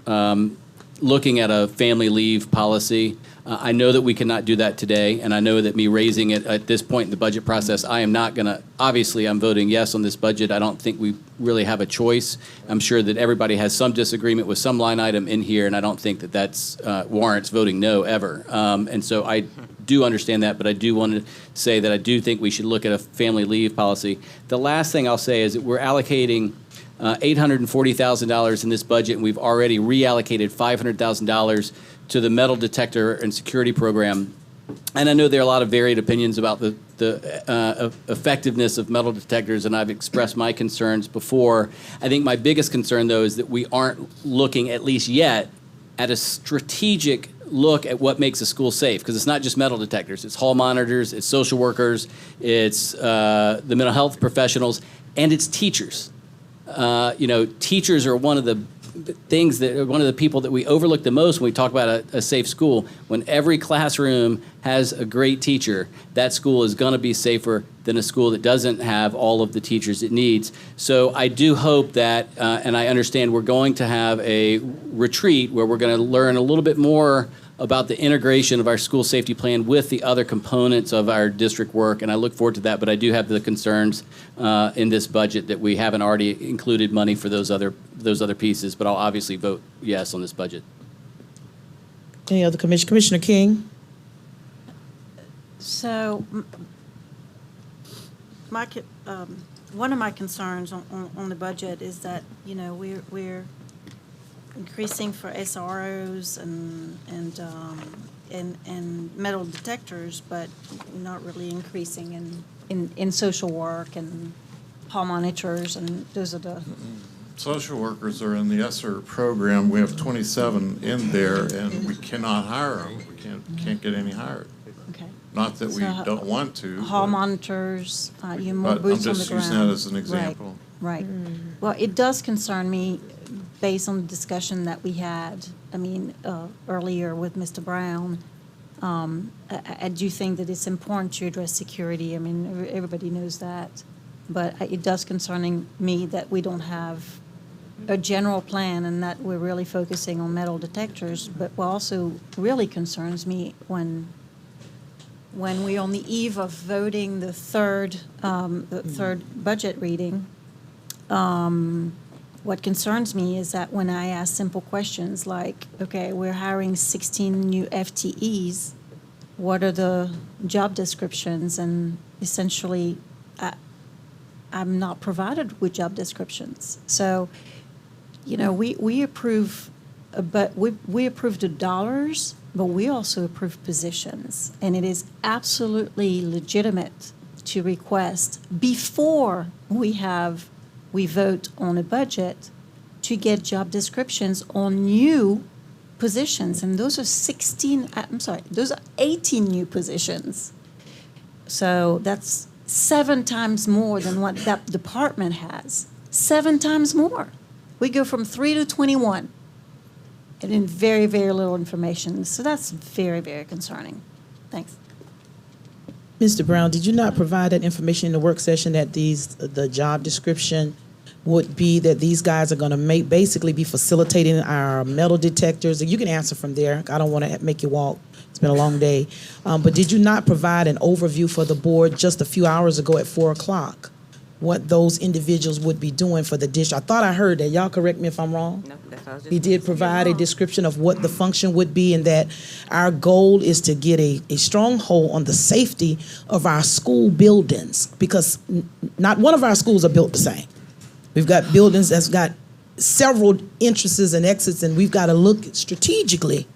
looking at a family leave policy. I know that we cannot do that today, and I know that me raising it at this point in the budget process, I am not going to, obviously I'm voting yes on this budget. I don't think we really have a choice. I'm sure that everybody has some disagreement with some line item in here, and I don't think that that's warrants voting no ever. And so I do understand that, but I do want to say that I do think we should look at a family leave policy. The last thing I'll say is that we're allocating $840,000 in this budget, and we've already reallocated $500,000 to the metal detector and security program. And I know there are a lot of varied opinions about the effectiveness of metal detectors, and I've expressed my concerns before. I think my biggest concern, though, is that we aren't looking, at least yet, at a strategic look at what makes a school safe, because it's not just metal detectors. It's hall monitors, it's social workers, it's the mental health professionals, and it's teachers. Teachers are one of the things that one of the people that we overlook the most when we talk about a safe school. When every classroom has a great teacher, that school is going to be safer than a school that doesn't have all of the teachers it needs. So I do hope that, and I understand we're going to have a retreat where we're going to learn a little bit more about the integration of our school safety plan with the other components of our district work, and I look forward to that. But I do have the concerns in this budget that we haven't already included money for those other pieces. But I'll obviously vote yes on this budget. Any other commission? Commissioner King? So, one of my concerns on the budget is that, you know, we're increasing for SROs and metal detectors, but not really increasing in social work and hall monitors, and those are the. Social workers are in the ESSER program. We have 27 in there, and we cannot hire them. We can't get any hired. Okay. Not that we So, don't want to. Hall but- monitors, you more But boots I'm on the just ground. using that as an example. Right. Well, it does concern me based on the discussion that we had, earlier with Mr. Brown. I do think that it's important to address security. I mean, everybody knows that. But it does concerning me that we don't have a general plan and that we're really focusing on metal detectors. But what also really concerns me when we're on the eve of voting the third budget reading, what concerns me is that when I ask simple questions like, okay, we're hiring 16 new FTEs, what are the job descriptions? And essentially, I'm not provided with job descriptions. So, you know, we approve, but we approve the dollars, but we also approve positions. And it is absolutely legitimate to request before we vote on a budget to get job descriptions on new positions. And those are those are 18 new positions. So that's 7 times more than what that department has. 7 times more. We go from 3 to 21. And in very, very little information. So that's very, very concerning. Thanks. Mr. Brown, did you not provide that information in the work session that the job description would be that these guys are going to basically be facilitating our metal detectors? You can answer from there. I don't want to make you walk. It's been a long day. But did you not provide an overview for the board just a few hours ago at 4 o'clock? What those individuals would be doing for the district? I thought I heard that. Y'all correct me if I'm wrong. No, that's what I was just He did provide a description of what the function would be, and that our goal is to get a stronghold on the safety of our school buildings, because not one of our schools are built the same. We've got buildings that's got several entrances and exits, and we've got to look strategically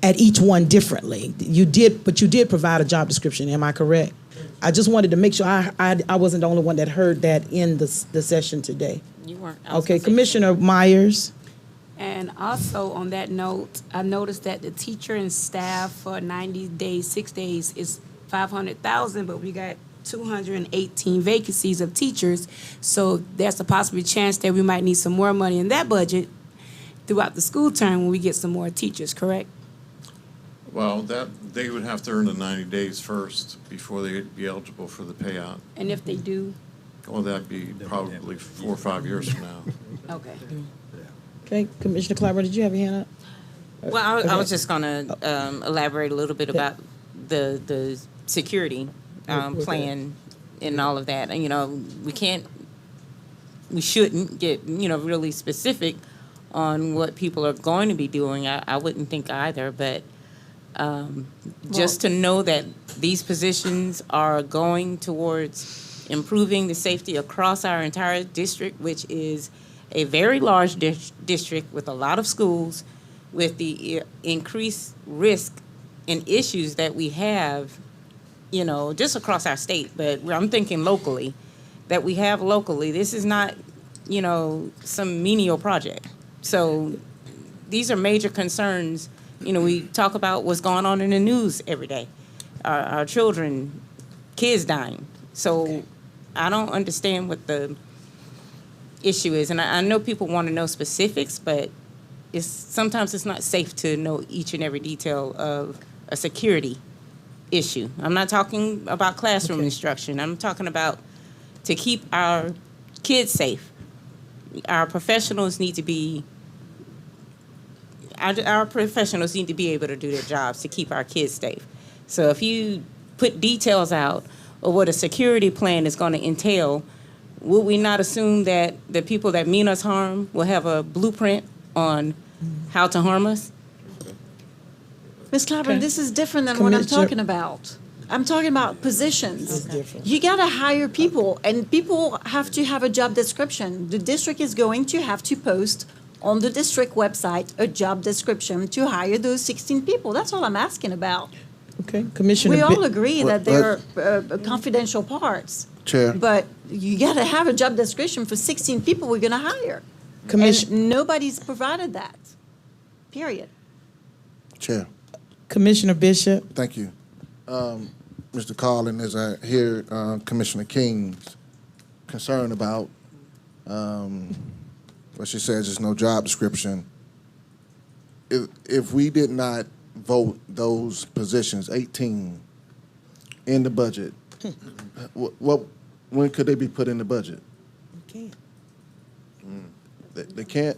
at each one differently. But you did provide a job description. Am I correct? I just wanted to make sure I wasn't the only one that heard that in the session today. You weren't. Okay, Commissioner Myers. And also on that note, I noticed that the teacher and staff for 90 days, 6 days is 500,000, but we got 218 vacancies of teachers. So there's a possible chance that we might need some more money in that budget throughout the school term when we get some more teachers, correct? Well, they would have to earn the 90 days first before they'd be eligible for the payout. And if they do? Well, that'd be probably 4 or 5 years from now. Okay. Okay, Commissioner Clyburn, did you have your hand up? Well, I was just going to elaborate a little bit about the security plan and all of that. And, you know, we shouldn't get, really specific on what people are going to be doing. I wouldn't think either, but just to know that these positions are going towards improving the safety across our entire district, which is a very large district with a lot of schools, with the increased risk and issues that we have, just across our state, but I'm thinking locally, that we have locally. This is not, some menial project. So these are major concerns. We talk about what's going on in the news every day. Our children, kids dying. So I don't understand what the issue is. And I know people want to know specifics, but sometimes it's not safe to know each and every detail of a security issue. I'm not talking about classroom instruction. I'm talking about to keep our kids safe. Our professionals need to be able to do their jobs to keep our kids safe. So if you put details out of what a security plan is going to entail, would we not assume that the people that mean us harm will have a blueprint on how to harm us? Ms. Clyburn, Okay. this is different than what I'm Commissioner- talking about. I'm talking about positions. It's different. You gotta hire people, and people have to have a job description. The district is going to have to post on the district website a job description to hire those 16 people. That's all I'm asking about. Okay, Commissioner. We all Bi- agree that there are confidential parts. Chair. But you gotta have a job description for 16 people we're gonna hire. Commission- And nobody's provided that, period. Chair. Commissioner Bishop. Thank you. Mr. Carlin, as I hear Commissioner King's concern about what she says is no job description. If we did not vote those positions, 18, in the budget, when could they be put in the budget? Can't. They can't?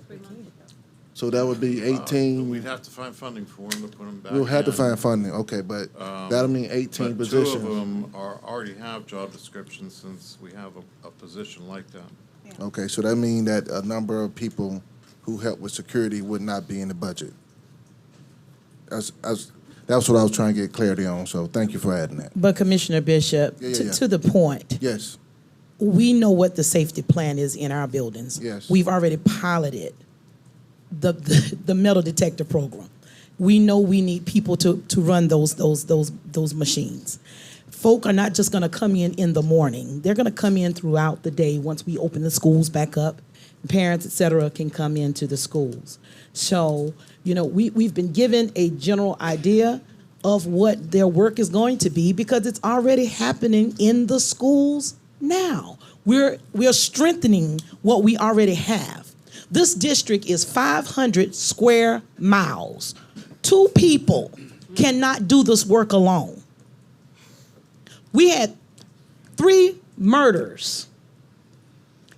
So that would be 18. We'd have to find funding for them to put them back We'll have to in. find funding, okay, but that'll mean 18 But positions. 2 of them already have job descriptions since we have a position like that. Okay, so that means that a number of people who help with security would not be in the budget. That's what I was trying to get clarity on, so thank you for adding that. But Commissioner Bishop, Yeah. to the point, Yes, we know what the safety plan is in our buildings. Yes. We've already piloted the metal detector program. We know we need people to run those machines. Folk are not just going to come in the morning. They're going to come in throughout the day once we open the schools back up. Parents, et cetera, can come into the schools. So, we've been given a general idea of what their work is going to be because it's already happening in the schools now. We're strengthening what we already have. This district is 500 square miles. 2 people cannot do this work alone. We had 3 murders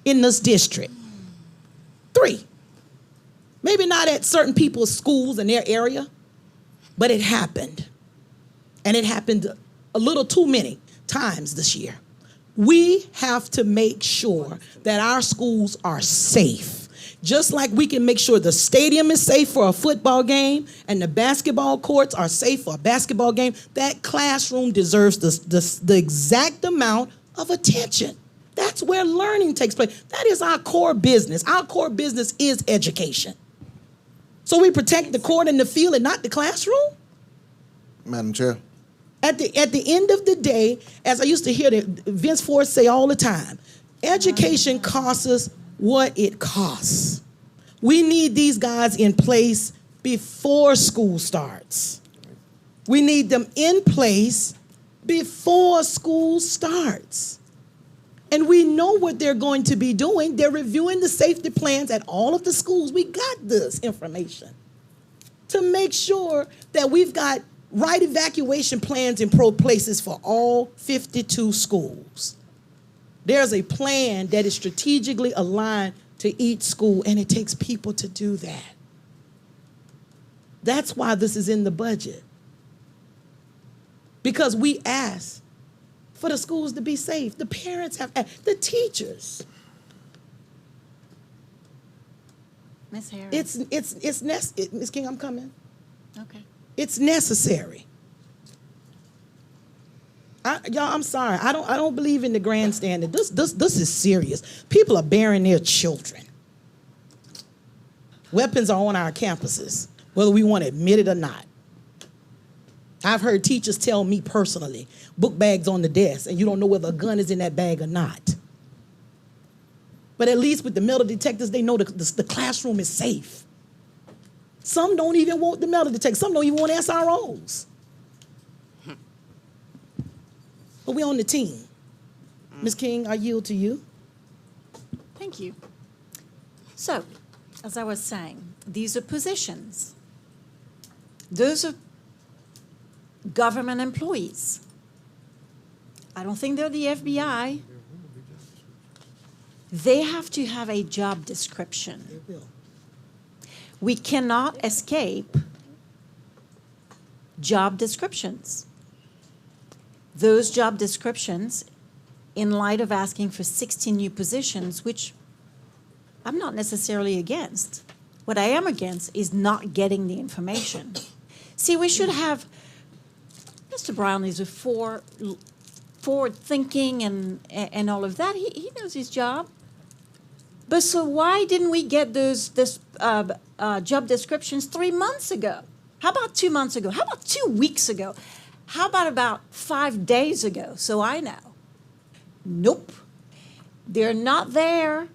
in this district. 3. Maybe not at certain people's schools in their area, but it happened. And it happened a little too many times this year. We have to make sure that our schools are safe. Just like we can make sure the stadium is safe for a football game and the basketball courts are safe for a basketball game, that classroom deserves the exact amount of attention. That's where learning takes place. That is our core business. Our core business is education. So we protect the court and the field and not the classroom? Madam Chair. At the end of the day, as I used to hear Vince Ford say all the time, education costs us what it costs. We need these guys in place before school starts. We need them in place before school starts. And we know what they're going to be doing. They're reviewing the safety plans at all of the schools. We got this information to make sure that we've got right evacuation plans in places for all 52 schools. There's a plan that is strategically aligned to each school, and it takes people to do that. That's why this is in the budget. Because we ask for the schools to be safe. The parents have asked, the teachers. Ms. Harris. Ms. King, I'm coming. Okay. It's necessary. Y'all, I'm sorry. I don't believe in the grandstanding. This is serious. People are burying their children. Weapons are on our campuses, whether we want to admit it or not. I've heard teachers tell me personally, book bags on the desk, and you don't know whether a gun is in that bag or not. But at least with the metal detectors, they know the classroom is safe. Some don't even want the metal detectors. Some don't even want SROs. But we're on the team. Ms. King, I yield to you. Thank you. So, As I was saying, these are positions. Those are government employees. I don't think they're the FBI. They have to have a job description. We cannot escape job descriptions. Those job descriptions, in light of asking for 16 new positions, which I'm not necessarily against. What I am against is not getting the information. See, we should have, Mr. Brown is a forward thinking and all of that. He knows his job. But so why didn't we get those job descriptions 3 months ago? How about 2 months ago? How about 2 weeks ago? How about 5 days ago? So I know. Nope. They're not there.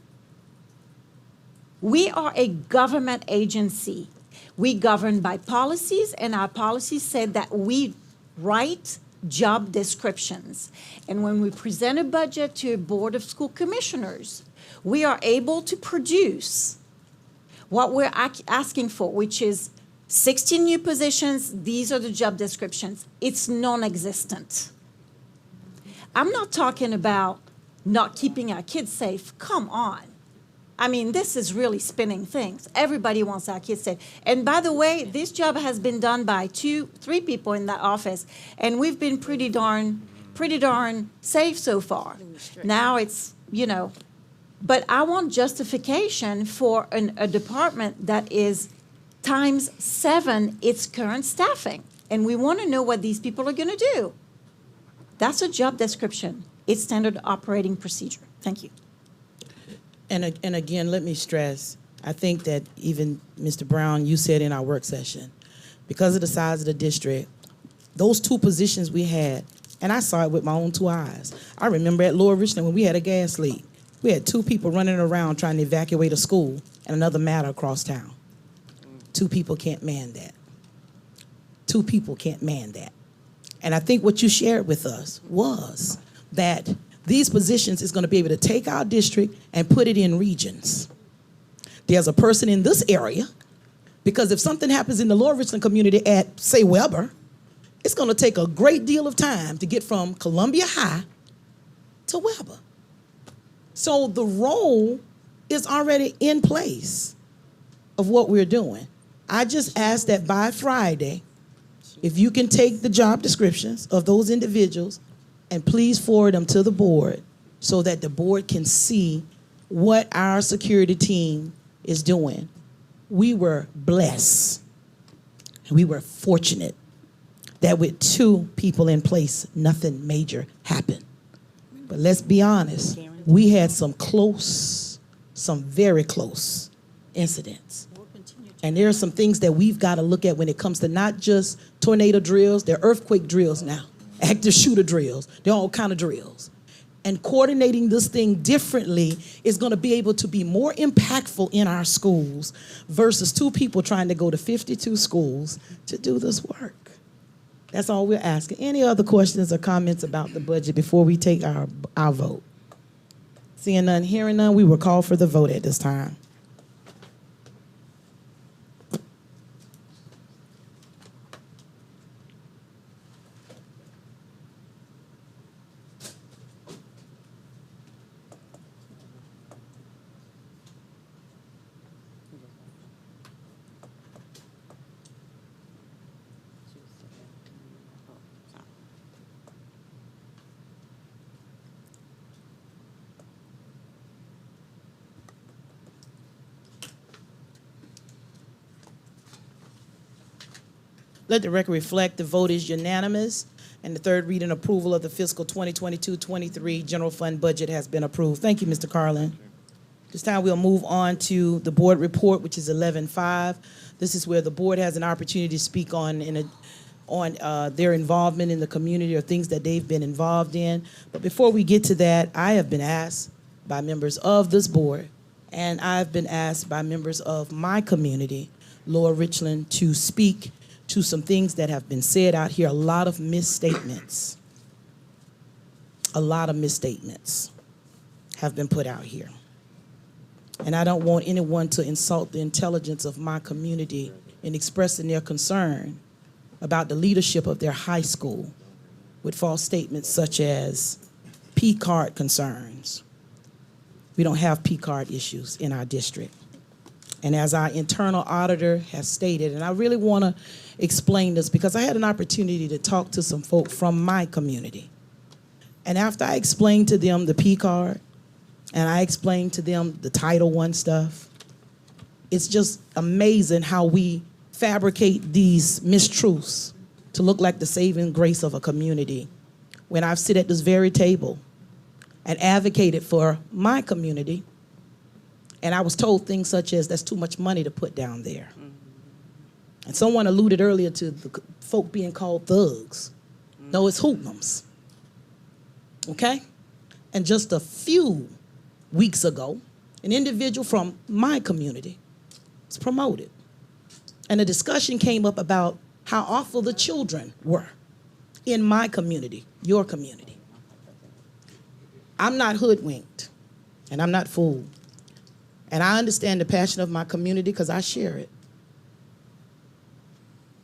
We are a government agency. We govern by policies, and our policies said that we write job descriptions. And when we present a budget to a board of school commissioners, we are able to produce what we're asking for, which is 16 new positions. These are the job descriptions. It's non-existent. I'm not talking about not keeping our kids safe. Come on. I mean, this is really spinning things. Everybody wants our kids safe. And by the way, this job has been done by 2-3 people in that office, and we've been pretty darn safe so far. Now it's, but I want justification for a department that is times 7 its current staffing. And we want to know what these people are going to do. That's a job description. It's standard operating procedure. Thank you. And again, let me stress, I think that even Mr. Brown, you said in our work session, because of the size of the district, those 2 positions we had, and I saw it with my own 2 eyes. I remember at Lower Richland when we had a gas leak, we had 2 people running around trying to evacuate a school and another matter across town. 2 people can't man that. 2 people can't man that. And I think what you shared with us was that these positions is going to be able to take our district and put it in regions. There's a person in this area, because if something happens in the Lower Richland community at, say, Weber, it's going to take a great deal of time to get from Columbia High to Weber. So the role is already in place of what we're doing. I just ask that by Friday, if you can take the job descriptions of those individuals and please forward them to the board so that the board can see what our security team is doing. We were blessed. We were fortunate that with 2 people in place, nothing major happened. But let's be honest, we had some very close incidents. And there are some things that we've got to look at when it comes to not just tornado drills, they're earthquake drills now, active shooter drills, they're all kind of drills. And coordinating this thing differently is going to be able to be more impactful in our schools versus 2 people trying to go to 52 schools to do this work. That's all we're asking. Any other questions or comments about the budget before we take our vote? Seeing none, hearing none, we will call for the vote at this time. Let the record reflect the vote is unanimous, and the third reading approval of the fiscal 2022-23 general fund budget has been approved. Thank you, Mr. Carlin. This time we'll move on to the board report, which is 11.5. This is where the board has an opportunity to speak on their involvement in the community or things that they've been involved in. But before we get to that, I have been asked by members of this board, and I've been asked by members of my community, Lower Richland, to speak to some things that have been said out here. A lot of misstatements have been put out here. And I don't want anyone to insult the intelligence of my community in expressing their concern about the leadership of their high school with false statements such as P-card concerns. We don't have P-card issues in our district. And as our internal auditor has stated, and I really want to explain this because I had an opportunity to talk to some folk from my community. And after I explained to them the P-card, and I explained to them the Title I stuff, it's just amazing how we fabricate these mistruths to look like the saving grace of a community. When I've sit at this very table and advocated for my community, and I was told things such as, that's too much money to put down there. And someone alluded earlier to the folk being called thugs. No, it's hoodlums. Okay? And just a few weeks ago, an individual from my community was promoted. And a discussion came up about how awful the children were in my community, your community. I'm not hoodwinked, and I'm not fooled. And I understand the passion of my community because I share it.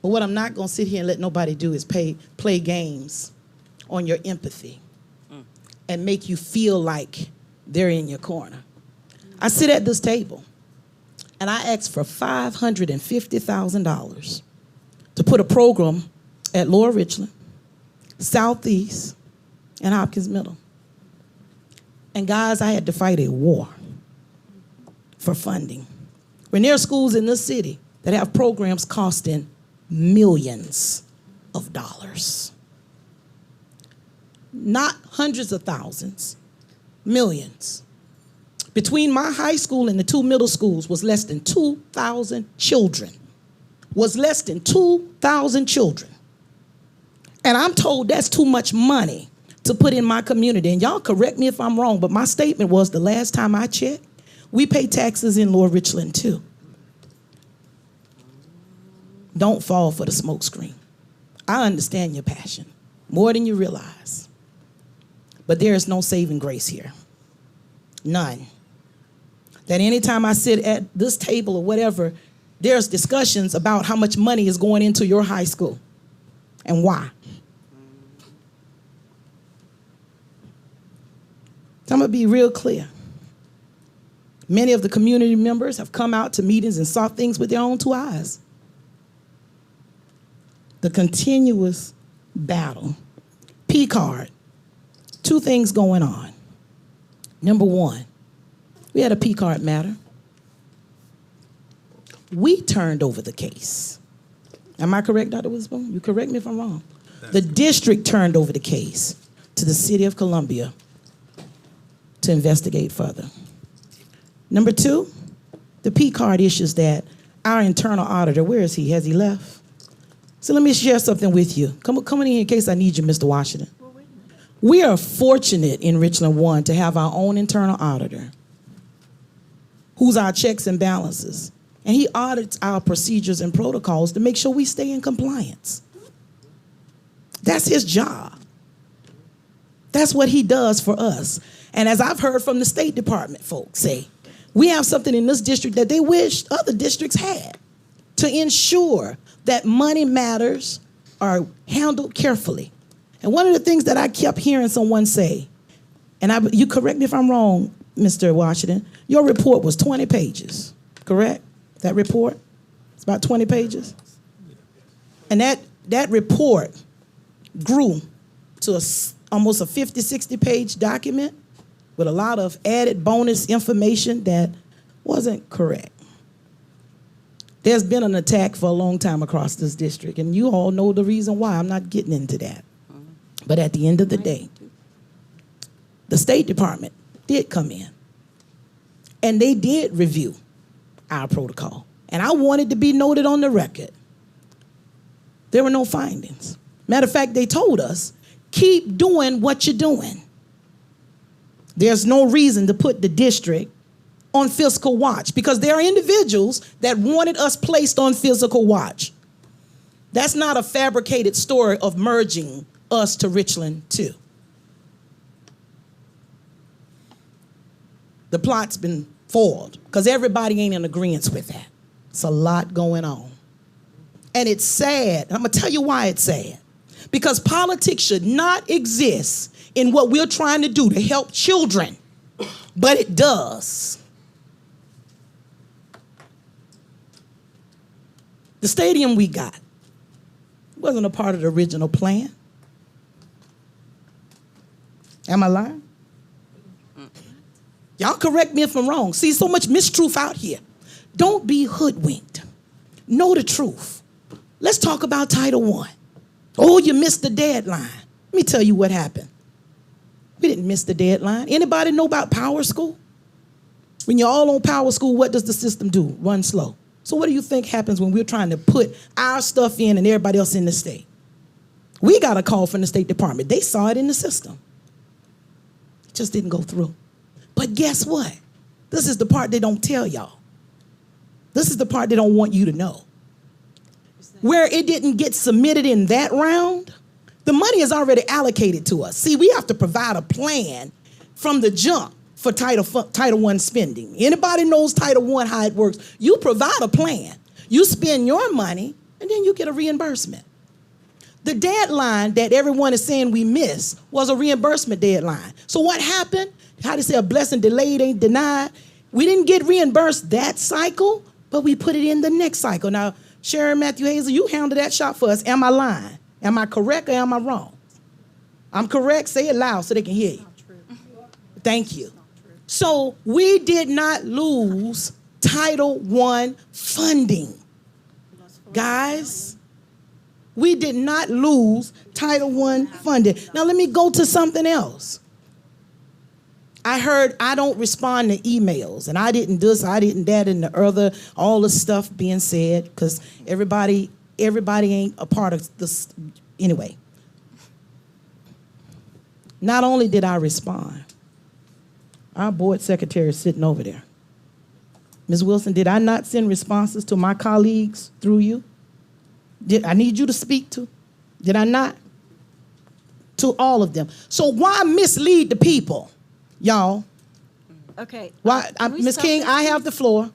But what I'm not going to sit here and let nobody do is play games on your empathy and make you feel like they're in your corner. I sit at this table, and I asked for $550,000 to put a program at Lower Richland, Southeast, and Hopkins Middle. And guys, I had to fight a war for funding. When there are schools in this city that have programs costing millions of dollars. Not hundreds of thousands, millions. Between my high school and the two middle schools was less than 2,000 children. Was less than 2,000 children. And I'm told that's too much money to put in my community. And y'all correct me if I'm wrong, but my statement was the last time I checked, we pay taxes in Lower Richland too. Don't fall for the smokescreen. I understand your passion more than you realize. But there is no saving grace here. None. That anytime I sit at this table or whatever, there's discussions about how much money is going into your high school and why. So I'm going to be real clear. Many of the community members have come out to meetings and saw things with their own two eyes. The continuous battle. P-card. Two things going on. Number one, we had a P-card matter. We turned over the case. Am I correct, Dr. Witherspoon? You correct me if I'm wrong. The district turned over the case to the City of Columbia to investigate further. Number two, the P-card issues that our internal auditor, where is he? Has he left? So let me share something with you. Come in here in case I need you, Mr. Washington. We are fortunate in Richland 1 to have our own internal auditor who's our checks and balances. And he audits our procedures and protocols to make sure we stay in compliance. That's his job. That's what he does for us. And as I've heard from the State Department folks say, we have something in this district that they wish other districts had to ensure that money matters are handled carefully. And one of the things that I kept hearing someone say, and you correct me if I'm wrong, Mr. Washington, your report was 20 pages, correct? That report? It's about 20 pages? And that report grew to almost a 50, 60-page document with a lot of added bonus information that wasn't correct. There's been an attack for a long time across this district, and you all know the reason why. I'm not getting into that. But at the end of the day, the State Department did come in, and they did review our protocol. And I wanted to be noted on the record. There were no findings. Matter of fact, they told us, keep doing what you're doing. There's no reason to put the district on fiscal watch because there are individuals that wanted us placed on fiscal watch. That's not a fabricated story of merging us to Richland 2. The plot's been foiled, because everybody ain't in agreement with that. It's a lot going on. And it's sad. I'm going to tell you why it's sad. Because politics should not exist in what we're trying to do to help children, but it does. The stadium we got wasn't a part of the original plan. Am I lying? Y'all correct me if I'm wrong. See, so much mistruth out here. Don't be hoodwinked. Know the truth. Let's talk about Title I. Oh, you missed the deadline. Let me tell you what happened. We didn't miss the deadline. Anybody know about Power School? When you're all on Power School, what does the system do? Run slow. So what do you think happens when we're trying to put our stuff in and everybody else in the state? We got a call from the State Department. They saw it in the system. It just didn't go through. But guess what? This is the part they don't tell y'all. This is the part they don't want you to know. Where it didn't get submitted in that round, the money is already allocated to us. See, we have to provide a plan from the jump for Title I spending. Anybody knows Title I, how it works. You provide a plan. You spend your money, and then you get a reimbursement. The deadline that everyone is saying we missed was a reimbursement deadline. So what happened? How they say a blessing delayed ain't denied. We didn't get reimbursed that cycle, but we put it in the next cycle. Now, Sharon Matthew Hazel, you handle that shop for us. Am I lying? Am I correct or am I wrong? I'm correct. Say it loud so they can hear you. Thank you. So we did not lose Title I funding. Guys, we did not lose Title I funding. Now let me go to something else. I heard I don't respond to emails, and I didn't this, I didn't that, and the other, all the stuff being said, because everybody ain't a part of this. Anyway, not only did I respond, our board secretary is sitting over there. Ms. Wilson, did I not send responses to my colleagues through you? Did I need you to speak to? Did I not? To all of them. So why mislead the people? Y'all. Okay. Why, Ms. King, I have the floor.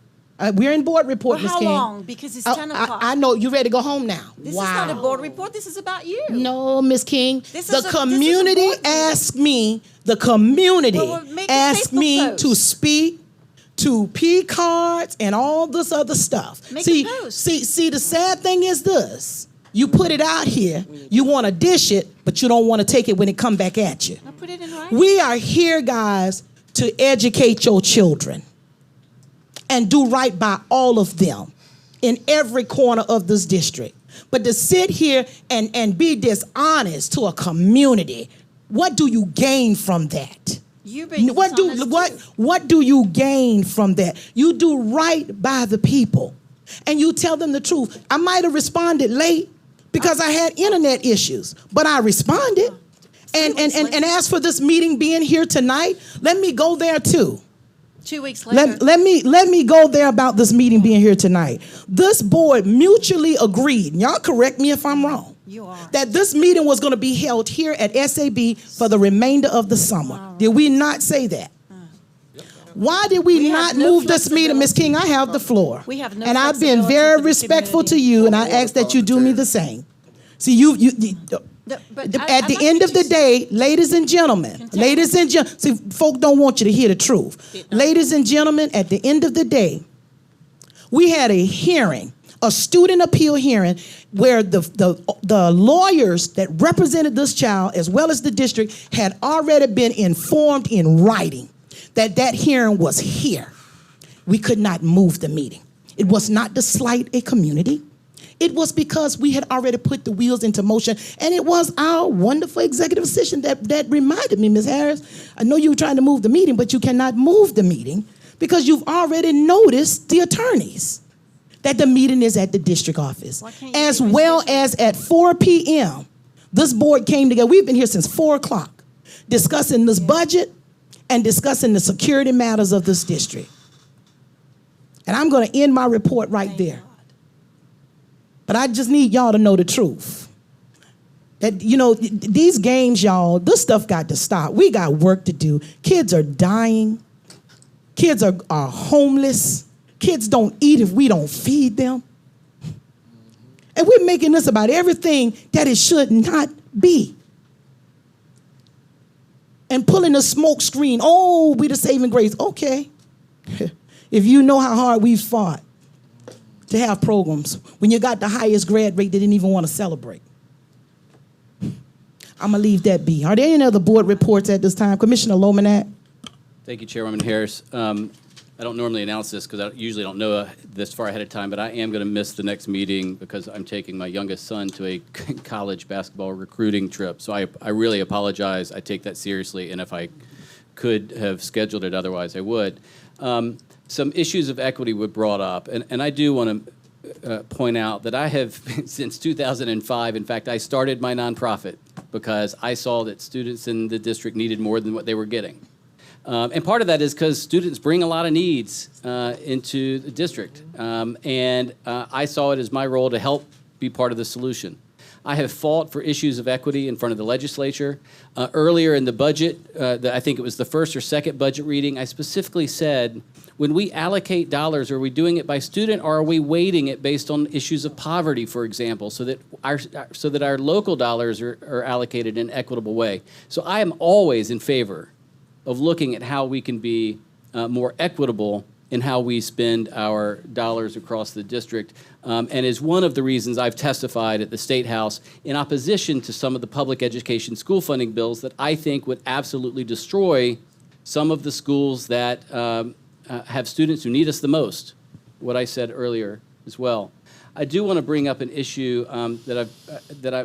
We're in board report, Ms. King. How long? Because it's 10 o'clock. I know. You ready to go home now? This is not a board report. This is about you. No, Ms. King. The community asked me, asked me to speak to P cards and all this other stuff. See, the sad thing is this. You put it out here, you want to dish it, but you don't want to take it when it come back at you. I'll put it in writing. We are here, guys, to educate your children and do right by all of them in every corner of this district. But to sit here and be dishonest to a community, what do you gain from that? What do you gain from that? You do right by the people and you tell them the truth. I might have responded late because I had internet issues, but I responded. And as for this meeting being here tonight, let me go there too. 2 weeks later. Let me go there about this meeting being here tonight. This board mutually agreed, and y'all correct me if I'm wrong, that this meeting was going to be held here at SAB for the remainder of the summer. Did we not say that? Why did we not move this meeting? Ms. King, I have the floor. We have no and I've been very respectful to you, and I ask that you do me the same. See, at the end of the day, ladies and gentlemen, see, folk don't want you to hear the truth. Ladies and gentlemen, at the end of the day, we had a hearing, a student appeal hearing, where the lawyers that represented this child, as well as the district, had already been informed in writing that hearing was here. We could not move the meeting. It was not to slight a community. It was because we had already put the wheels into motion, and it was our wonderful executive session that reminded me, Ms. Harris, I know you were trying to move the meeting, but you cannot move the meeting because you've already noticed the attorneys that the meeting is at the district office. As well as at 4 p.m., this board came together. We've been here since 4 o'clock discussing this budget and discussing the security matters of this district. And I'm going to end my report right there. But I just need y'all to know the truth. That, these games, y'all, this stuff got to stop. We got work to do. Kids are dying. Kids are homeless. Kids don't eat if we don't feed them. And we're making this about everything that it should not be. And pulling the smoke screen, oh, we the saving grace. Okay. If you know how hard we've fought to have programs, when you got the highest grad rate, they didn't even want to celebrate. I'm going to leave that be. Are there any other board reports at this time? Commissioner Lomanak? Thank you, Chairwoman Harris. I don't normally announce this because I usually don't know this far ahead of time, but I am going to miss the next meeting because I'm taking my youngest son to a college basketball recruiting trip. So I really apologize. I take that seriously, and if I could have scheduled it otherwise, I would. Some issues of equity were brought up, and I do want to point out that I have, since 2005, in fact, I started my nonprofit because I saw that students in the district needed more than what they were getting. And part of that is because students bring a lot of needs into the district. And I saw it as my role to help be part of the solution. I have fought for issues of equity in front of the legislature. Earlier in the budget, I think it was the first or second budget reading, I specifically said, when we allocate dollars, are we doing it by student or are we weighting it based on issues of poverty, for example, so that our local dollars are allocated in an equitable way? So I am always in favor of looking at how we can be more equitable in how we spend our dollars across the district, and is one of the reasons I've testified at the State House in opposition to some of the public education school funding bills that I think would absolutely destroy some of the schools that have students who need us the most, what I said earlier as well. I do want to bring up an issue that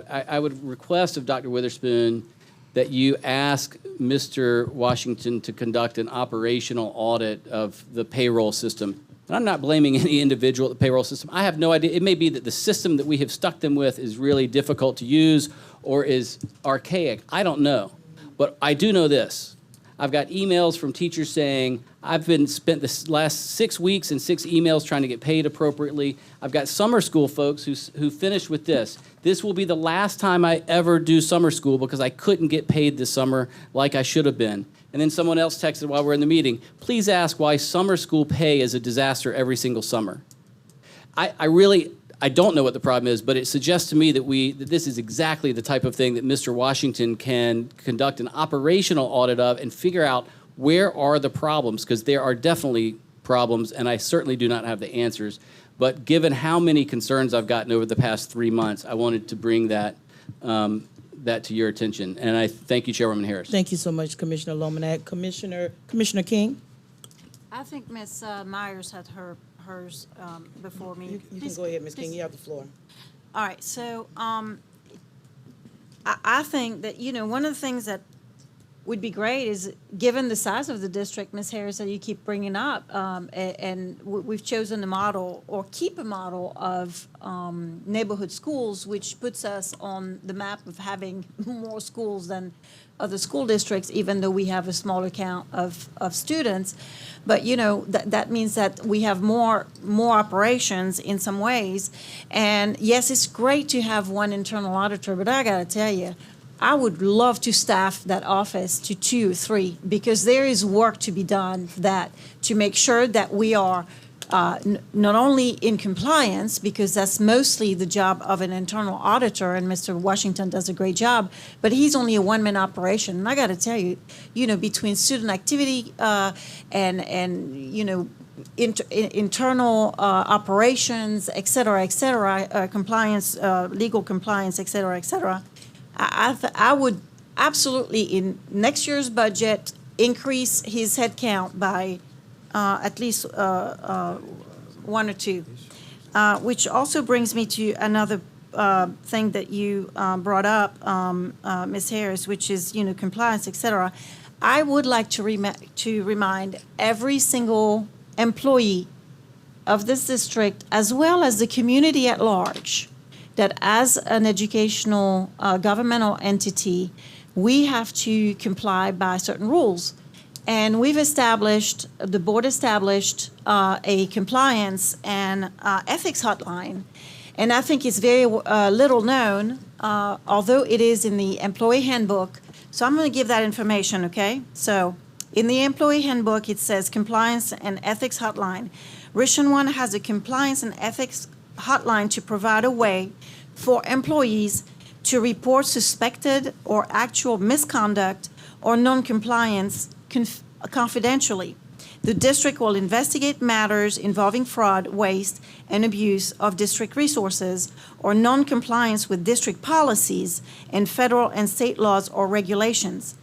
I would request of Dr. Witherspoon that you ask Mr. Washington to conduct an operational audit of the payroll system. And I'm not blaming any individual at the payroll system. I have no idea. It may be that the system that we have stuck them with is really difficult to use or is archaic. I don't know. But I do know this. I've got emails from teachers saying, I've been spent the last 6 weeks and 6 emails trying to get paid appropriately. I've got summer school folks who finished with this. This will be the last time I ever do summer school because I couldn't get paid this summer like I should have been. And then someone else texted while we're in the meeting, please ask why summer school pay is a disaster every single summer. I don't know what the problem is, but it suggests to me that this is exactly the type of thing that Mr. Washington can conduct an operational audit of and figure out where are the problems, because there are definitely problems, and I certainly do not have the answers. But given how many concerns I've gotten over the past 3 months, I wanted to bring that to your attention. And I thank you, Chairwoman Harris. Thank you so much, Commissioner Lomanak. Commissioner King? I think Ms. Myers had hers before me. You can go ahead, Ms. King. You have the floor. All right, so I think that, one of the things that would be great is, given the size of the district, Ms. Harris, that you keep bringing up, and we've chosen a model or keep a model of neighborhood schools, which puts us on the map of having more schools than other school districts, even though we have a smaller count of students. But, that means that we have more operations in some ways. And yes, it's great to have one internal auditor, but I got to tell you, I would love to staff that office to 2 or 3, because there is work to be done for that, to make sure that we are not only in compliance, because that's mostly the job of an internal auditor, and Mr. Washington does a great job, but he's only a one-man operation. And I got to tell you, between student activity and internal operations, et cetera, compliance, legal compliance, et cetera, I would absolutely, in next year's budget, increase his headcount by at least 1 or 2. Which also brings me to another thing that you brought up, Ms. Harris, which is, compliance, et cetera. I would like to remind every single employee of this district, as well as the community at large, that as an educational governmental entity, we have to comply by certain rules. And the board established a compliance and ethics hotline. And I think it's very little known, although it is in the employee handbook. So I'm going to give that information, okay? So In the employee handbook, it says compliance and ethics hotline. Richland One has a compliance and ethics hotline to provide a way for employees to report suspected or actual misconduct or non-compliance confidentially. The district will investigate matters involving fraud, waste, and abuse of district resources or non-compliance with district policies and federal and state laws or regulations.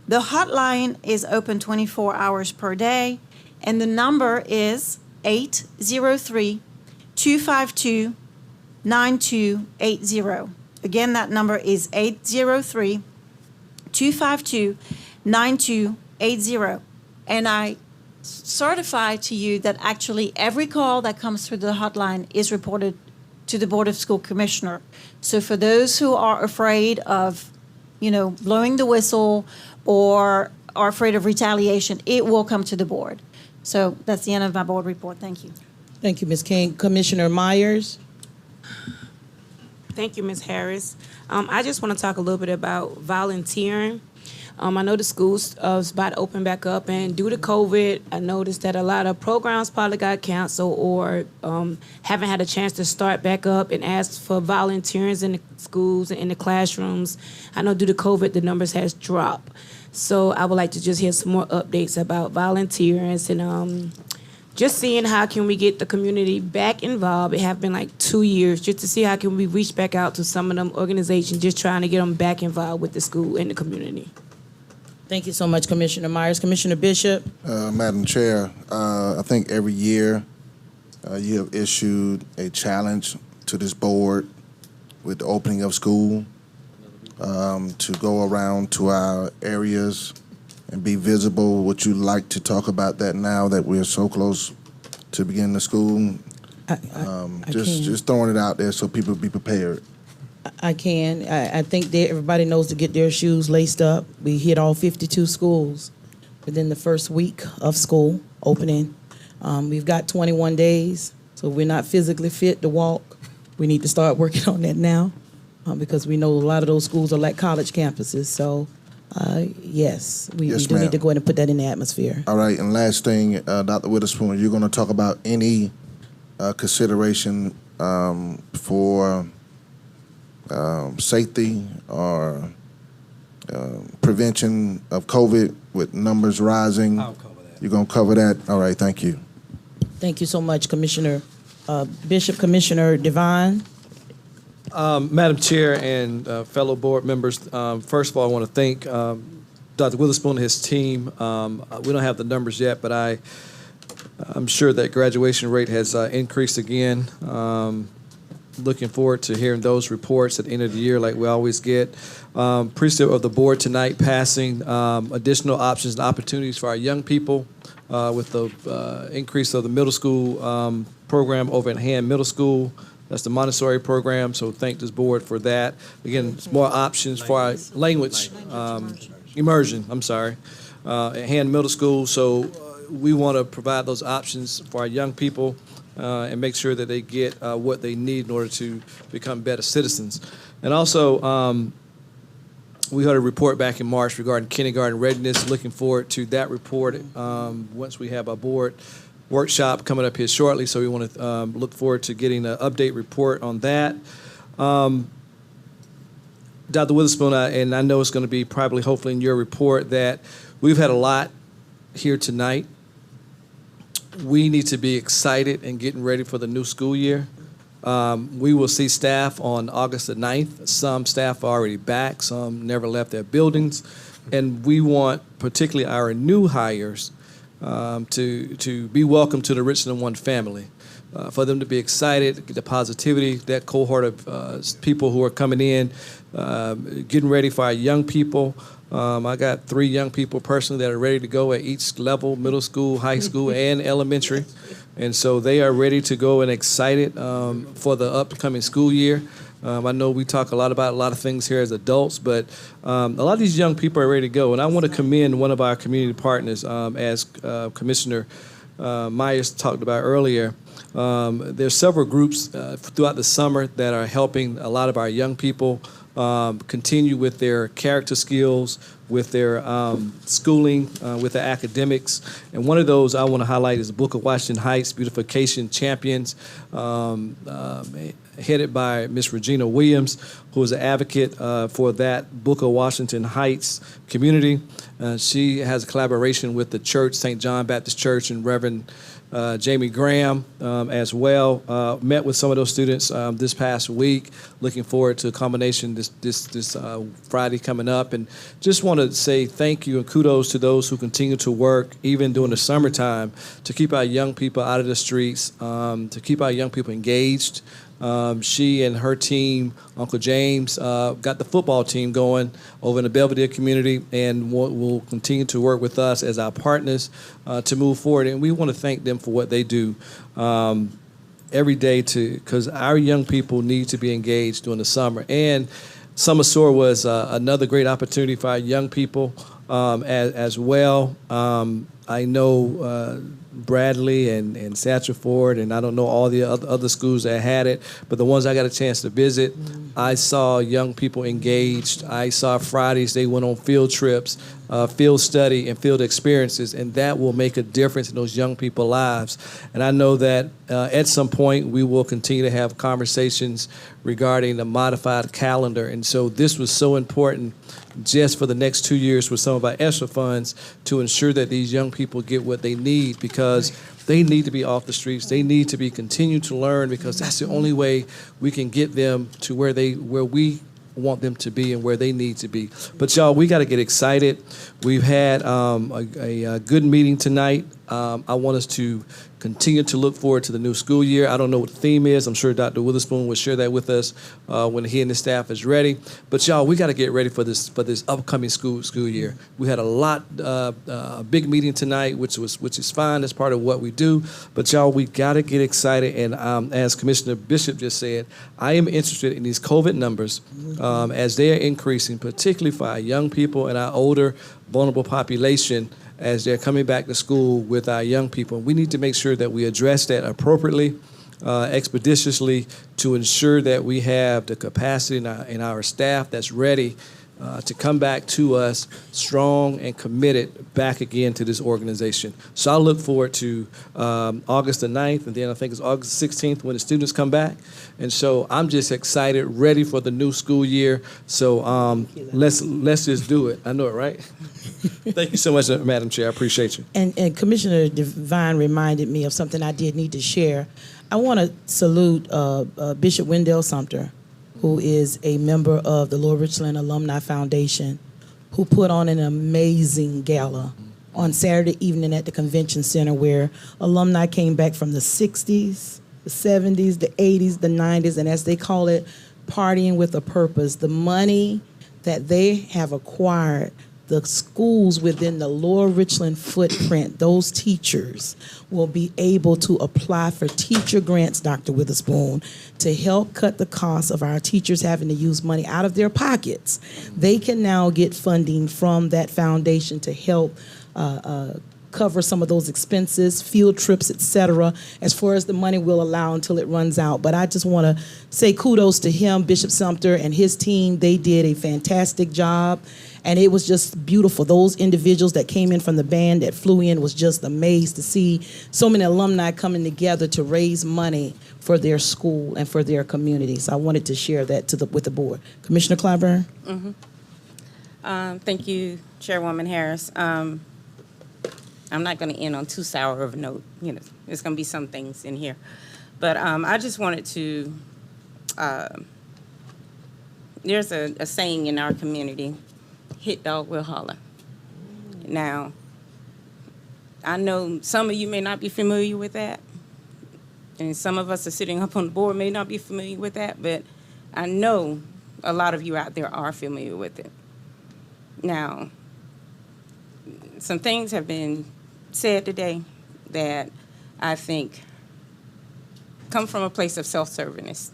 The hotline is open 24 hours per day, and the number is 803-252-9280. Again, that number is 803-252-9280. And I certify to you that actually every call that comes through the hotline is reported to the Board of School Commissioner. So for those who are afraid of, blowing the whistle or are afraid of retaliation, it will come to the board. So that's the end of my board report. Thank you. Thank you, Ms. King. Commissioner Myers? Thank you, Ms. Harris. I just want to talk a little bit about volunteering. I know the schools is about to open back up, and due to COVID, I noticed that a lot of programs probably got canceled or haven't had a chance to start back up and ask for volunteers in the schools and in the classrooms. I know due to COVID, the numbers has dropped. So I would like to just hear some more updates about volunteers and just seeing how can we get the community back involved. It have been like 2 years just to see how can we reach back out to some of them organizations, just trying to get them back involved with the school and the community. Thank you so much, Commissioner Myers. Commissioner Bishop? Madam Chair, I think every year you have issued a challenge to this board with the opening of school to go around to our areas and be visible. Would you like to talk about that now that we're so close to beginning the school? Just throwing it out there so people be prepared. I can. I think that everybody knows to get their shoes laced up. We hit all 52 schools within the first week of school opening. We've got 21 days, so we're not physically fit to walk. We need to start working on that now because we know a lot of those schools are like college campuses. So, yes, we do need to go ahead and put that in the atmosphere. All right, and last thing, Dr. Witherspoon, you're going to talk about any consideration for safety or prevention of COVID with numbers rising. I'll cover that. You're going to cover that? All right, thank you. Thank you so much, Commissioner Bishop. Commissioner Devine? Madam Chair and fellow board members, first of all, I want to thank Dr. Witherspoon and his team. We don't have the numbers yet, but I'm sure that graduation rate has increased again. Looking forward to hearing those reports at the end of the year like we always get. Appreciative of the board tonight passing additional options and opportunities for our young people with the increase of the middle school program over at Hand Middle School. That's the Montessori program, so thank this board for that. Again, it's more options for our language immersion, at Hand Middle School. So we want to provide those options for our young people and make sure that they get what they need in order to become better citizens. And also, we heard a report back in March regarding kindergarten readiness. Looking forward to that report once we have our board workshop coming up here shortly. So we want to look forward to getting an update report on that. Dr. Witherspoon, and I know it's going to be probably hopefully in your report that we've had a lot here tonight. We need to be excited and getting ready for the new school year. We will see staff on August the 9th. Some staff are already back. Some never left their buildings. And we want particularly our new hires to be welcome to the Richland One family, for them to be excited, get the positivity, that cohort of people who are coming in, getting ready for our young people. I got 3 young people personally that are ready to go at each level, middle school, high school, and elementary. And so they are ready to go and excited for the upcoming school year. I know we talk a lot about a lot of things here as adults, but a lot of these young people are ready to go. And I want to commend one of our community partners, as Commissioner Myers talked about earlier. There's several groups throughout the summer that are helping a lot of our young people continue with their character skills, with their schooling, with their academics. And one of those I want to highlight is the Booker Washington Heights Beautification Champions, headed by Miss Regina Williams, who is an advocate for that Booker Washington Heights community. She has a collaboration with the church, St. John Baptist Church, and Reverend Jamie Graham as well. Met with some of those students this past week. Looking forward to a combination this Friday coming up, and just want to say thank you and kudos to those who continue to work even during the summertime to keep our young people out of the streets, to keep our young people engaged. She and her team, Uncle James, got the football team going over in the Belvedere community, and will continue to work with us as our partners to move forward. And we want to thank them for what they do every day, because our young people need to be engaged during the summer. And Summer SOAR was another great opportunity for our young people as well. I know Bradley and Satchel and I don't know all the other schools that had it, but the ones I got a chance to visit, I saw young people engaged. I saw Fridays they went on field trips, field study and field experiences, and that will make a difference in those young people's lives. And I know that at some point we will continue to have conversations regarding the modified calendar, and so this was so important just for the next 2 years with some of our ESSER funds to ensure that these young people get what they need, because they need to be off the streets. They need to be continue to learn, because that's the only way we can get them to where we want them to be and where they need to be. But y'all, we got to get excited. We've had a good meeting tonight. I want us to continue to look forward to the new school year. I don't know what the theme is. I'm sure Dr. Witherspoon will share that with us when he and his staff is ready. But y'all, we got to get ready for this upcoming school year. We had a big meeting tonight, which is fine. That's part of what we do. But y'all, we got to get excited. And as Commissioner Bishop just said, I am interested in these COVID numbers as they are increasing, particularly for our young people and our older, vulnerable population, as they're coming back to school with our young people. We need to make sure that we address that appropriately, expeditiously, to ensure that we have the capacity in our staff that's ready to come back to us strong and committed back again to this organization. So I look forward to August the 9th, and then I think it's August the 16th when the students come back. And so I'm just excited, ready for the new school year. So let's just do it. I know it, right? Thank you so much, Madam Chair. I appreciate you. And Commissioner Devine reminded me of something I did need to share. I want to salute Bishop Wendell Sumter, who is a member of the Lower Richland Alumni Foundation, who put on an amazing gala on Saturday evening at the Convention Center, where alumni came back from the 60s, the 70s, the 80s, the 90s, and as they call it, partying with a purpose. The money that they have acquired, the schools within the Lower Richland footprint, those teachers will be able to apply for teacher grants, Dr. Witherspoon, to help cut the cost of our teachers having to use money out of their pockets. They can now get funding from that foundation to help cover some of those expenses, field trips, et cetera, as far as the money will allow until it runs out. But I just want to say kudos to him, Bishop Sumter, and his team. They did a fantastic job, and it was just beautiful. Those individuals that came in from the band that flew in was just amazed to see so many alumni coming together to raise money for their school and for their community. So I wanted to share that with the board. Commissioner Clyburn? Mm-hmm. Thank you, Chairwoman Harris. I'm not going to end on too sour of a note. You know, there's going to be some things in here. But I just wanted to, there's a saying in our community, hit dog will holler. Now, I know some of you may not be familiar with that, and some of us are sitting up on the board may not be familiar with that, but I know a lot of you out there are familiar with it. Now, some things have been said today that I think come from a place of self-servingness.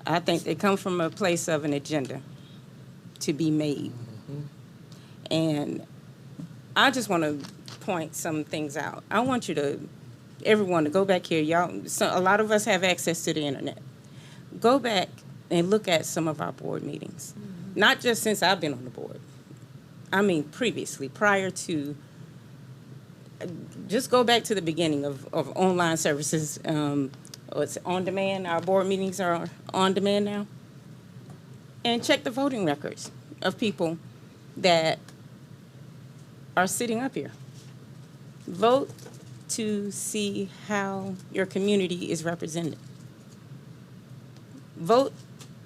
I think they come from a place of an agenda to be made. And I just want to point some things out. I want everyone to go back here. A lot of us have access to the internet. Go back and look at some of our board meetings. Not just since I've been on the board, previously, prior to, just go back to the beginning of online services. It's on demand. Our board meetings are on demand now. And check the voting records of people that are sitting up here. Vote to see how your community is represented. Look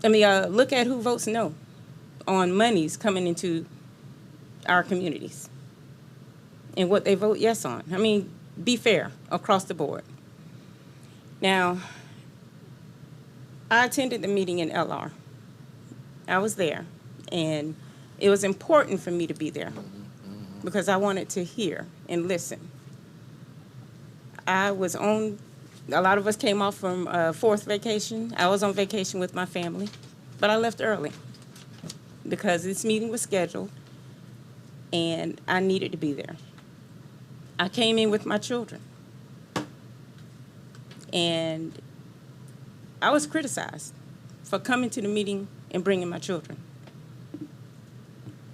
at who votes no on monies coming into our communities and what they vote yes on. Be fair across the board. Now, I attended the meeting in LR. I was there, and it was important for me to be there because I wanted to hear and listen. A lot of us came off from fourth vacation. I was on vacation with my family, but I left early because this meeting was scheduled, and I needed to be there. I came in with my children, and I was criticized for coming to the meeting and bringing my children.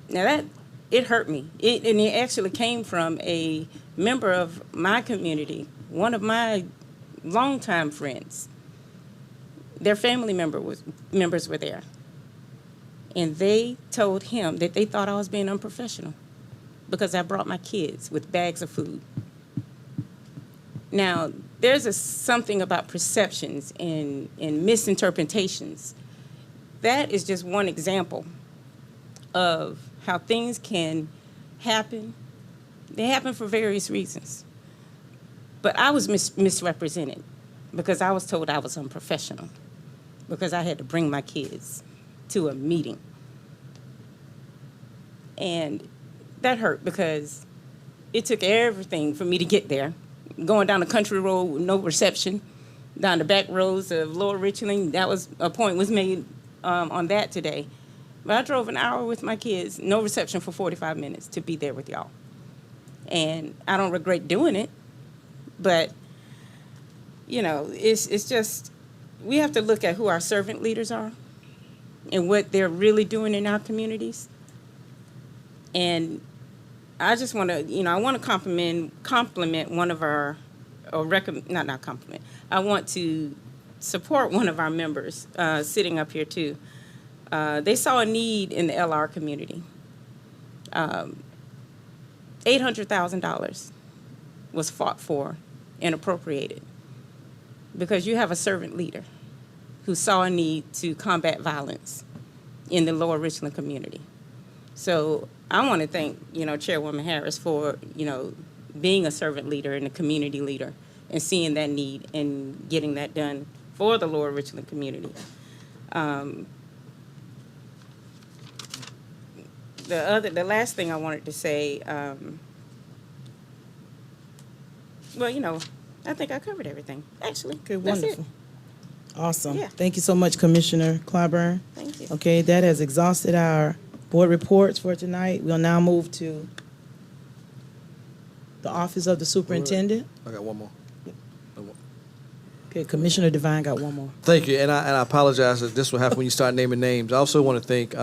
Now it hurt me. And it actually came from a member of my community, one of my longtime friends. Their family members were there. And they told him that they thought I was being unprofessional because I brought my kids with bags of food. Now, there's something about perceptions and misinterpretations. That is just one example of how things can happen. They happen for various reasons. But I was misrepresented because I was told I was unprofessional because I had to bring my kids to a meeting. And that hurt because it took everything for me to get there. Going down the country road with no reception, down the back roads of Lower Richland, a point was made on that today. But I drove an hour with my kids, no reception for 45 minutes to be there with y'all. And I don't regret doing it, but, it's just, we have to look at who our servant leaders are and what they're really doing in our communities. And I just want to, I want to compliment one of our, not compliment. I want to support one of our members sitting up here too. They saw a need in the LR community. $800,000 was fought for and appropriated because you have a servant leader who saw a need to combat violence in the Lower Richland community. So I want to thank, Chairwoman Harris for, being a servant leader and a community leader and seeing that need and getting that done for the Lower Richland community. The last thing I wanted to say, I think I covered everything, actually. Okay, That's wonderful. it. Awesome. Yeah. Thank you so much, Commissioner Clyburn. Thank you. Okay, that has exhausted our board reports for tonight. We'll now move to the Office of the Superintendent. I got one more. Okay, Commissioner Devine got one more. Thank you, and I apologize that this will happen when you start naming names. I also want to thank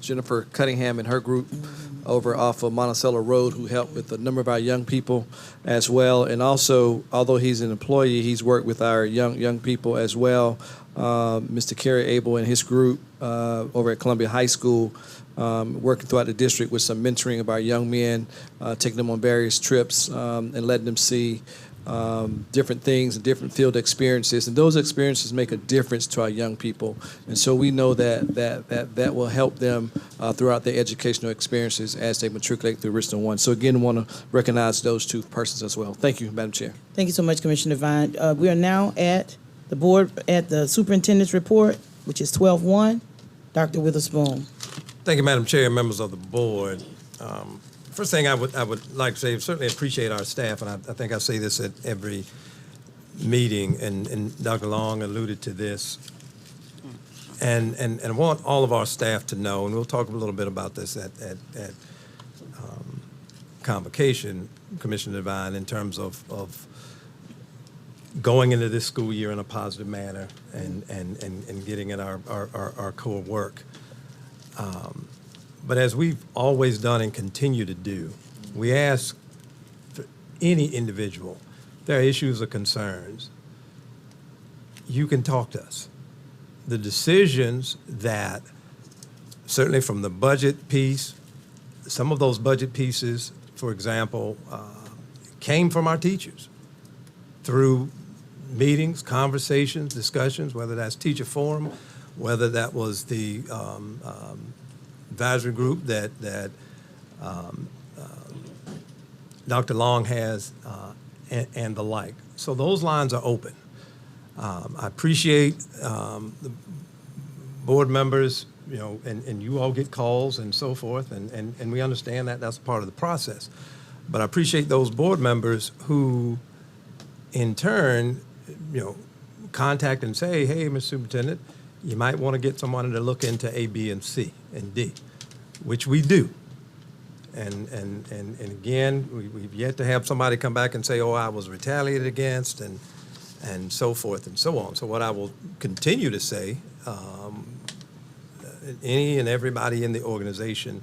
Jennifer Cunningham and her group over off of Monticello Road who helped with a number of our young people as well. And also, although he's an employee, he's worked with our young people as well. Mr. Kerry Abel and his group over at Columbia High School, working throughout the district with some mentoring of our young men, taking them on various trips and letting them see different things and different field experiences, and those experiences make a difference to our young people. And so we know that will help them throughout their educational experiences as they matriculate through Richland 1. So again, want to recognize those two persons as well. Thank you, Madam Chair. Thank you so much, Commissioner Devine. We are now at the board, at the superintendent's report, which is 12-1. Dr. Witherspoon. Thank you, Madam Chair, and members of the board. First thing I would like to say, certainly appreciate our staff, and I think I say this at every meeting, and Dr. Long alluded to this, and I want all of our staff to know, and we'll talk a little bit about this at convocation, Commissioner Devine, in terms of going into this school year in a positive manner and getting at our core work. But as we've always done and continue to do, we ask for any individual, if there are issues or concerns, you can talk to us. The decisions that, certainly from the budget piece, some of those budget pieces, for example, came from our teachers through meetings, conversations, discussions, whether that's teacher forum, whether that was the advisory group that Dr. Long has, and the like. So those lines are open. I appreciate the board members, you know, and you all get calls and so forth, and we understand that that's part of the process. But I appreciate those board members who, in turn, you know, contact and say, hey, Mr. Superintendent, you might want to get someone to look into A, B, and C, and D, which we do. And again, we've yet to have somebody come back and say, oh, I was retaliated against, and so forth and so on. So what I will continue to say, any and everybody in the organization,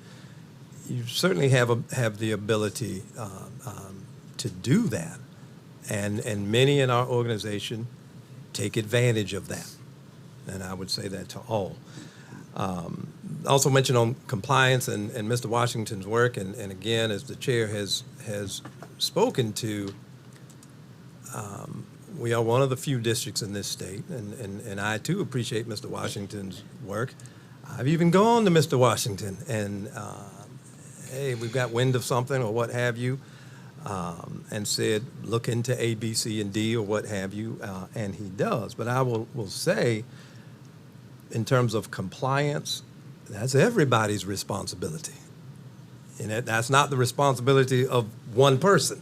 you certainly have the ability to do that. And many in our organization take advantage of that. And I would say that to all. Also mentioned on compliance and Mr. Washington's work, and again, as the chair has spoken to, we are one of the few districts in this state, and I too appreciate Mr. Washington's work. I've even gone to Mr. Washington and, hey, we've got wind of something or what have you, and said, look into A, B, C, and D or what have you, and he does. But I will say, in terms of compliance, that's everybody's responsibility. And that's not the responsibility of one person.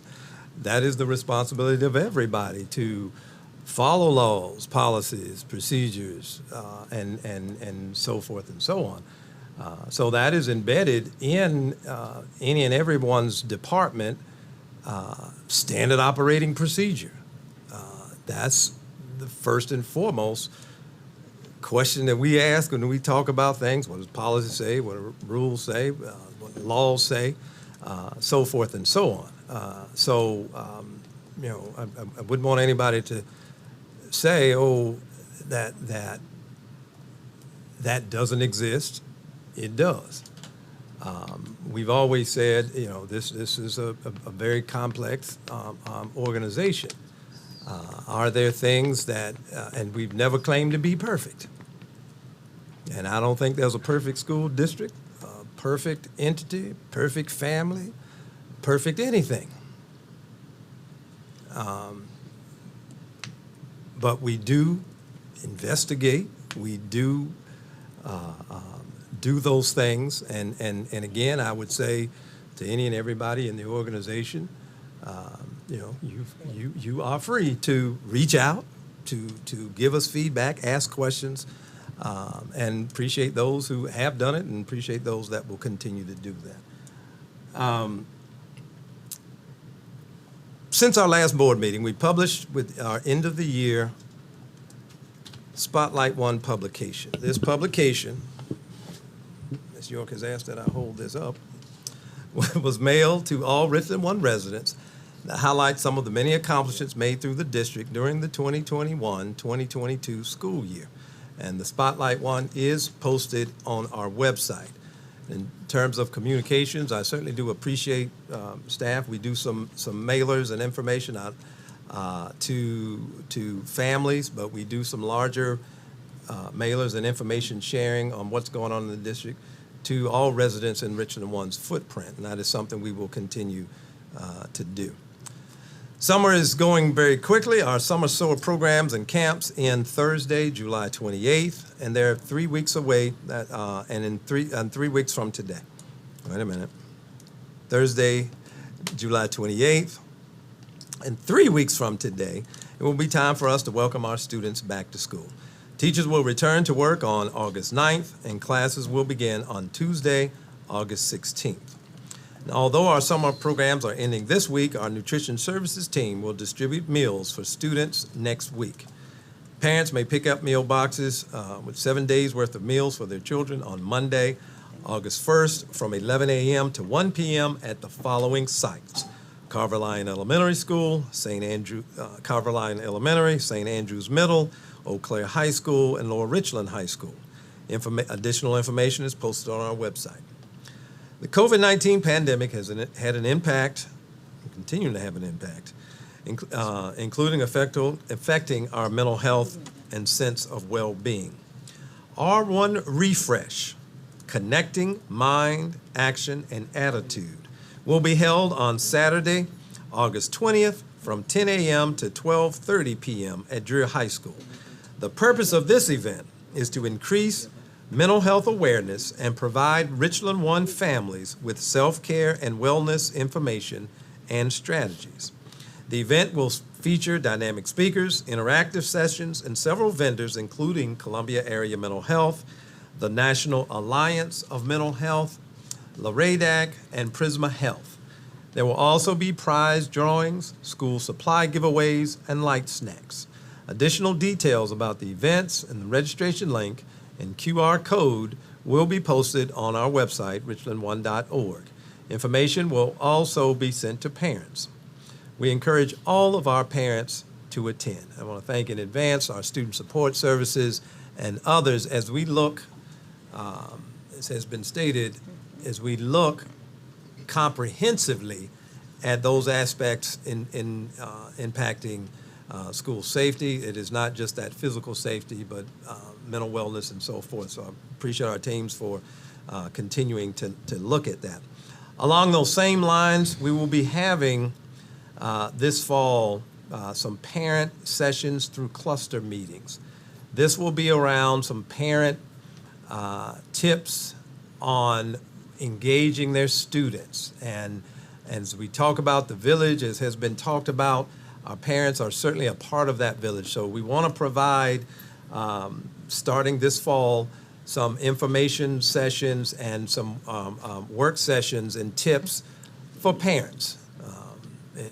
That is the responsibility of everybody to follow laws, policies, procedures, and so forth and so on. So that is embedded in any and everyone's department standard operating procedure. That's the first and foremost question that we ask when we talk about things. What does policy say? What do rules say? What do laws say? So forth and so on. You know, I wouldn't want anybody to say, oh, that doesn't exist. It does. We've always said, you know, this is a very complex organization. Are there things that, and we've never claimed to be perfect. And I don't think there's a perfect school district, perfect entity, perfect family, perfect anything. But we do investigate, we do those things, and again, I would say to any and everybody in the organization, you know, you are free to reach out, to give us feedback, ask questions, and appreciate those who have done it, and appreciate those that will continue to do that. Since our last board meeting, we published with our end of the year Spotlight One publication. This publication, Ms. York has asked that I hold this up, was mailed to all Richland One residents that highlight some of the many accomplishments made through the district during the 2021-2022 school year. And the Spotlight One is posted on our website. In terms of communications, I certainly do appreciate staff. We do some mailers and information out to families, but we do some larger mailers and information sharing on what's going on in the district to all residents in Richland One's footprint, and that is something we will continue to do. Summer is going very quickly. Our summer soar programs and camps end Thursday, July 28th, and they're 3 weeks away, and in 3 weeks from today. Wait a minute. Thursday, July 28th, and 3 weeks from today, it will be time for us to welcome our students back to school. Teachers will return to work on August 9th, and classes will begin on Tuesday, August 16th. Now, although our summer programs are ending this week, our nutrition services team will distribute meals for students next week. Parents may pick up meal boxes with 7 days worth of meals for their children on Monday, August 1st from 11 a.m. to 1 p.m. at the following sites: Carver-Lyon Elementary School, Carver-Lyon Elementary, St. Andrews Middle, Eau Claire High School, and Lower Richland High School. Additional information is posted on our website. The COVID-19 pandemic has had an impact, and continuing to have an impact, including affecting our mental health and sense of well-being. R1 Refresh, Connecting Mind, Action, and Attitude, will be held on Saturday, August 20th from 10 a.m. to 12:30 p.m. at Dreher High School. The purpose of this event is to increase mental health awareness and provide Richland One families with self-care and wellness information and strategies. The event will feature dynamic speakers, interactive sessions, and several vendors, including Columbia Area Mental Health, the National Alliance of Mental Health, LARADAC, and Prisma Health. There will also be prize drawings, school supply giveaways, and light snacks. Additional details about the events and the registration link and QR code will be posted on our website, richlandone.org. Information will also be sent to parents. We encourage all of our parents to attend. I want to thank in advance our student support services and others as we look, as has been stated, as we look comprehensively at those aspects in impacting school safety. It is not just that physical safety, but mental wellness and so forth. So I appreciate our teams for continuing to look at that. Along those same lines, we will be having this fall some parent sessions through cluster meetings. This will be around some parent tips on engaging their students. And as we talk about the village, as has been talked about, our parents are certainly a part of that village. So we want to provide, starting this fall, some information sessions and some work sessions and tips for parents.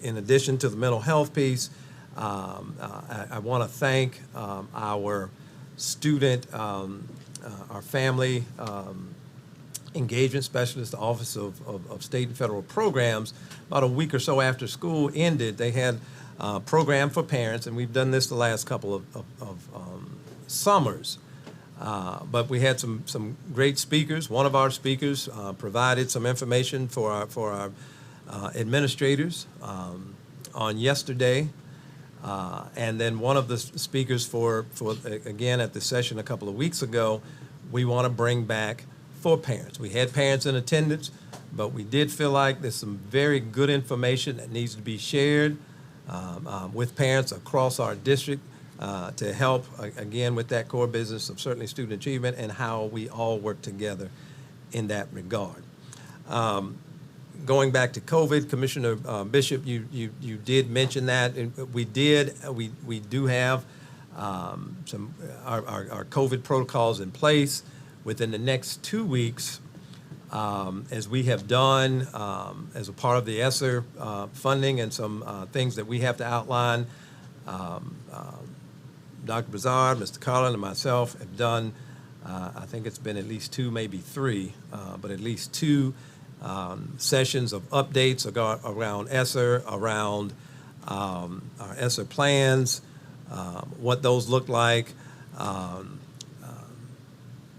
In addition to the mental health piece, I want to thank our student, our family engagement specialist, the Office of State and Federal Programs. About a week or so after school ended, they had a program for parents, and we've done this the last couple of summers. But we had some great speakers. One of our speakers provided some information for our administrators on yesterday, and then one of the speakers for again at the session a couple of weeks ago, we want to bring back for parents. We had parents in attendance, but we did feel like there's some very good information that needs to be shared with parents across our district to help, again, with that core business of certainly student achievement and how we all work together in that regard. Going back to COVID, Commissioner Bishop, you did mention that. We do have some our COVID protocols in place. Within the next 2 weeks, as we have done as a part of the ESSER funding and some things that we have to outline, Dr. Broussard, Mr. Carlin, and myself have done, I think it's been at least 2, maybe 3, but at least 2 sessions of updates around ESSER, around our ESSER plans, what those look like,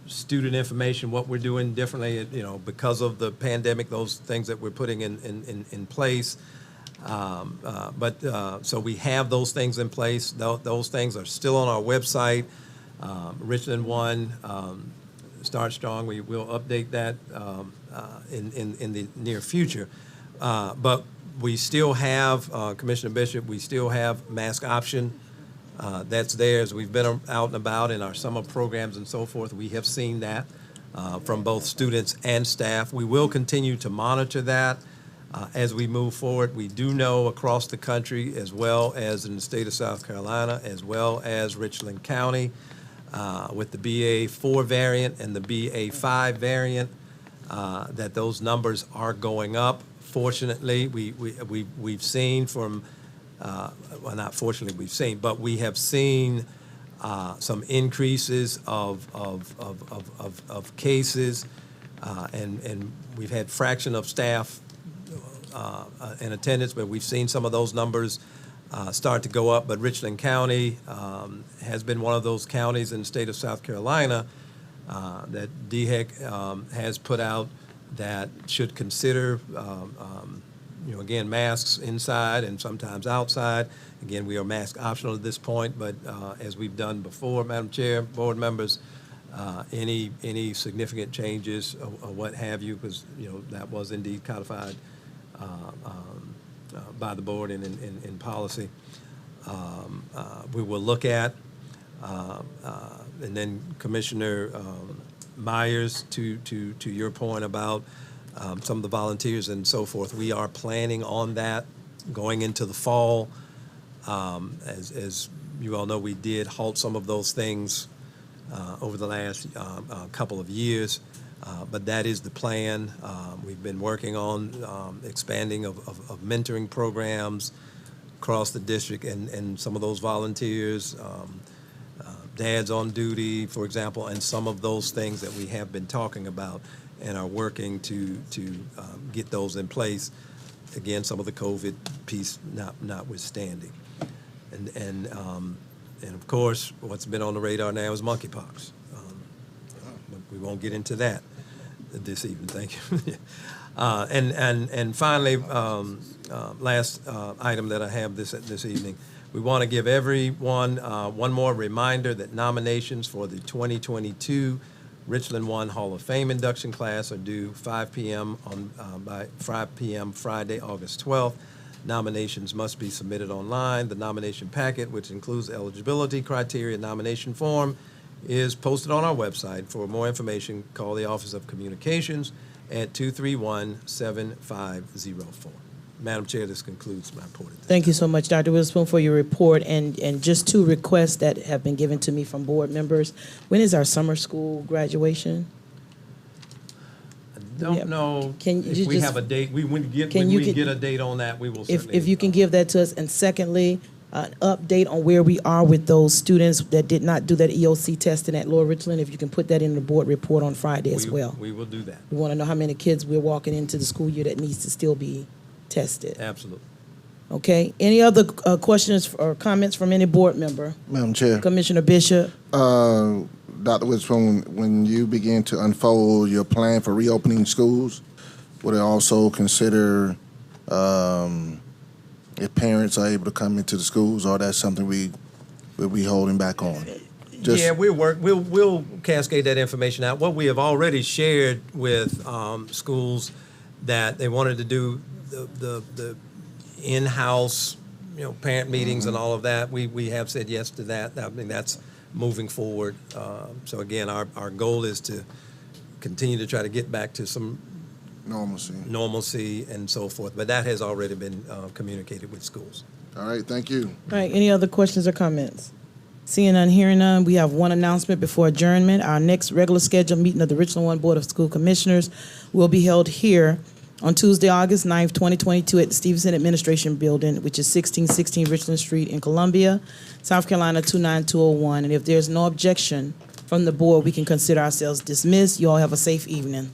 student information, what we're doing differently, because of the pandemic, those things that we're putting in place. So we have those things in place. Those things are still on our website. Richland One, Start Strong. We will update that in the near future. But we still have, Commissioner Bishop, we still have mask option. That's there. As we've been out and about in our summer programs and so forth, we have seen that from both students and staff. We will continue to monitor that as we move forward. We do know across the country, as well as in the state of South Carolina, as well as Richland County, with the BA4 variant and the BA5 variant, that those numbers are going up. Fortunately, we've seen from well, not fortunately we've seen, but we have seen some increases of cases And we've had fraction of staff in attendance, but we've seen some of those numbers start to go up. But Richland County has been one of those counties in the state of South Carolina that DHEC has put out that should consider, again, masks inside and sometimes outside. Again, we are mask optional at this point, but as we've done before, Madam Chair, board members, any significant changes or what have you, because that was indeed codified by the board and in policy. We will look at, and then Commissioner Myers, to your point about some of the volunteers and so forth, we are planning on that going into the fall. As you all know, we did halt some of those things over the last couple of years, but that is the plan. We've been working on expanding of mentoring programs across the district, and some of those volunteers, dads on duty, for example, and some of those things that we have been talking about and are working to get those in place. Again, some of the COVID piece notwithstanding. And of course, what's been on the radar now is monkeypox. But we won't get into that this evening. Thank you. And finally, last item that I have this evening, we want to give everyone one more reminder that nominations for the 2022 Richland 1 Hall of Fame induction class are due 5 p.m. by 5 p.m. Friday, August 12th. Nominations must be submitted online. The nomination packet, which includes eligibility criteria and nomination form, is posted on our website. For more information, call the Office of Communications at 231-7504. Madam Chair, this concludes my report. Thank you so much, Dr. Witherspoon, for your report. And just two requests that have been given to me from board members. When is our summer school graduation? Don't know if we have a date. When we get a date on that, we will certainly. If you can give that to us. And secondly, an update on where we are with those students that did not do that EOC testing at Lower Richland. If you can put that in the board report on Friday as well. We will do that. We want to know how many kids we're walking into the school year that needs to still be tested. Absolutely. Okay. Any other questions or comments from any board member? Madam Chair. Commissioner Bishop. Dr. Witherspoon, when you begin to unfold your plan for reopening schools, would it also consider if parents are able to come into the schools, or that's something we'll be holding back on? We'll cascade that information out. What we have already shared with schools that they wanted to do the in-house, parent meetings and all of that. We have said yes to that. I mean, that's moving forward. So again, our goal is to continue to try to get back to some normalcy and so forth. But that has already been communicated with schools. All right, thank you. All right, any other questions or comments? Seeing none, hearing none, we have one announcement before adjournment. Our next regular scheduled meeting of the Richland 1 Board of School Commissioners will be held here on Tuesday, August 9th, 2022 at the Stevenson Administration Building, which is 1616 Richland Street in Columbia, South Carolina 29201. And if there's no objection from the board, we can consider ourselves dismissed. You all have a safe evening.